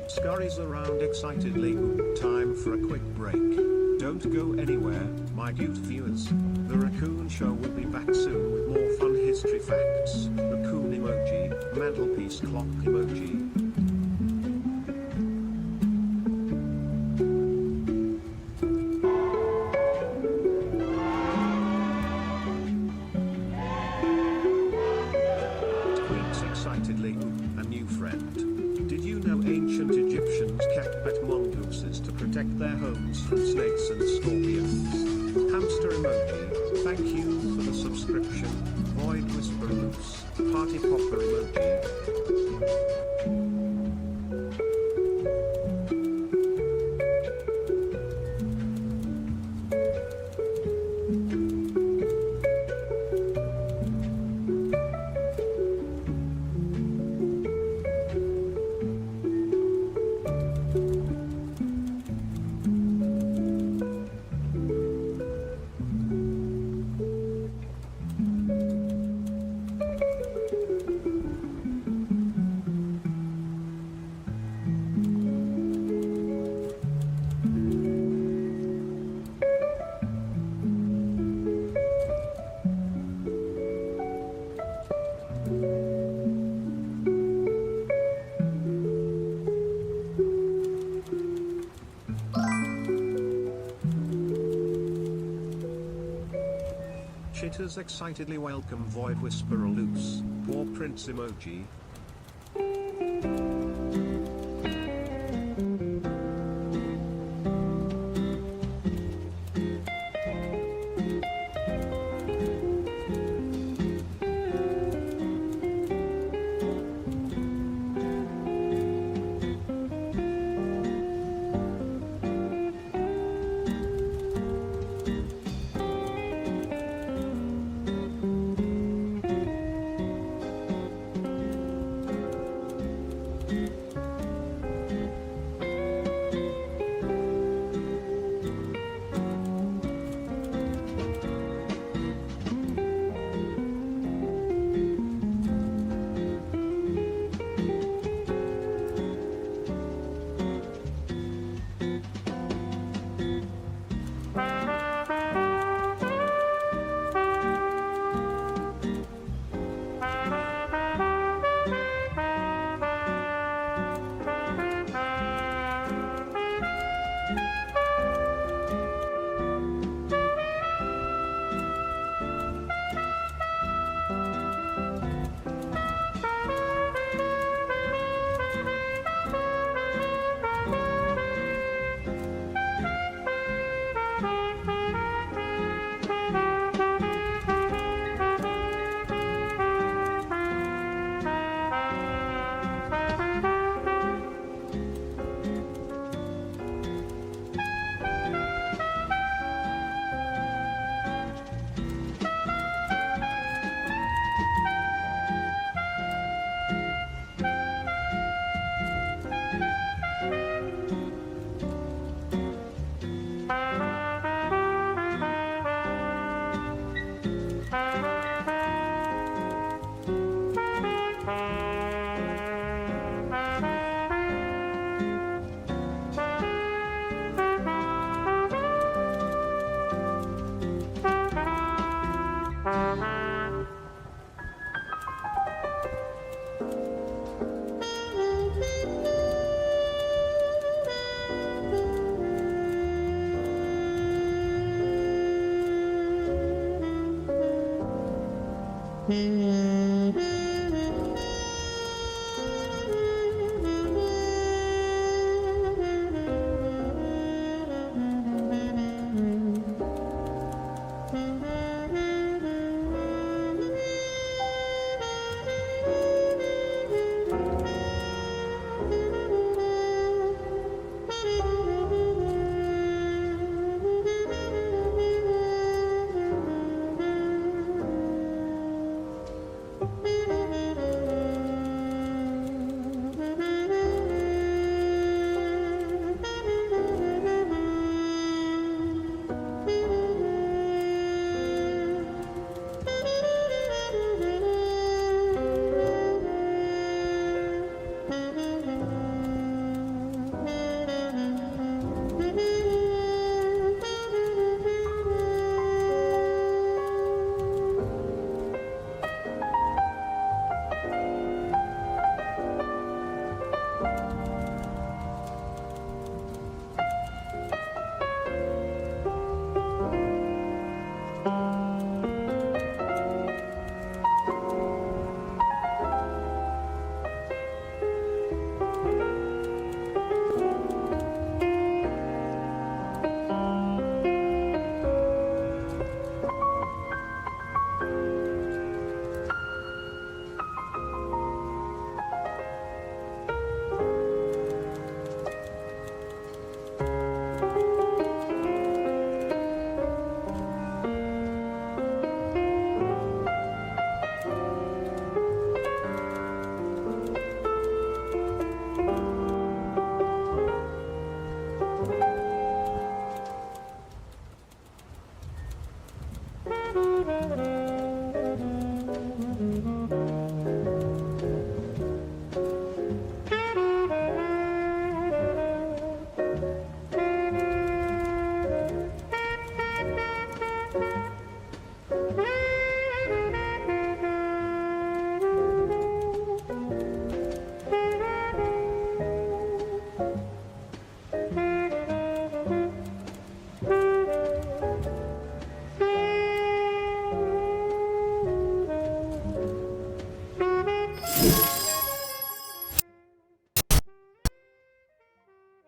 Scurries around excitedly. Time for a quick break. Don't go anywhere, my cute viewers. The Raccoon Show will be back soon with more fun history facts. Raccoon emoji, mantelpiece clock emoji. Squeaks excitedly. A new friend. Did you know ancient Egyptians kept pet mongooses to protect their homes from snakes and scorpions? Hamster emoji. Thank you for the subscription. Void Whisper Loose. Party popper emoji. Chitters excitedly welcome Void Whisperer Loose. Paw Prince emoji.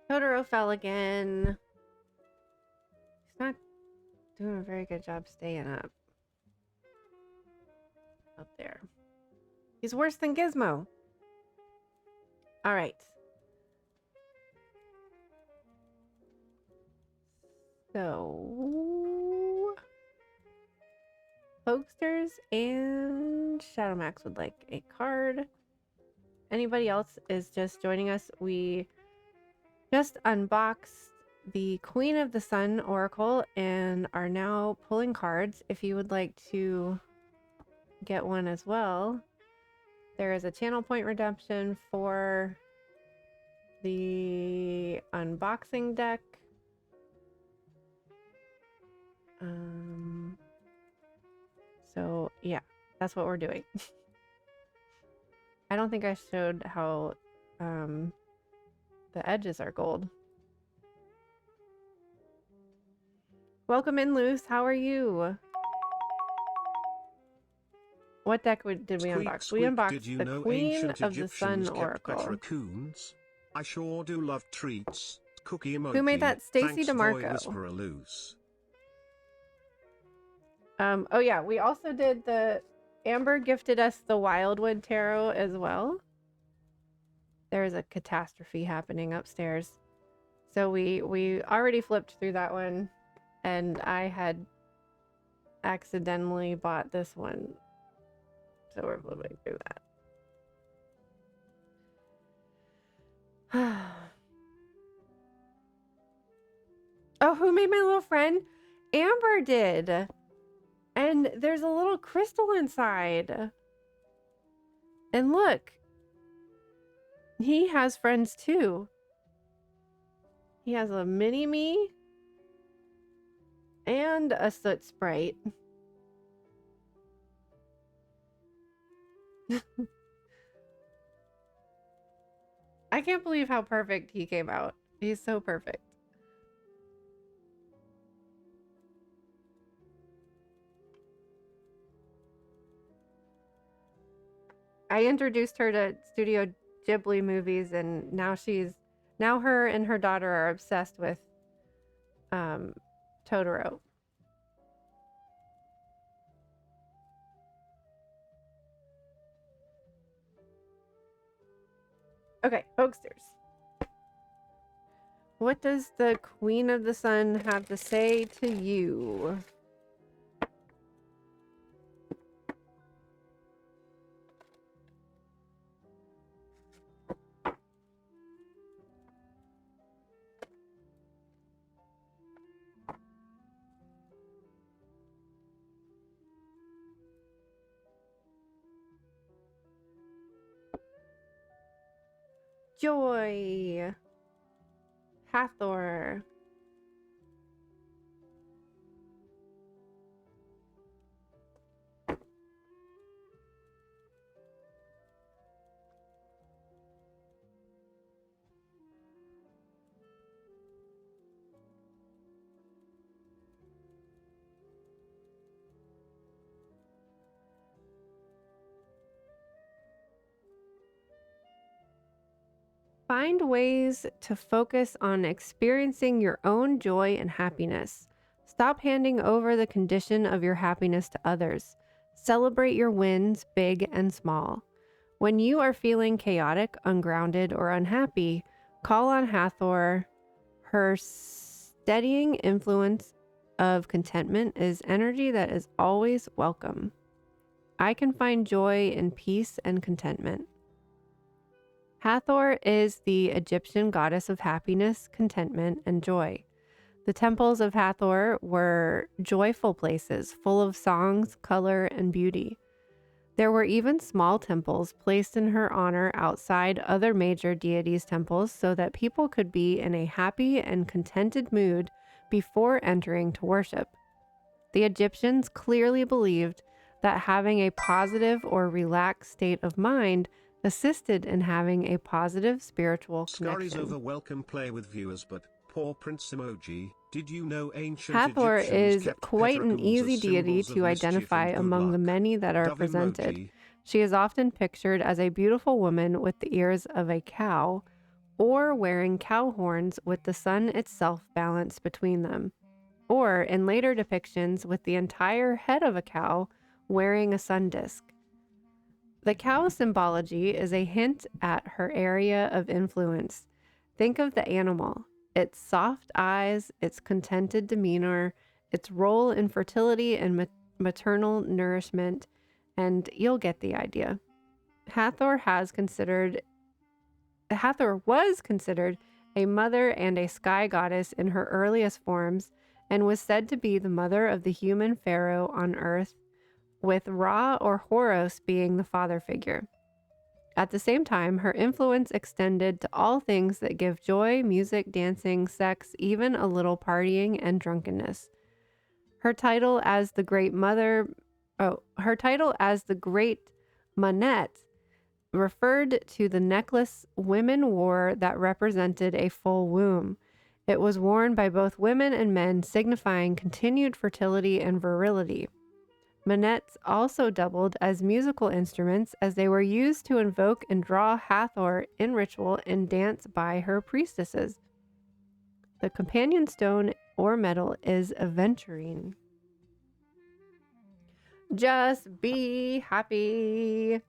Totoro fell again. He's not doing a very good job staying up there. He's worse than Gizmo. All right. So, Pokesters and Shadowmax would like a card. Anybody else is just joining us. We just unboxed the Queen of the Sun Oracle and are now pulling cards. If you would like to get one as well, there is a channel point redemption for the unboxing deck. So yeah, that's what we're doing. I don't think I showed how the edges are gold. Welcome in, Luce. How are you? What deck did we unbox? We unboxed the Queen of the Sun Oracle. Raccoons? I sure do love treats. Cookie emoji. Who made that? Stacy Thanks, Void DeMarco. Whisperer Luce. Oh yeah, we also did the Amber gifted us the Wildwood Tarot as well. There is a catastrophe happening upstairs. So we already flipped through that one, and I had accidentally bought this one. So we're flipping through that. Oh, who made my little friend? Amber did. And there's a little crystal inside. And look. He has friends too. He has a mini-me. And a soot sprite. I can't believe how perfect he came out. He's so perfect. I introduced her to Studio Ghibli movies, and now her and her daughter are obsessed with Totoro. Okay, Hoaxsters. What does the Queen of the Sun have to say to you? Joy. Hathor. Find ways to focus on experiencing your own joy and happiness. Stop handing over the condition of your happiness to others. Celebrate your wins, big and small. When you are feeling chaotic, ungrounded, or unhappy, call on Hathor. Her steadying influence of contentment is energy that is always welcome. I can find joy in peace and contentment. Hathor is the Egyptian goddess of happiness, contentment, and joy. The temples of Hathor were joyful places full of songs, color, and beauty. There were even small temples placed in her honor outside other major deities' temples so that people could be in a happy and contented mood before entering to worship. The Egyptians clearly believed that having a positive or relaxed state of mind assisted in having a positive spiritual Scarry's connection. over welcome play with viewers, but poor Prince emoji. Did you know ancient Hathor Egyptians is kept quite an pentagrams easy as deity symbols of to mischief identify and good among the luck? many that are Dove presented. emoji. She is often pictured as a beautiful woman with the ears of a cow, or wearing cow horns with the sun itself balanced between them, or in later depictions with the entire head of a cow wearing a sun disk. The cow symbology is a hint at her area of influence. Think of the animal, its soft eyes, its contented demeanor, its role in fertility and maternal nourishment, and you'll get the idea. Hathor was considered a mother and a sky goddess in her earliest forms, and was said to be the mother of the human pharaoh on earth, with Ra or Horus being the father figure. At the same time, her influence extended to all things that give joy, music, dancing, sex, even a little partying and drunkenness. Her title as the Great Manet referred to the necklace women wore that represented a full womb. It was worn by both women and men, signifying continued fertility and virility. Manets also doubled as musical instruments, as they were used to invoke and draw Hathor in ritual and dance by her priestesses. The companion stone or metal is aventurine. Just be happy.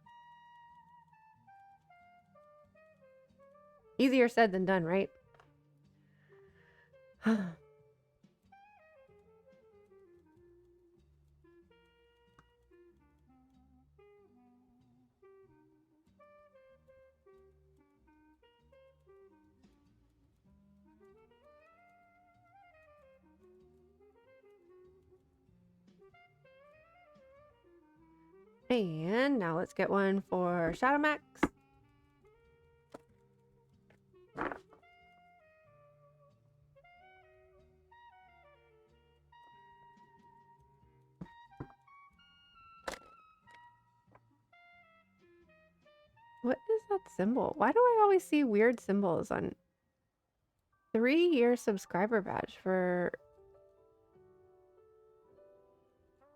Easier said than done, right? And now let's get one for Shadow Max. What is that symbol? Why do I always see weird symbols on 3-year subscriber badge for...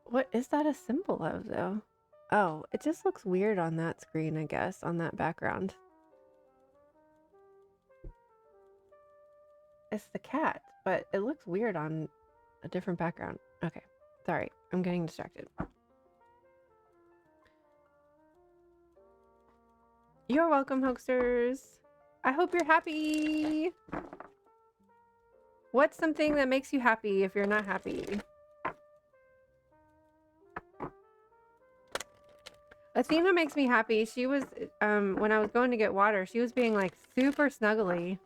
What is that a symbol of, though? Oh, it just looks weird on that screen, I guess, on that background. It's the cat, but it looks weird on a different background. Okay, sorry, I'm getting distracted. You're welcome, hoaxers. I hope you're happy. What's something that makes you happy if you're not happy? Athena makes me happy. She was, when I was going to get water, she was being like super snuggly.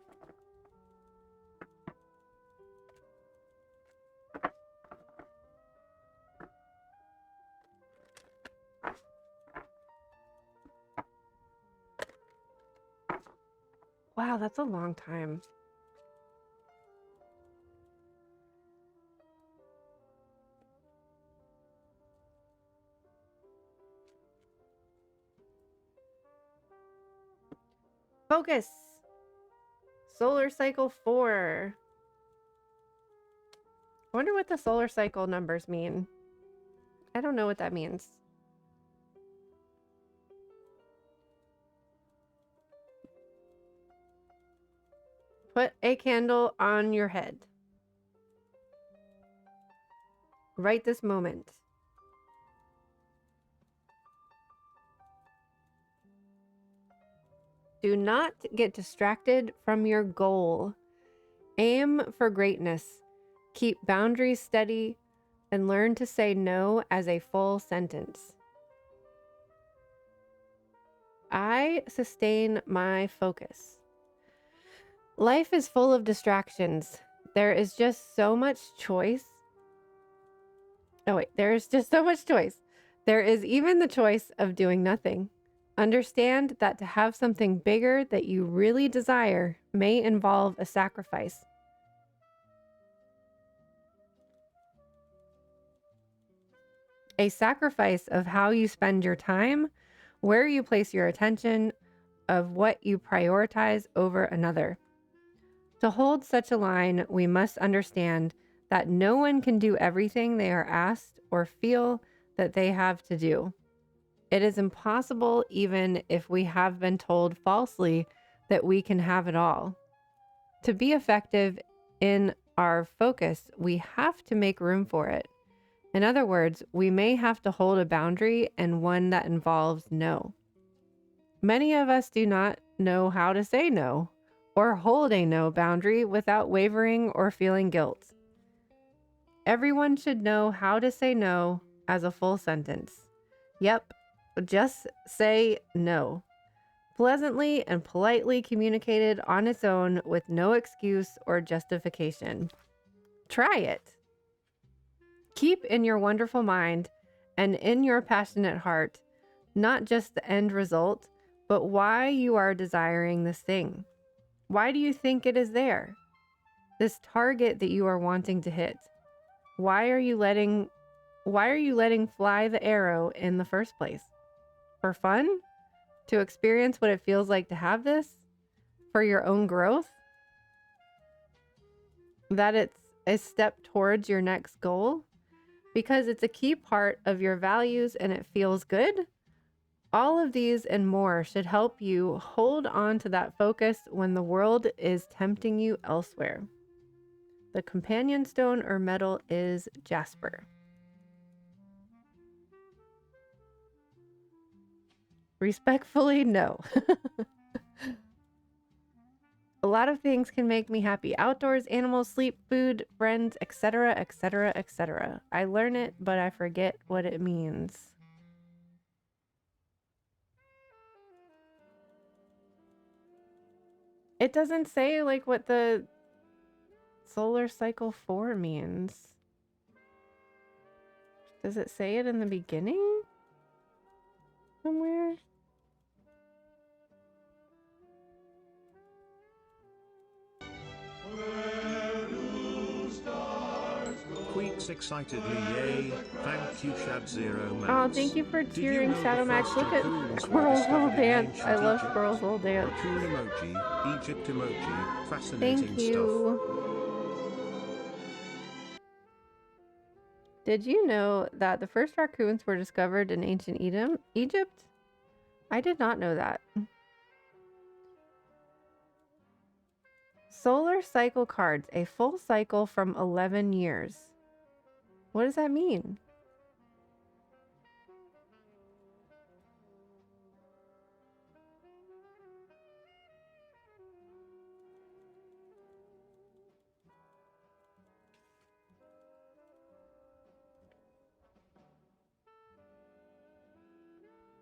Wow, that's a long time. Focus. Solar cycle 4. I wonder what the solar cycle numbers mean. I don't know what that means. Put a candle on your head. Right this moment. Do not get distracted from your goal. Aim for greatness. Keep boundaries steady and learn to say no as a full sentence. I sustain my focus. Life is full of distractions. There is just so much choice. Oh wait, there is just so much choice. There is even the choice of doing nothing. Understand that to have something bigger that you really desire may involve a sacrifice. A sacrifice of how you spend your time, where you place your attention, of what you prioritize over another. To hold such a line, we must understand that no one can do everything they are asked or feel that they have to do. It is impossible even if we have been told falsely that we can have it all. To be effective in our focus, we have to make room for it. In other words, we may have to hold a boundary and one that involves no. Many of us do not know how to say no or hold a no boundary without wavering or feeling guilt. Everyone should know how to say no as a full sentence. Yep, just say no. Pleasantly and politely communicated on its own with no excuse or justification. Try it. Keep in your wonderful mind and in your passionate heart, not just the end result, but why you are desiring this thing. Why do you think it is there? This target that you are wanting to hit. Why are you letting fly the arrow in the first place? For fun? To experience what it feels like to have this? For your own growth? That it's a step towards your next goal? Because it's a key part of your values and it feels good? All of these and more should help you hold on to that focus when the world is tempting you elsewhere. The companion stone or metal is jasper. Respectfully, no. A lot of things can make me happy. Outdoors, animals, sleep, food, friends, etc., etc., etc. I learn it, but I forget what it means. It doesn't say like what the solar cycle 4 means. Does it say it in the beginning? Somewhere? Queeks excitedly, yay. Thank you, Shad Zero Max. Oh, thank you for Did you cheering, know Shadow the Max. first Look at raccoons were Squirrel's little discovered in dance. I ancient love Egypt? Squirrel's little dance. Cool emoji, Egypt emoji, fascinating Thank stuff. you. Did you know that the first raccoons were discovered in ancient Egypt? I did not know that. Solar cycle cards, a full cycle from 11 years. What does that mean?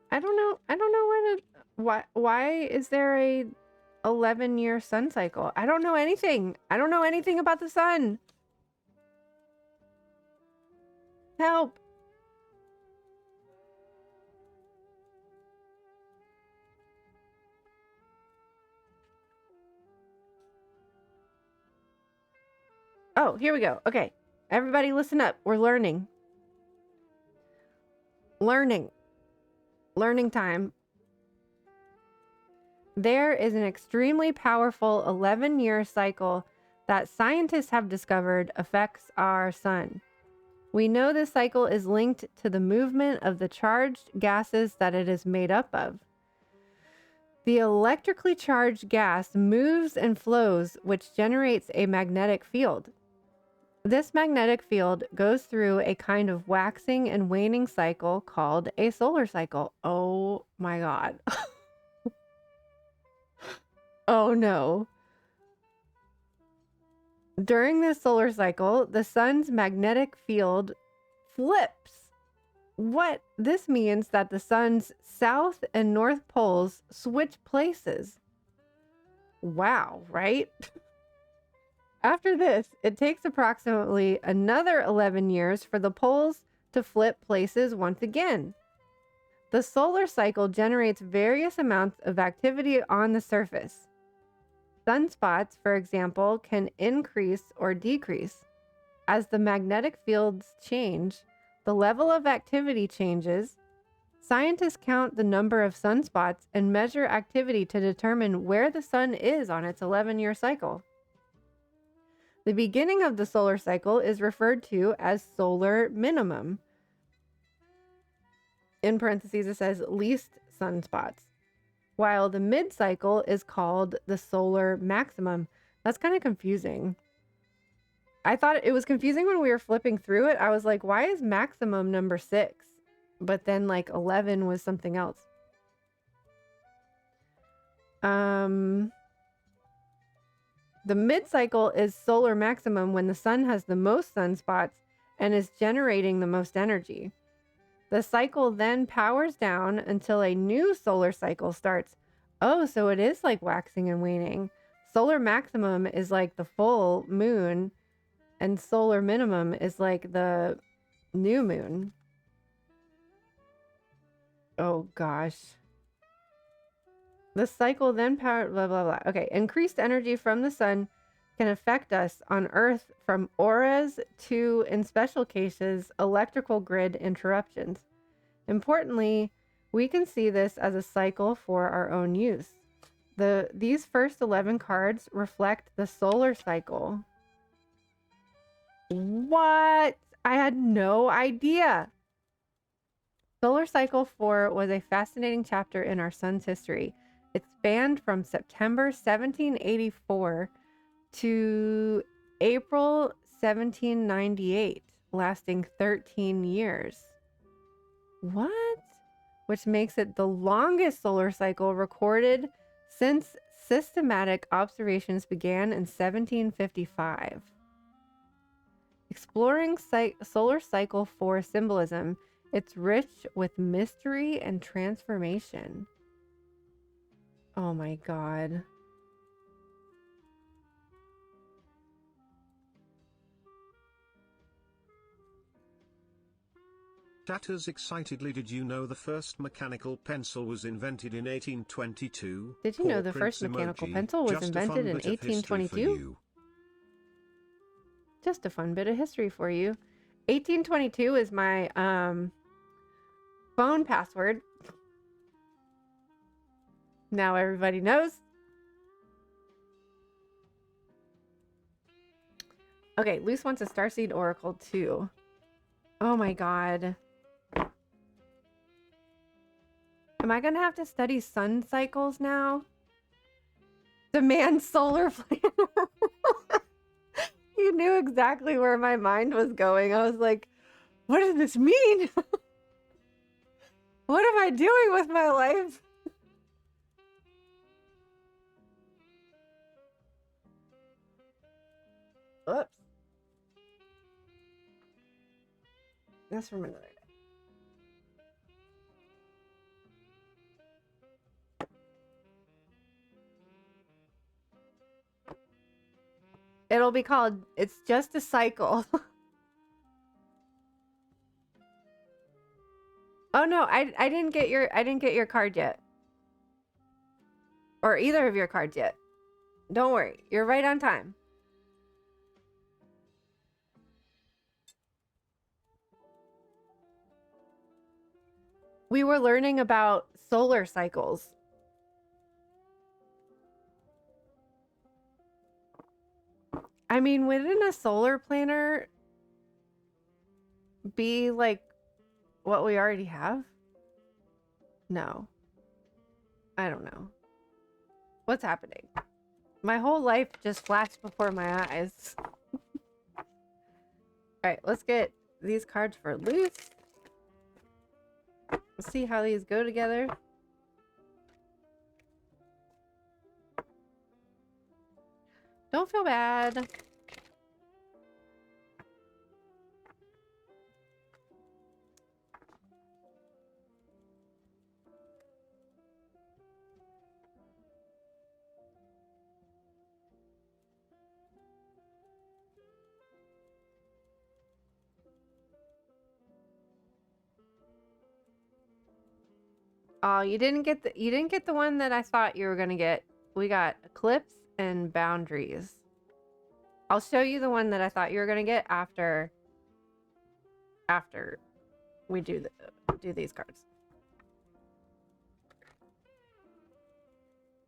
I don't know. I don't know why is there a 11-year sun cycle? I don't know anything. I don't know anything about the sun. Help. Oh, here we go. Okay. Everybody listen up. We're learning. Learning time. There is an extremely powerful 11-year cycle that scientists have discovered affects our sun. We know this cycle is linked to the movement of the charged gases that it is made up of. The electrically charged gas moves and flows, which generates a magnetic field. This magnetic field goes through a kind of waxing and waning cycle called a solar cycle. Oh my God. Oh no. During this solar cycle, the sun's magnetic field flips. What this means that the sun's south and north poles switch places. Wow, right? After this, it takes approximately another 11 years for the poles to flip places once again. The solar cycle generates various amounts of activity on the surface. Sunspots, for example, can increase or decrease. As the magnetic fields change, the level of activity changes. Scientists count the number of sunspots and measure activity to determine where the sun is on its 11-year cycle. The beginning of the solar cycle is referred to as solar minimum. In parentheses, it says least sunspots. While the mid-cycle is called the solar maximum. That's kind of confusing. I thought it was confusing when we were flipping through it. I was like, why is maximum number 6? But then like 11 was something else. The mid-cycle is solar maximum when the sun has the most sunspots and is generating the most energy. The cycle then powers down until a new solar cycle starts. Oh, so it is like waxing and waning. Solar maximum is like the full moon, and solar minimum is like the new moon. Oh gosh. The cycle then power blah blah blah. Okay, increased energy from the sun can affect us on Earth from auras to, in special cases, electrical grid interruptions. Importantly, we can see this as a cycle for our own use. These first 11 cards reflect the solar cycle. What? I had no idea. Solar Cycle 4 was a fascinating chapter in our sun's history. It spanned from September 1784 to April 1798, lasting 13 years. What? Which makes it the longest solar cycle recorded since systematic observations began in 1755. Exploring Solar Cycle 4 symbolism, it's rich with mystery and transformation. Oh my God. Tatters excitedly. Did you know the first mechanical pencil was invented in 1822? Did you know the first mechanical pencil was invented in 1822? Just a fun bit of history for you. 1822 is my phone password. Now everybody knows. Okay, Luce wants a Starseed Oracle too. Oh my god. Am I gonna have to study sun cycles now? Demand solar planner. You knew exactly where my mind was going. I was like, what does this mean? What am I doing with my life? Oops. That's from another day. It'll be called It's Just a Cycle. Oh no, I didn't get your card yet. Or either of your cards yet. Don't worry. You're right on time. We were learning about solar cycles. I mean, wouldn't a solar planner be like what we already have? No. I don't know. What's happening? My whole life just flashed before my eyes. Alright, let's get these cards for loose. Let's see how these go together. Don't feel bad. Oh, you didn't get the one that I thought you were gonna get. We got Eclipse and Boundaries. I'll show you the one that I thought you were gonna get after we do these cards.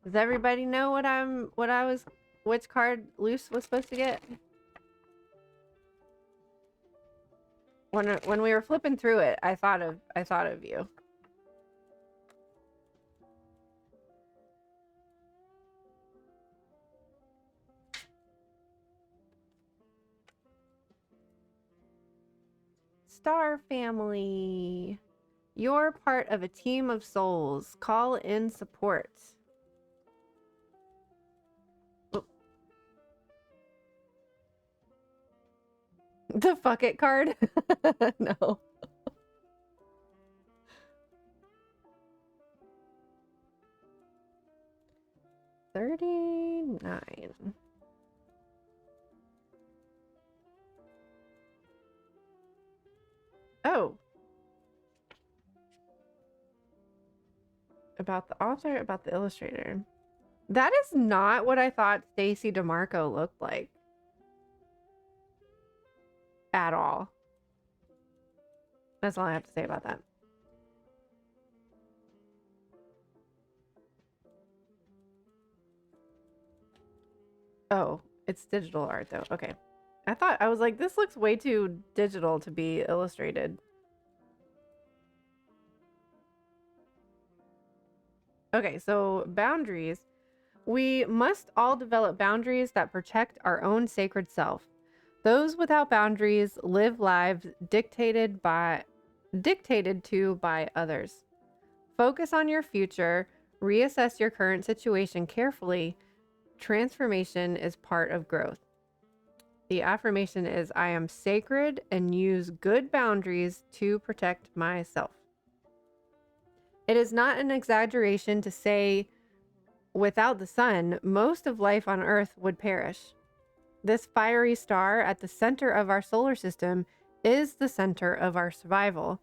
Does everybody know which card Loose was supposed to get? When we were flipping through it, I thought of you. Star family. You're part of a team of souls. Call in support. Oh. The fuck it card? No. $39. Oh. About the author, about the illustrator. That is not what I thought Stacey DeMarco looked like. At all. That's all I have to say about that. Oh, it's digital art though. Okay. I was like, this looks way too digital to be illustrated. Okay, so boundaries. We must all develop boundaries that protect our own sacred self. Those without boundaries live lives dictated to by others. Focus on your future, reassess your current situation carefully. Transformation is part of growth. The affirmation is, I am sacred and use good boundaries to protect myself. It is not an exaggeration to say, without the sun, most of life on Earth would perish. This fiery star at the center of our solar system is the center of our survival.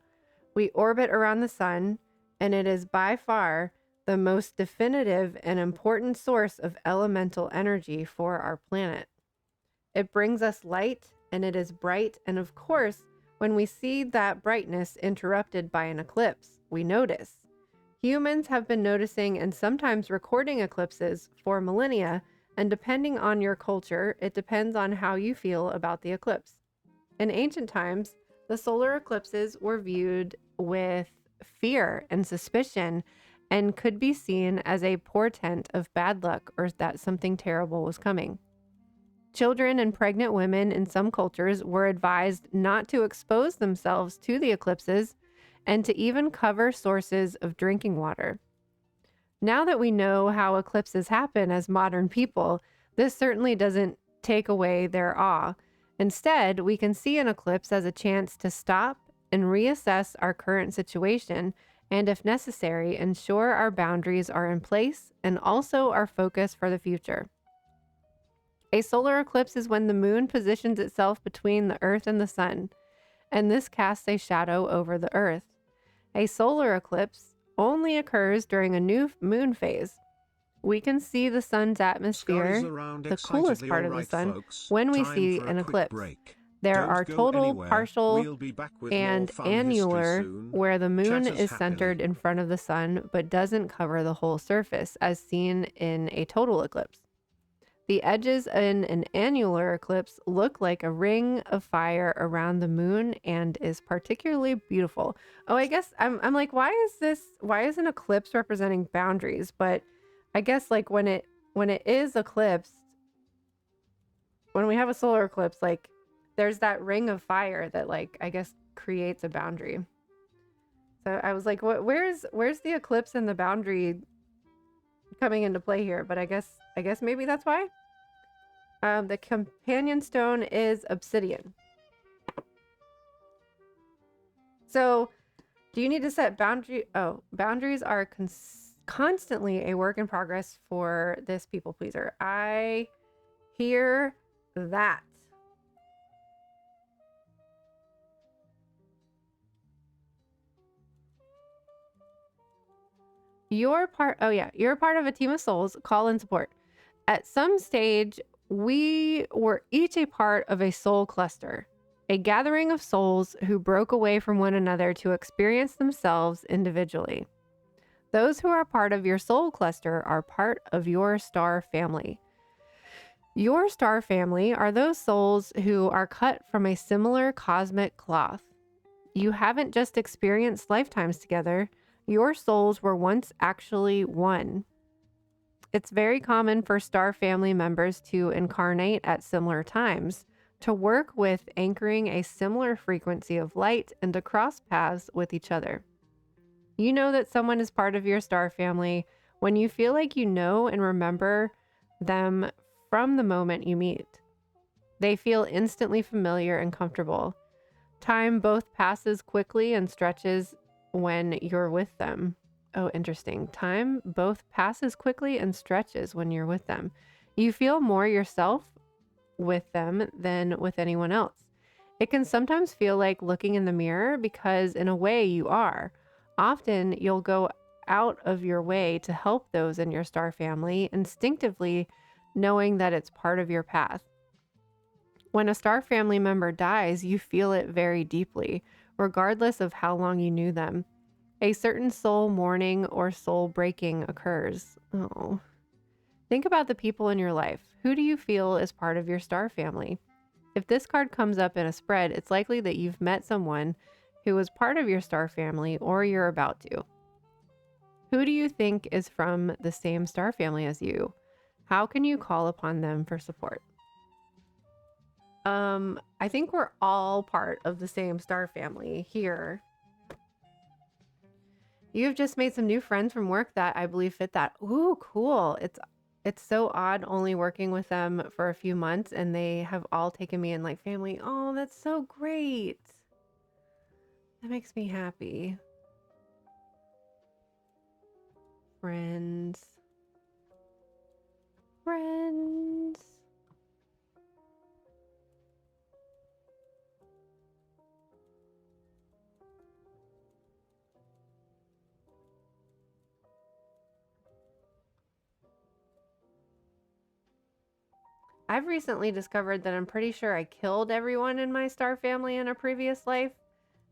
We orbit around the sun, and it is by far the most definitive and important source of elemental energy for our planet. It brings us light, and it is bright, and of course, when we see that brightness interrupted by an eclipse, we notice. Humans have been noticing and sometimes recording eclipses for millennia, and depending on your culture, it depends on how you feel about the eclipse. In ancient times, The solar eclipses were viewed with fear and suspicion and could be seen as a portent of bad luck or that something terrible was coming. Children and pregnant women in some cultures were advised not to expose themselves to the eclipses and to even cover sources of drinking water. Now that we know how eclipses happen as modern people, this certainly doesn't take away their awe. Instead, we can see an eclipse as a chance to stop and reassess our current situation and, if necessary, ensure our boundaries are in place and also our focus for the future. A solar eclipse is when the moon positions itself between the earth and the sun, and this casts a shadow over the earth. A solar eclipse only occurs during a new moon phase. We can see the sun's atmosphere, the coolest part of the sun, when we see an eclipse. There are total, partial, and annular, where the moon is centered in front of the sun but doesn't cover the whole surface, as seen in a total eclipse. The edges in an annular eclipse look like a ring of fire around the moon and is particularly beautiful. Oh, I guess I'm like, why is an eclipse representing boundaries? But I guess like when it is eclipsed, when we have a solar eclipse, like there's that ring of fire that like I guess creates a boundary. So I was like, where's the eclipse and the boundary coming into play here? But I guess maybe that's why. The companion stone is obsidian. So do you need to set boundaries are constantly a work in progress for this people pleaser. I hear that. You're part of a team of souls. Call and support. At some stage, we were each a part of a soul cluster, a gathering of souls who broke away from one another to experience themselves individually. Those who are part of your soul cluster are part of your star family. Your star family are those souls who are cut from a similar cosmic cloth. You haven't just experienced lifetimes together. Your souls were once actually one. It's very common for star family members to incarnate at similar times, to work with anchoring a similar frequency of light and to cross paths with each other. You know that someone is part of your star family when you feel like you know and remember them from the moment you meet. They feel instantly familiar and comfortable. Time both passes quickly and stretches when you're with them. Oh, interesting. Time both passes quickly and stretches when you're with them. You feel more yourself with them than with anyone else. It can sometimes feel like looking in the mirror because in a way you are. Often you'll go out of your way to help those in your star family, instinctively knowing that it's part of your path. When a star family member dies, you feel it very deeply, regardless of how long you knew them. A certain soul mourning or soul breaking occurs. Oh. Think about the people in your life. Who do you feel is part of your star family? If this card comes up in a spread, it's likely that you've met someone who was part of your star family or you're about to. Who do you think is from the same star family as you? How can you call upon them for support? I think we're all part of the same star family here. You've just made some new friends from work that I believe fit that. Ooh, cool. It's so odd only working with them for a few months and they have all taken me in like family. Oh, that's so great. That makes me happy. Friends. I've recently discovered that I'm pretty sure I killed everyone in my star family in a previous life,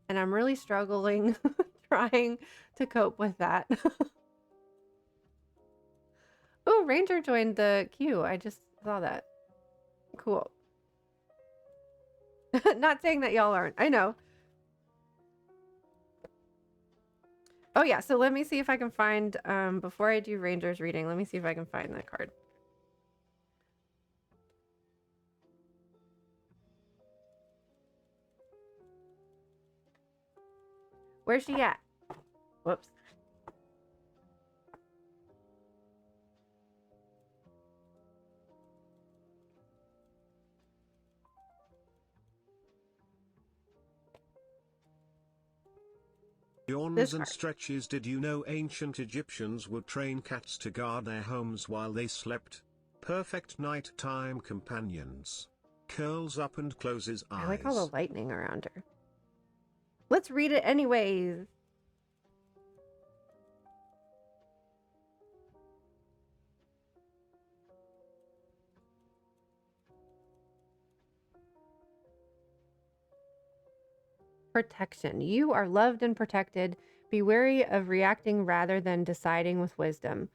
and I'm really struggling trying to cope with that. Oh, Ranger joined the queue. I just saw that. Cool. Not saying that y'all aren't. I know. Oh yeah, so let me see if I can find, before I do Ranger's reading, let me see if I can find that card. Where's she at? Whoops. Yawns This and card. stretches. Did you know ancient Egyptians would train cats to guard their homes while they slept? Perfect nighttime companions. Curls up and closes I like all eyes. the lightning around her. Let's read it anyways. Protection. You are loved and protected. Be wary of reacting rather than deciding with wisdom.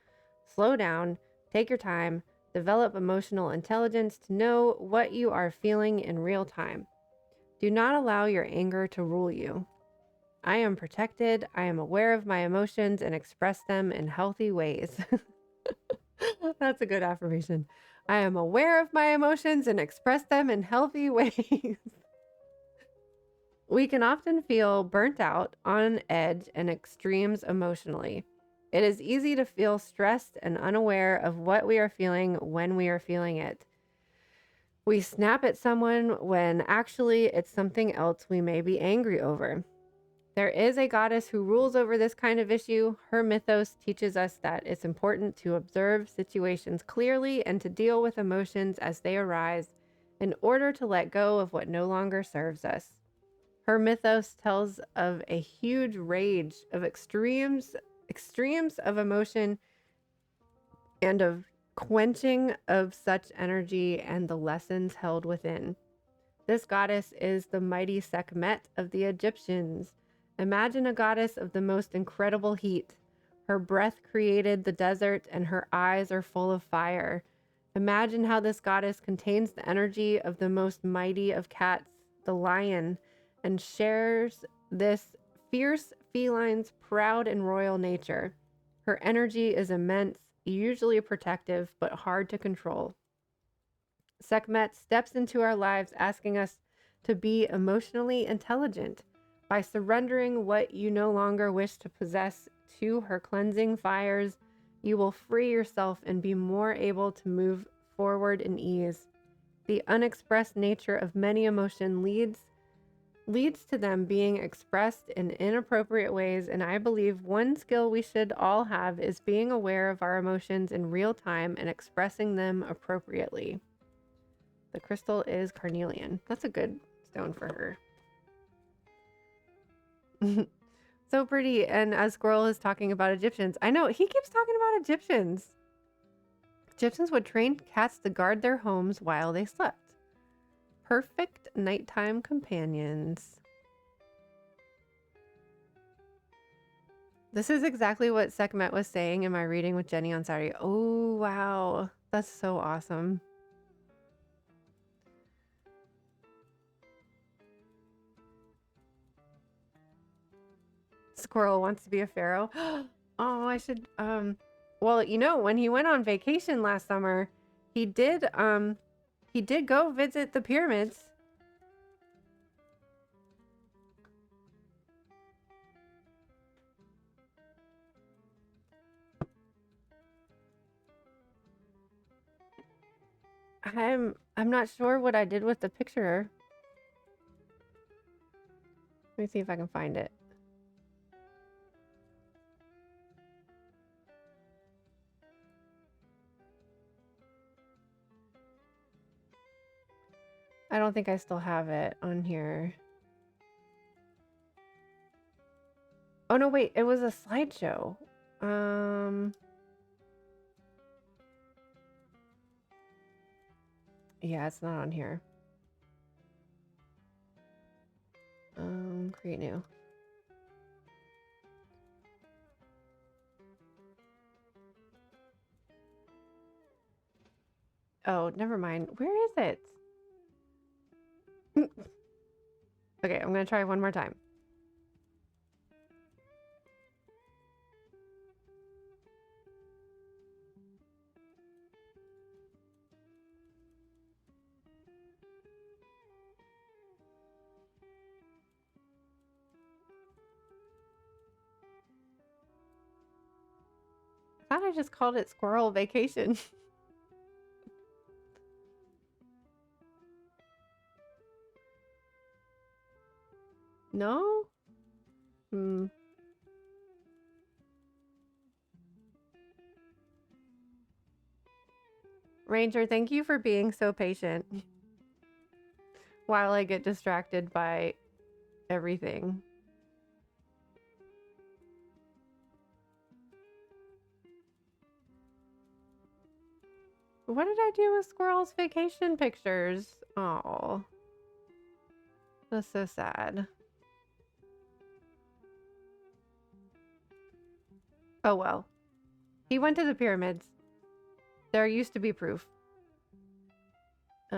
Slow down, take your time, develop emotional intelligence to know what you are feeling in real time. Do not allow your anger to rule you. I am protected. I am aware of my emotions and express them in healthy ways. That's a good affirmation. I am aware of my emotions and express them in healthy ways. We can often feel burnt out, on edge, and extremes emotionally. It is easy to feel stressed and unaware of what we are feeling when we are feeling it. We snap at someone when actually it's something else we may be angry over. There is a goddess who rules over this kind of issue. Her mythos teaches us that it's important to observe situations clearly and to deal with emotions as they arise in order to let go of what no longer serves us. Her mythos tells of a huge rage, of extremes of emotion, and of quenching of such energy and the lessons held within. This goddess is the mighty Sekhmet of the Egyptians. Imagine a goddess of the most incredible heat. Her breath created the desert and her eyes are full of fire. Imagine how this goddess contains the energy of the most mighty of cats, the lion, and shares this fierce feline's proud and royal nature. Her energy is immense, usually protective, but hard to control. Sekhmet steps into our lives asking us to be emotionally intelligent. By surrendering what you no longer wish to possess to her cleansing fires, you will free yourself and be more able to move forward in ease. The unexpressed nature of many emotion leads to them being expressed in inappropriate ways, and I believe one skill we should all have is being aware of our emotions in real time and expressing them appropriately. The crystal is carnelian. That's a good stone for her. So pretty. And as Squirrel is talking about Egyptians, I know he keeps talking about Egyptians. Egyptians would train cats to guard their homes while they slept. Perfect nighttime companions. This is exactly what Sekhmet was saying in my reading with Jenny on Saturday. Oh, wow. That's so awesome. Squirrel wants to be a pharaoh. Oh, I should, well, you know, when he went on vacation last summer, he did go visit the pyramids. I'm not sure what I did with the picture. Let me see if I can find it. I don't think I still have it on here. Oh no, wait, it was a slideshow. Yeah, it's not on here. Create new. Oh, never mind. Where is it? Okay, I'm gonna try one more time. thought I just called it squirrel vacation. No? Hmm. Ranger, thank you for being so patient while I get distracted by everything. What did I do with Squirrel's vacation pictures? Oh, that's so sad. Oh well. He went to the pyramids. There used to be proof. His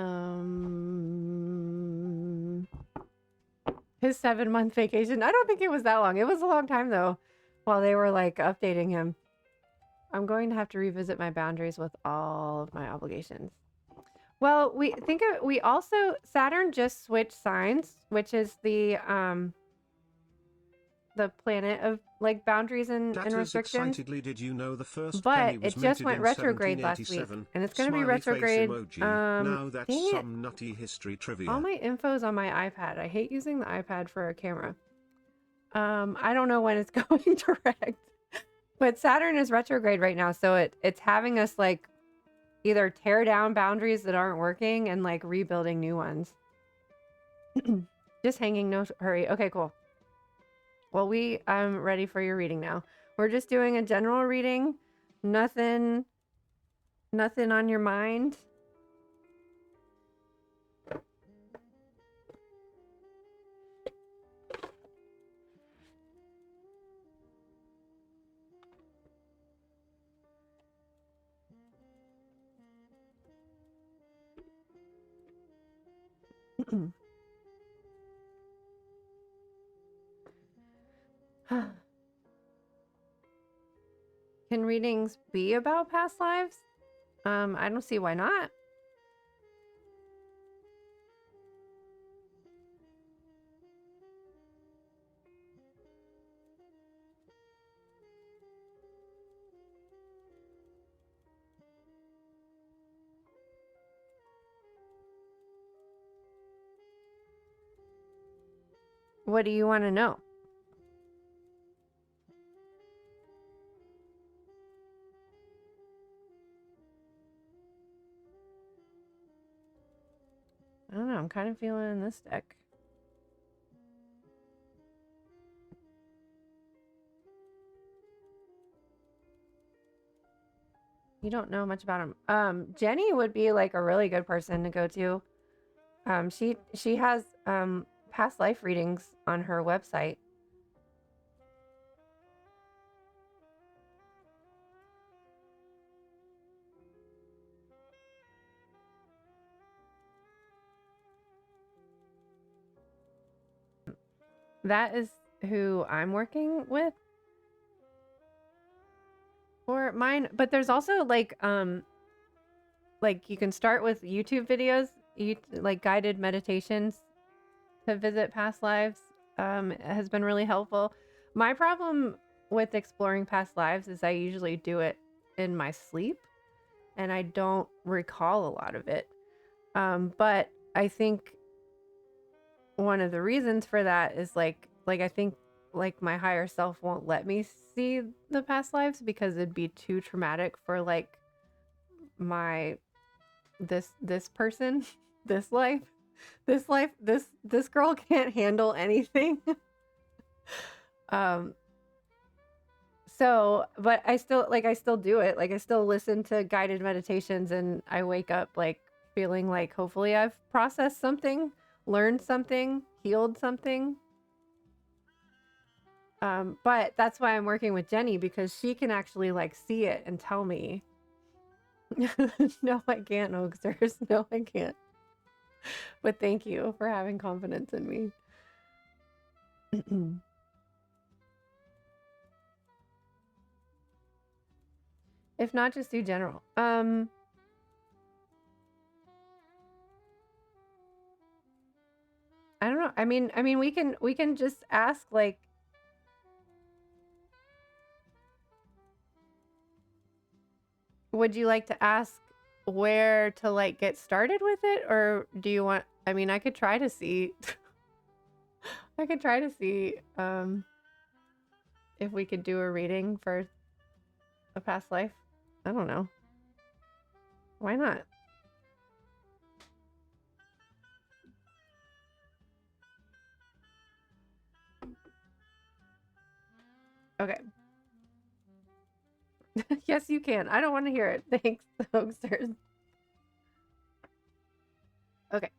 7-month vacation. I don't think it was that long. It was a long time though, while they were like updating him. I'm going to have to revisit my boundaries with all of my obligations. Well, we also Saturn just switched signs, which is the planet of like boundaries and restrictions. Excitedly, did you know the first But penny was it just minted went in retrograde last week, 1787? and it's going to be Smiley face retrograde. emoji. Now that's Dang it. some nutty history trivia. All my info's on my iPad. I hate using the iPad for a camera. I don't know when it's going direct, but Saturn is retrograde right now, so it's having us like either tear down boundaries that aren't working and like rebuilding new ones. Just hanging, no hurry. Okay, cool. Well, I'm ready for your reading now. We're just doing a general reading. Nothing on your mind. Can readings be about past lives? I don't see why not. What do you want to know? I don't know. I'm kind of feeling this deck. You don't know much about him. Jenny would be like a really good person to go to. She has past life readings on her website. That is who I'm working with for mine. But there's also like you can start with YouTube videos, like guided meditations to visit past lives. It has been really helpful. My problem with exploring past lives is I usually do it in my sleep and I don't recall a lot of it. But I think one of the reasons for that is like I think like my higher self won't let me see the past lives because it'd be too traumatic for like my this person, this girl can't handle anything. So, but I still do it. Like I still listen to guided meditations and I wake up like feeling like hopefully I've processed something, learned something, healed something. But that's why I'm working with Jenny because she can actually like see it and tell me. No, I can't, Oaksters. No, I can't. But thank you for having confidence in me. If not, just do general. I don't know. I mean, we can just ask like. Would you like to ask where to like get started with it, or do you want? I mean, I could try to see. I could try to see if we could do a reading for a past life. I don't know. Why not? Okay. Yes, you can. I don't want to hear it. Thanks, Hoaxsters. Okay.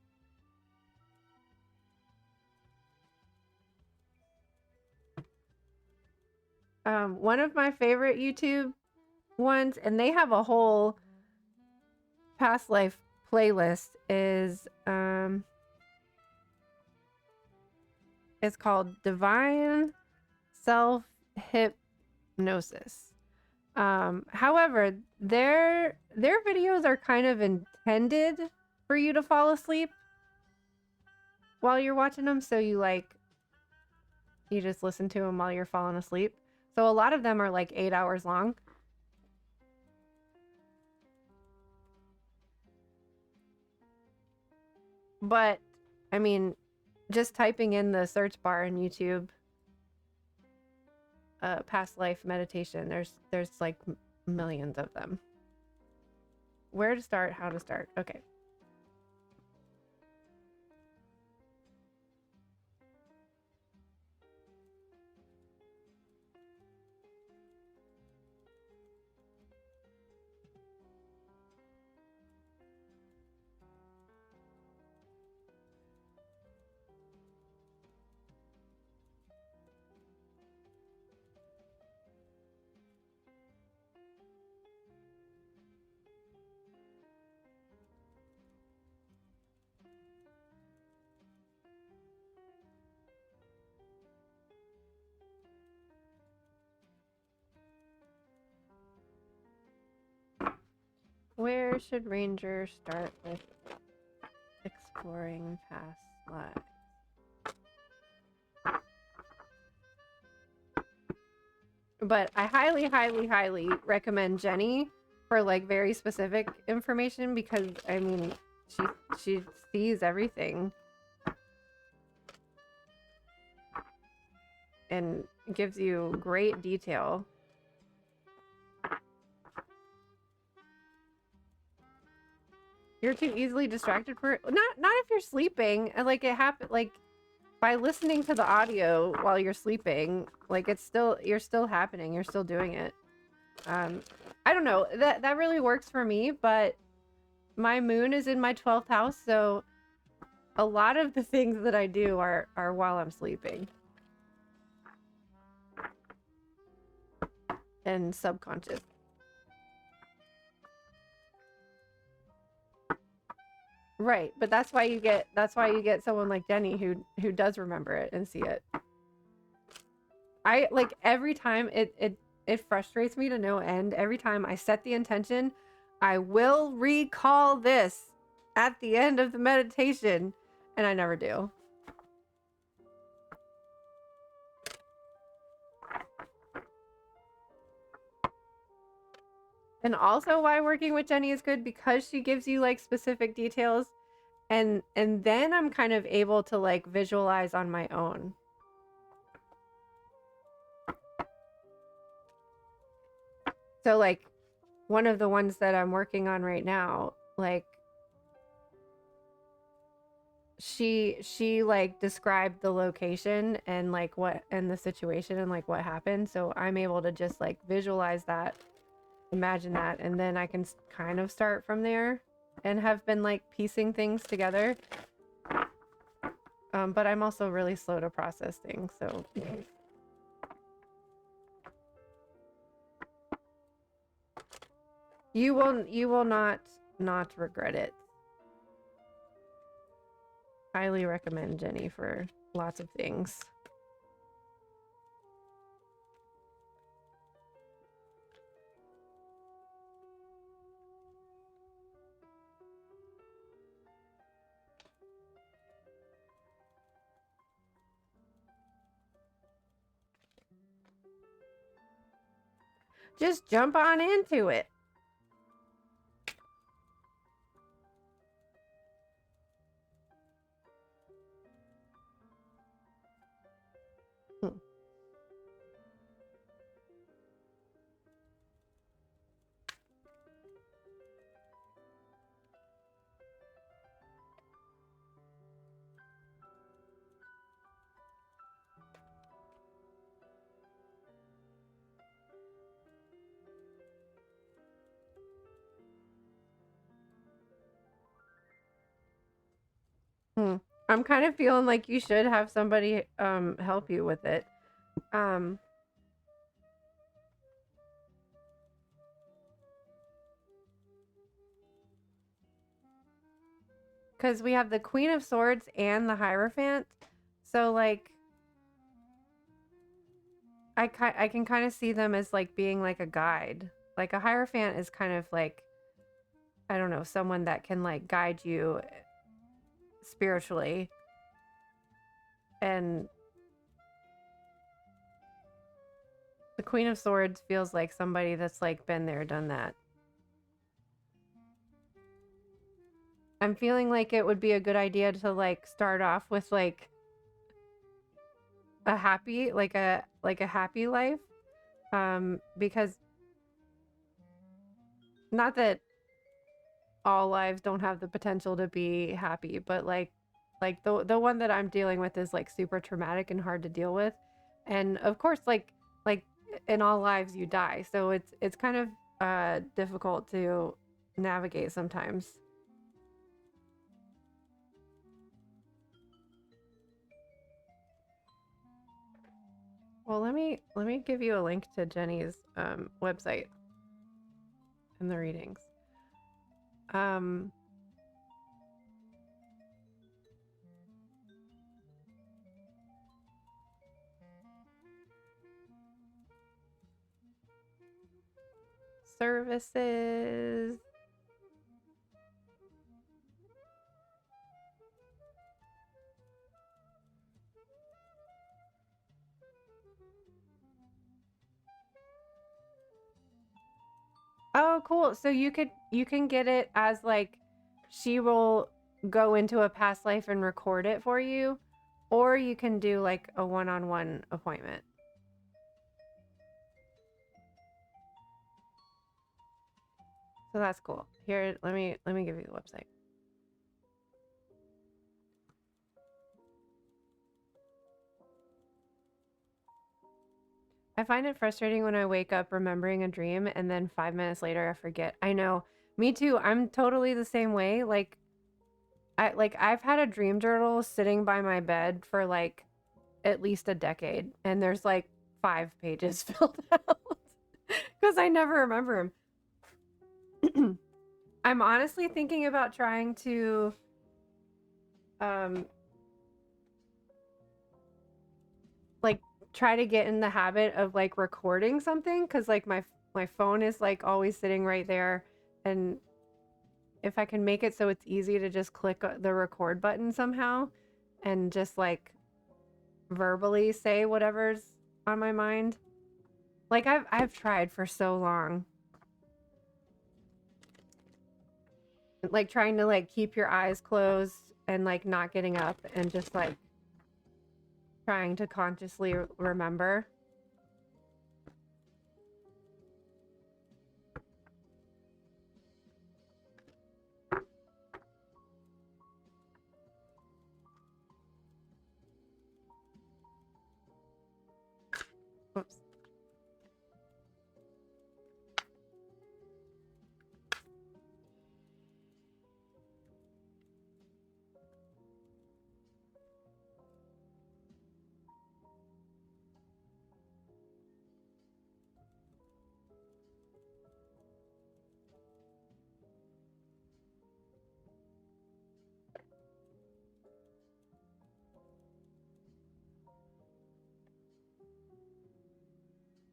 One of my favorite YouTube ones, and they have a whole past life playlist, is it's called Divine Self Hypnosis. However, their videos are kind of intended for you to fall asleep while you're watching them, so you just listen to them while you're falling asleep. So a lot of them are like 8 hours long. But I mean, just typing in the search bar in YouTube, past life meditation, there's like millions of them. Where to start, how to start. Okay. Where should Ranger start with exploring past lives? But I highly, highly, highly recommend Jenny for like very specific information, because I mean, she sees everything and gives you great detail. You're too easily distracted for not if you're sleeping. Like it happened, like by listening to the audio while you're sleeping, like you're still happening. You're still doing it. I don't know. That really works for me, but my moon is in my 12th house, so a lot of the things that I do are while I'm sleeping. And subconscious. Right, but that's why you get someone like Jenny who does remember it and see it. I like every time it frustrates me to no end. Every time I set the intention, I will recall this at the end of the meditation, and I never do. And also why working with Jenny is good, because she gives you like specific details, and then I'm kind of able to like visualize on my own. So like one of the ones that I'm working on right now, like she like described the location and like what and the situation and like what happened, so I'm able to just like visualize that, imagine that, and then I can kind of start from there and have been like piecing things together. But I'm also really slow to process things, so you will not regret it. Highly recommend Jenny for lots of things. Just jump on into it. I'm kind of feeling like you should have somebody help you with it. Because we have the Queen of Swords and the Hierophant. So, like, I can kind of see them as, like, being, like, a guide. Like, a Hierophant is kind of, like, I don't know, someone that can, like, guide you spiritually. And the Queen of Swords feels like somebody that's, like, been there, done that. I'm feeling like it would be a good idea to, like, start off with, like, a happy happy life, because not that all lives don't have the potential to be happy, but like the one that I'm dealing with is, like, super traumatic and hard to deal with. And of course, like in all lives you die, so it's kind of difficult to navigate sometimes. Well, let me give you a link to Jenny's website and the readings. Services. Oh, cool. So you can get it as, like, she will go into a past life and record it for you, or you can do, like, a one-on-one appointment. So that's cool. Here, let me give you the website. I find it frustrating when I wake up remembering a dream and then 5 minutes later I forget. I know. Me too. I'm totally the same way. Like, I've had a dream journal sitting by my bed for, like, at least a decade, and there's, like, 5 pages filled out because I never remember them. I'm honestly thinking about trying to like, try to get in the habit of, like, recording something, because, like, my phone is, like, always sitting right there, and if I can make it so it's easy to just click the record button somehow and just, like, verbally say whatever's on my mind. Like, I've tried for so long. Like, trying to, like, keep your eyes closed and, like, not getting up and just, like, trying to consciously remember. Whoops.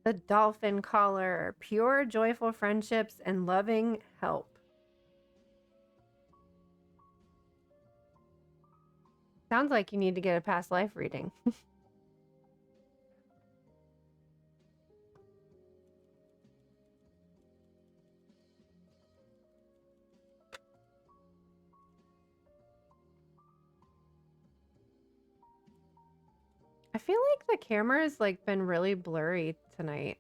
The dolphin collar, pure joyful friendships and loving help. Sounds like you need to get a past life reading. I feel like the camera's, like, been really blurry tonight.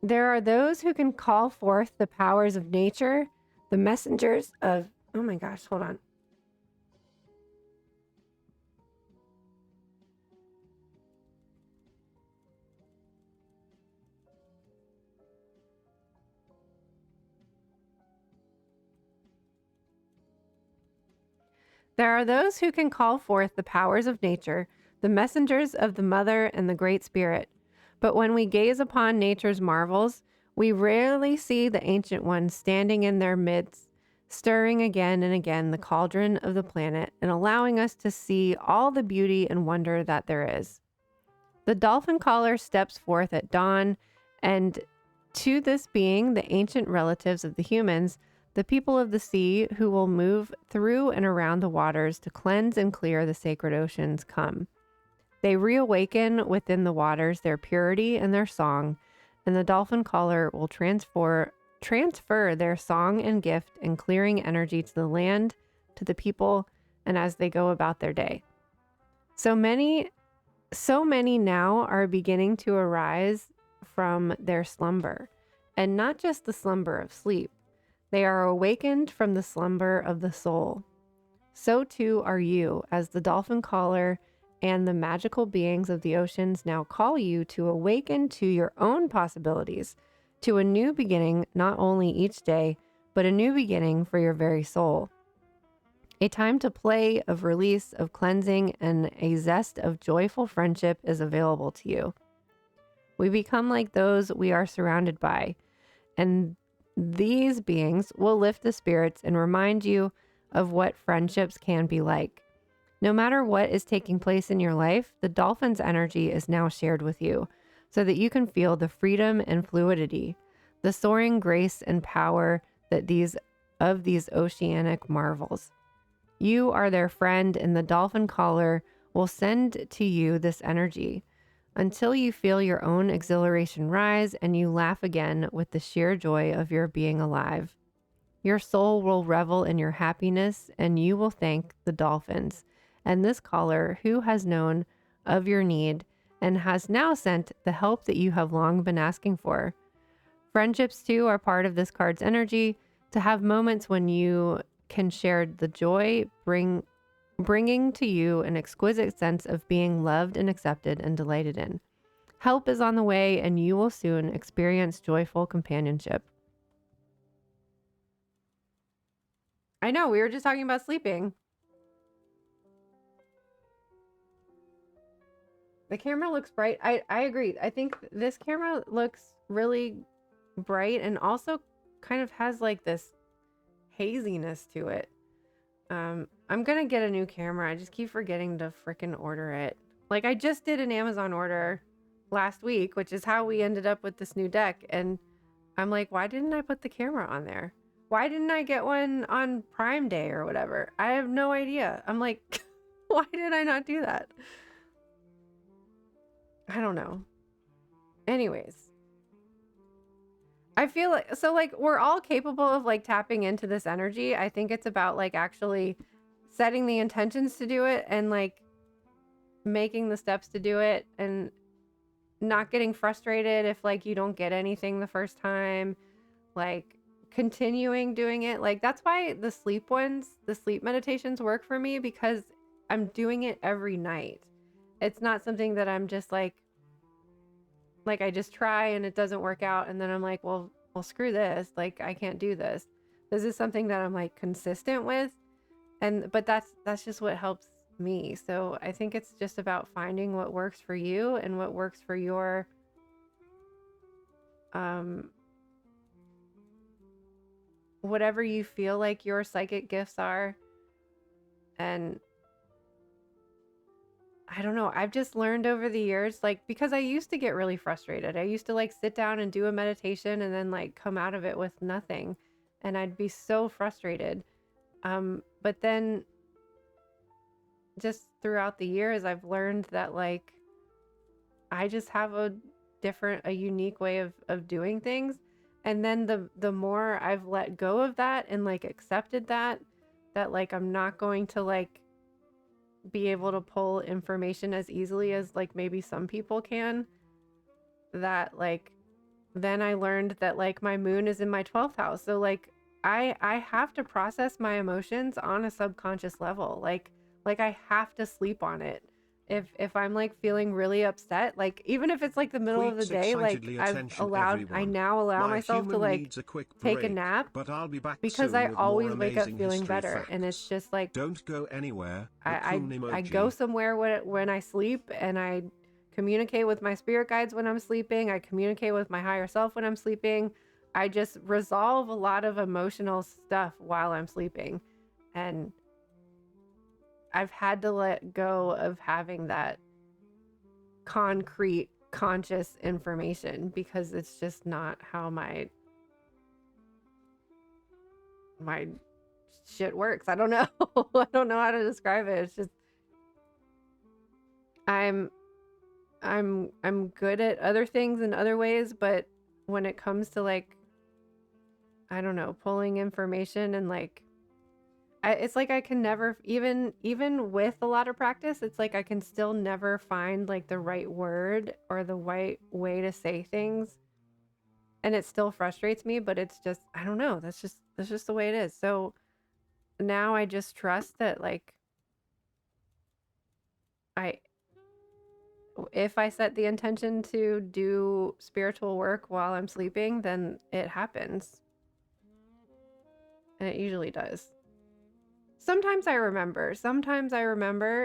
There are those who can call forth the powers of nature, the messengers of... Oh my gosh, hold on. There are those who can call forth the powers of nature, the messengers of the Mother and the Great Spirit. But when we gaze upon nature's marvels, we rarely see the Ancient Ones standing in their midst, stirring again and again the cauldron of the planet and allowing us to see all the beauty and wonder that there is. The dolphin caller steps forth at dawn, and to this being, the ancient relatives of the humans, the people of the sea who will move through and around the waters to cleanse and clear the sacred oceans, come. They reawaken within the waters their purity and their song, and the dolphin caller will transfer their song and gift and clearing energy to the land, to the people, and as they go about their day. So many now are beginning to arise from their slumber, and not just the slumber of sleep. They are awakened from the slumber of the soul. So too are you, as the dolphin caller and the magical beings of the oceans now call you to awaken to your own possibilities, to a new beginning, not only each day, but a new beginning for your very soul. A time to play, of release, of cleansing, and a zest of joyful friendship is available to you. We become like those we are surrounded by, and these beings will lift the spirits and remind you of what friendships can be like. No matter what is taking place in your life, the dolphin's energy is now shared with you so that you can feel the freedom and fluidity, the soaring grace and power that these oceanic marvels. You are their friend, and the dolphin caller will send to you this energy until you feel your own exhilaration rise and you laugh again with the sheer joy of your being alive. Your soul will revel in your happiness, and you will thank the dolphins and this caller who has known of your need and has now sent the help that you have long been asking for. Friendships, too, are part of this card's energy, to have moments when you can share the joy, bringing to you an exquisite sense of being loved and accepted and delighted in. Help is on the way, and you will soon experience joyful companionship. I know, we were just talking about sleeping. The camera looks bright. I agree. I think this camera looks really bright and also kind of has like this haziness to it. I'm gonna get a new camera. I just keep forgetting to freaking order it. Like, I just did an Amazon order last week, which is how we ended up with this new deck. And I'm like, why didn't I put the camera on there? Why didn't I get one on Prime Day or whatever? I have no idea. I'm like, why did I not do that? I don't know. Anyways, I feel like, so like, we're all capable of like tapping into this energy. I think it's about like actually setting the intentions to do it and like making the steps to do it and not getting frustrated if like you don't get anything the first time, like continuing doing it. Like, that's why the sleep meditations work for me, because I'm doing it every night. It's not something that I'm just like I just try and it doesn't work out and then I'm like, well screw this, like I can't do this. This is something that I'm like consistent with, but that's just what helps me. So I think it's just about finding what works for you and what works for your whatever you feel like your psychic gifts are. And I don't know. I've just learned over the years, like, because I used to get really frustrated. I used to like sit down and do a meditation and then like come out of it with nothing. And I'd be so frustrated. But then just throughout the years, I've learned that like, I just have a unique way of doing things. And then the more I've let go of that and like accepted that like, I'm not going to like be able to pull information as easily as like maybe some people can, that like then I learned that like my moon is in my 12th house, so like I have to process my emotions on a subconscious level, like I have to sleep on it. if I'm like feeling really upset, like even if it's like the middle of the Tweets day, like excitedly I attention everyone. now allow My myself to human like needs a quick take a break, nap but I'll be back because soon I with more always wake up amazing feeling history better, and it's facts. just like Don't go anywhere. I Raccoon I go emoji. somewhere when I sleep, and I communicate with my spirit guides when I'm sleeping. I communicate with my higher self when I'm sleeping. I just resolve a lot of emotional stuff while I'm sleeping, and I've had to let go of having that concrete conscious information because it's just not how my shit works. I don't know. I don't know how to describe it. It's just I'm I'm good at other things in other ways, but when it comes to like I don't know, pulling information and like it's like I can never even with a lot of practice, it's like I can still never find like the right word or the right way to say things, and it still frustrates me, but it's just I don't know, that's just the way it is. So now I just trust that like I if I set the intention to do spiritual work while I'm sleeping, then it happens. And it usually does. Sometimes I remember,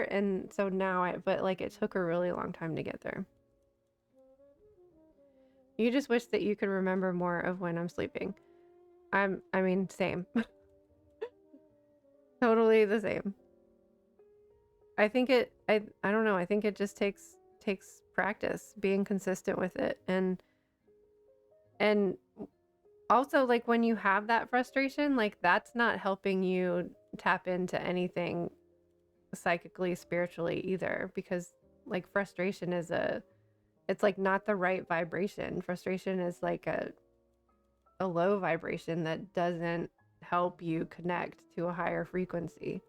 and so now but like it took a really long time to get there. You just wish that you could remember more of when I'm sleeping. I mean, same. Totally the same. I think I don't know, I think it just takes practice, being consistent with it, and also like when you have that frustration, like that's not helping you tap into anything psychically, spiritually either, because like frustration is it's like not the right vibration. Frustration is like a low vibration that doesn't help you connect to a higher frequency.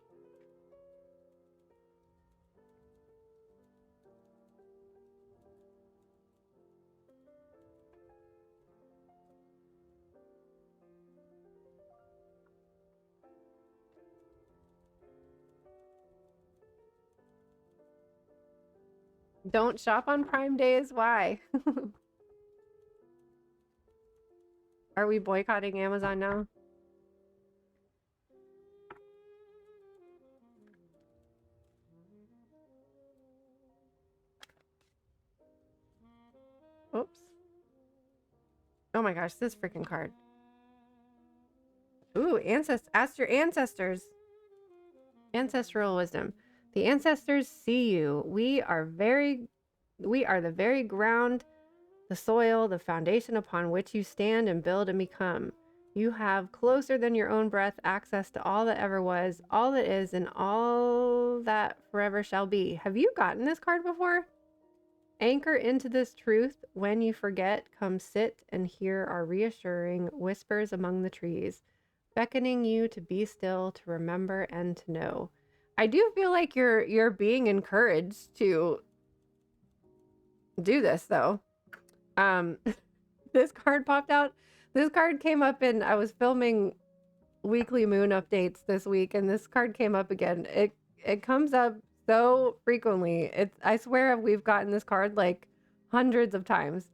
Don't shop on Prime Days. Why? Are we boycotting Amazon now? Oops. Oh my gosh, this freaking card. Ooh, ask your ancestors. Ancestral wisdom. The ancestors see you. We are the very ground, the soil, the foundation upon which you stand and build and become. You have closer than your own breath access to all that ever was, all that is, and all that forever shall be. Have you gotten this card before? Anchor into this truth. When you forget, come sit and hear our reassuring whispers among the trees, beckoning you to be still, to remember, and to know. I do feel like you're being encouraged to do this though. This card popped out. This card came up and I was filming weekly moon updates this week, and this card came up again. It comes up so frequently. I swear we've gotten this card like hundreds of times.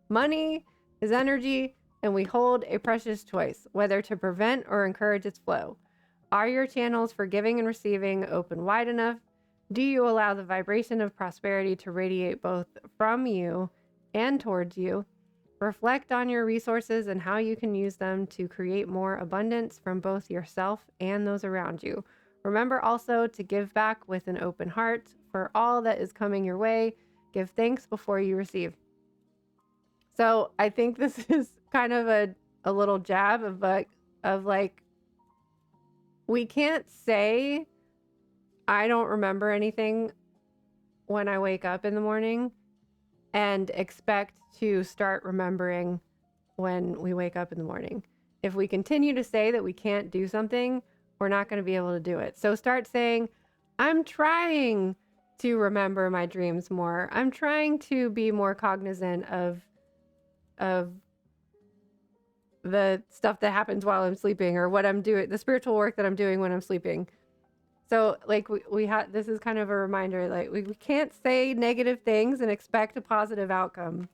Money is energy, and we hold a precious choice, whether to prevent or encourage its flow. Are your channels for giving and receiving open wide enough? Do you allow the vibration of prosperity to radiate both from you and towards you? Reflect on your resources and how you can use them to create more abundance from both yourself and those around you. Remember also to give back with an open heart for all that is coming your way. Give thanks before you receive. So I think this is kind of a little jab of like, we can't say I don't remember anything when I wake up in the morning and expect to start remembering when we wake up in the morning. If we continue to say that we can't do something, we're not going to be able to do it. So start saying, I'm trying to remember my dreams more. I'm trying to be more cognizant of the stuff that happens while I'm sleeping, or what I'm doing, the spiritual work that I'm doing when I'm sleeping. So like we had, this is kind of a reminder, like we can't say negative things and expect a positive outcome.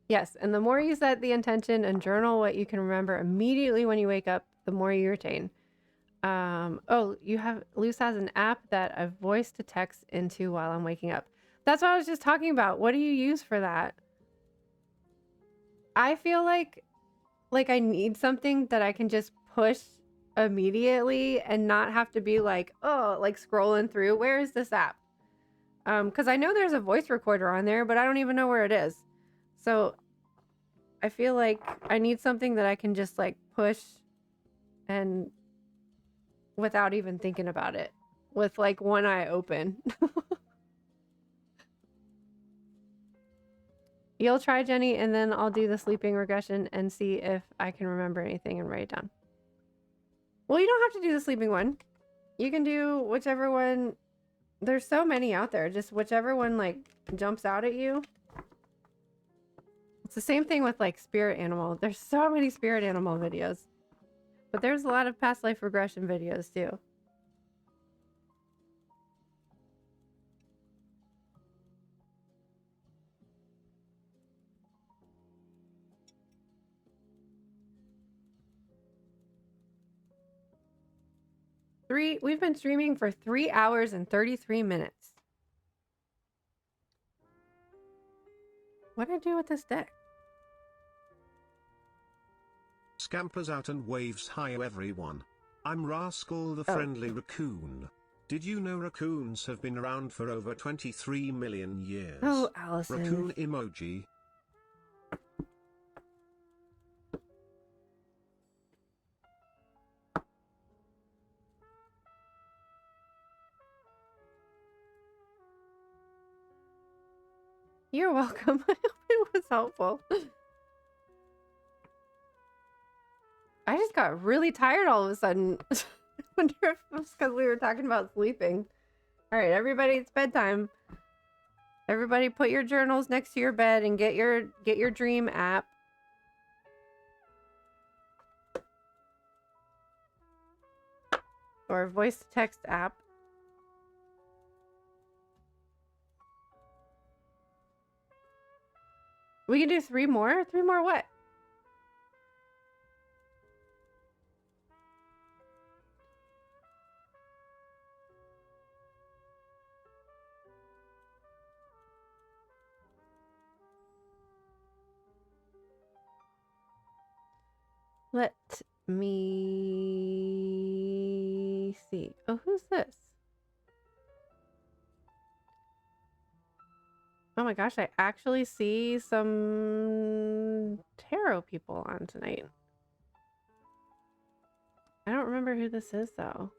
Yes, and the more you set the intention and journal what you can remember immediately when you wake up, the more you retain. Oh, Luce has an app that I voice to text into while I'm waking up. That's what I was just talking about. What do you use for that? I feel like I need something that I can just push immediately and not have to be like, oh, like scrolling through. Where is this app? Because I know there's a voice recorder on there, but I don't even know where it is. So I feel like I need something that I can just like push and without even thinking about it, with like one eye open. You'll try, Jenny, and then I'll do the sleeping regression and see if I can remember anything and write it down. Well, you don't have to do the sleeping one. You can do whichever one. There's so many out there. Just whichever one like jumps out at you. It's the same thing with like spirit animal. There's so many spirit animal videos. But there's a lot of past life regression videos too. We've been streaming for 3 hours and 33 minutes. What do I do with this deck? Scampers out and waves hi everyone. I'm Rascal the Friendly Raccoon. Did you know raccoons have been around for over 23 million years? Oh, Allison. Raccoon emoji. You're welcome. I hope it was helpful. I just got really tired all of a sudden. I wonder if it was because we were talking about sleeping. All right, everybody, it's bedtime. Everybody put your journals next to your bed and get your dream app. Or voice to text app. We can do 3 more? 3 more what? Let me see. Oh, who's this? Oh my gosh, I actually see some tarot people on tonight. I don't remember who this is though.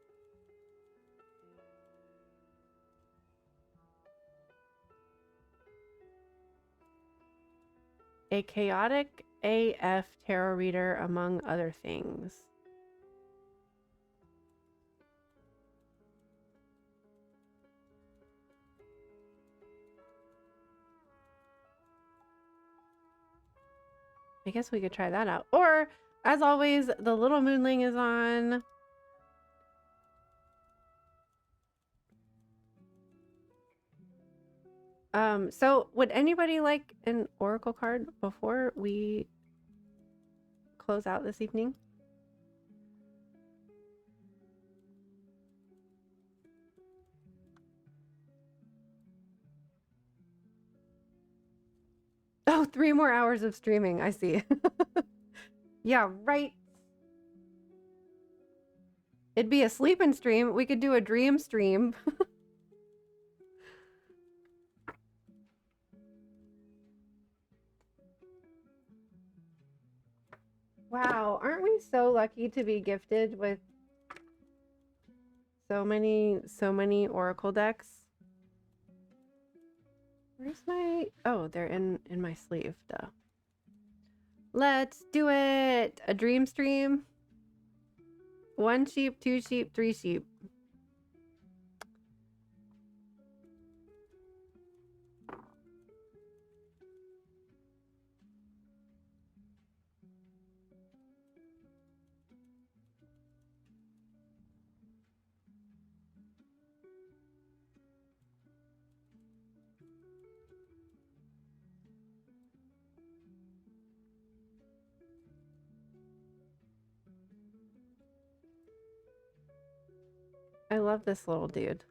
A chaotic AF tarot reader, among other things. I guess we could try that out. Or, as always, the little moonling is on. So would anybody like an oracle card before we close out this evening? Oh, 3 more hours of streaming. I see. Yeah, right. It'd be a sleeping stream. We could do a dream stream. Wow, aren't we so lucky to be gifted with so many oracle decks? Where's my... Oh, they're in my sleeve, duh. Let's do it! A dream stream. 1 sheep, 2 sheep, 3 sheep. I love this little dude.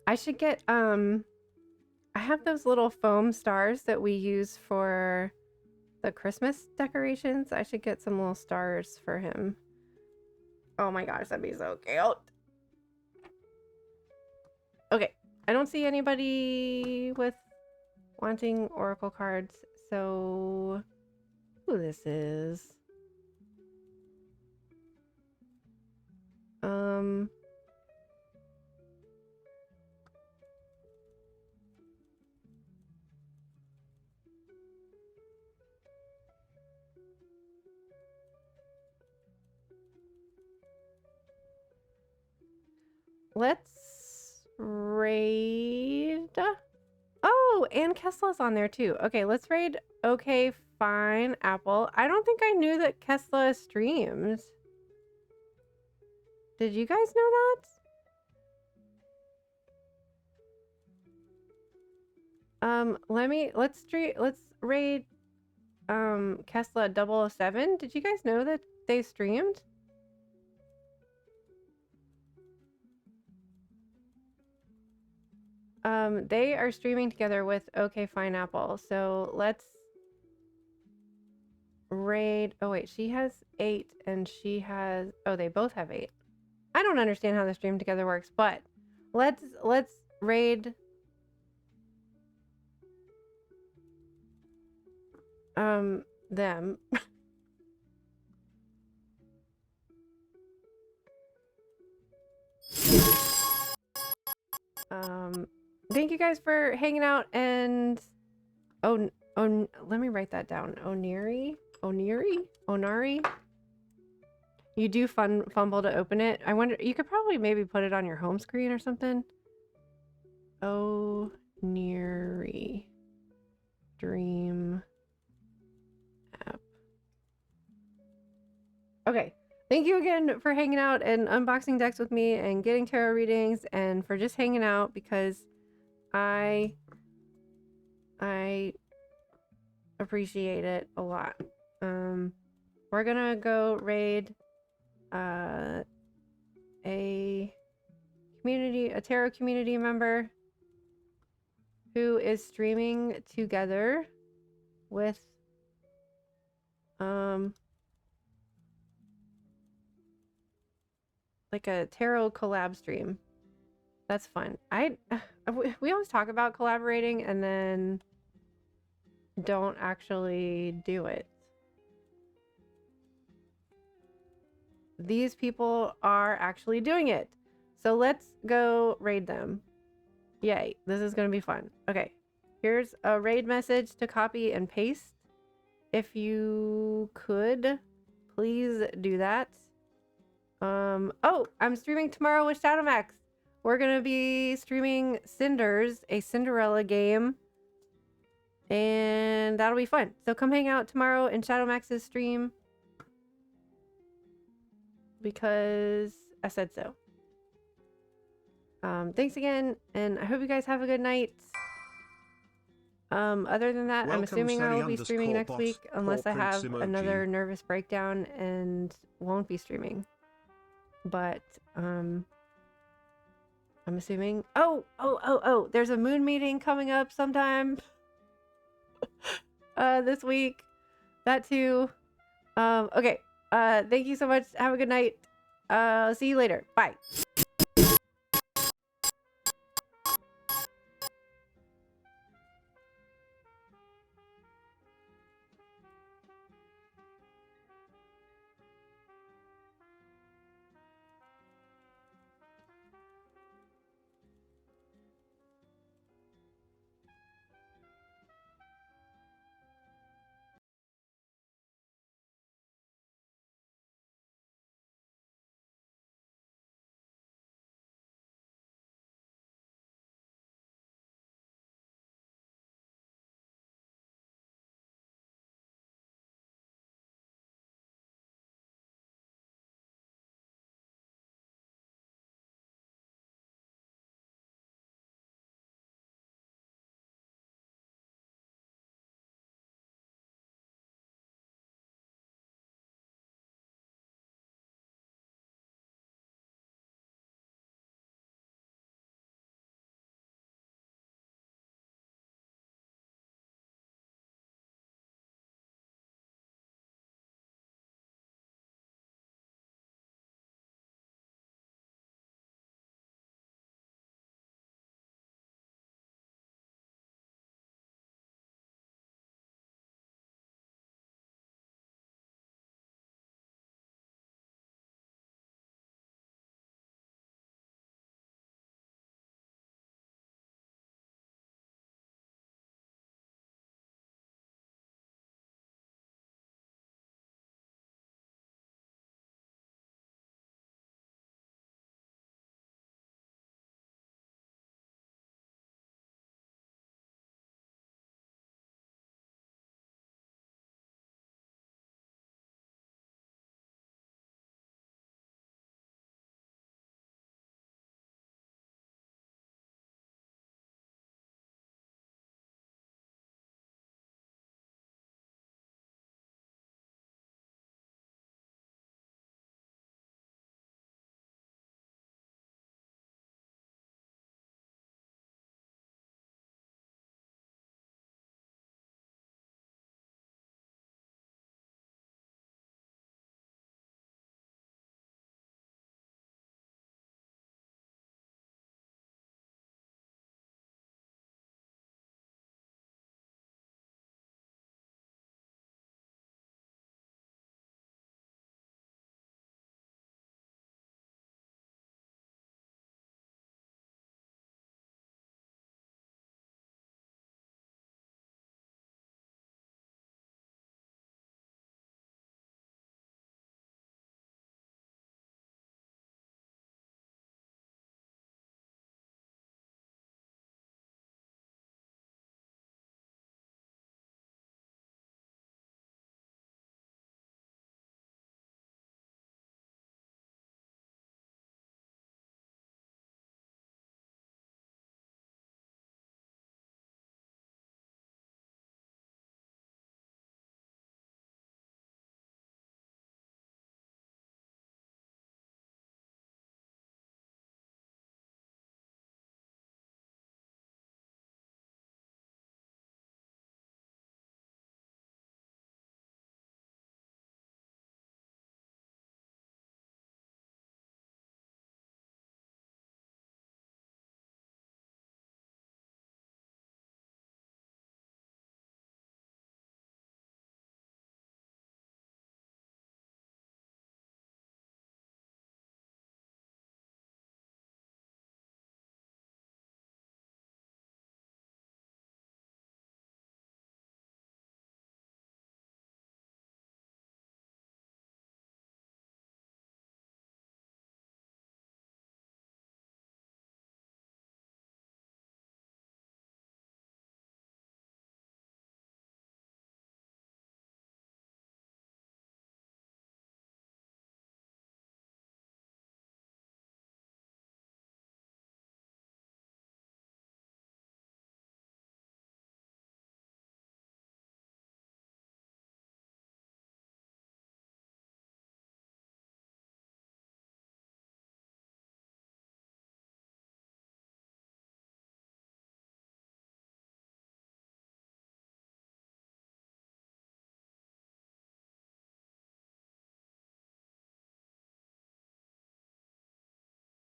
I should get, I have those little foam stars that we use for the Christmas decorations. I should get some little stars for him. Oh my gosh, that'd be so cute. Okay, I don't see anybody with wanting oracle cards, so who this is? Let's raid. Oh, and Kesla's on there too. Okay, let's raid. Okay, fine, Apple. I don't think I knew that Kesla streams. Did you guys know that? Let's raid Kesla 007. Did you guys know that they streamed? They are streaming together with Okay Fine Apple. So let's raid. Oh wait, she has 8 and she has, oh, they both have 8. I don't understand how the stream together works, but let's raid them. Thank you guys for hanging out, and let me write that down. Onari. You do fumble to open it. I wonder, you could probably maybe put it on your home screen or something. Oniri Dream app. Okay. Thank you again for hanging out and unboxing decks with me and getting tarot readings, and for just hanging out, because I appreciate it a lot. We're gonna go raid a tarot community member who is streaming together with like a tarot collab stream. That's fun. We always talk about collaborating and then don't actually do it. These people are actually doing it. So let's go raid them. Yay, this is gonna be fun. Okay, here's a raid message to copy and paste. If you could, please do that. Oh, I'm streaming tomorrow with Shadowmax. We're gonna be streaming Cinders, a Cinderella game, and that'll be fun. So come hang out tomorrow in Shadowmax's stream, because I said so. Thanks again, and I hope you guys have a good night. Other than that, I'm assuming I will be streaming next week, unless I have another nervous breakdown and won't be streaming. But I'm assuming. Oh, there's a moon meeting coming up sometime this week. That too. Okay. Thank you so much. Have a good night. See you later. Bye.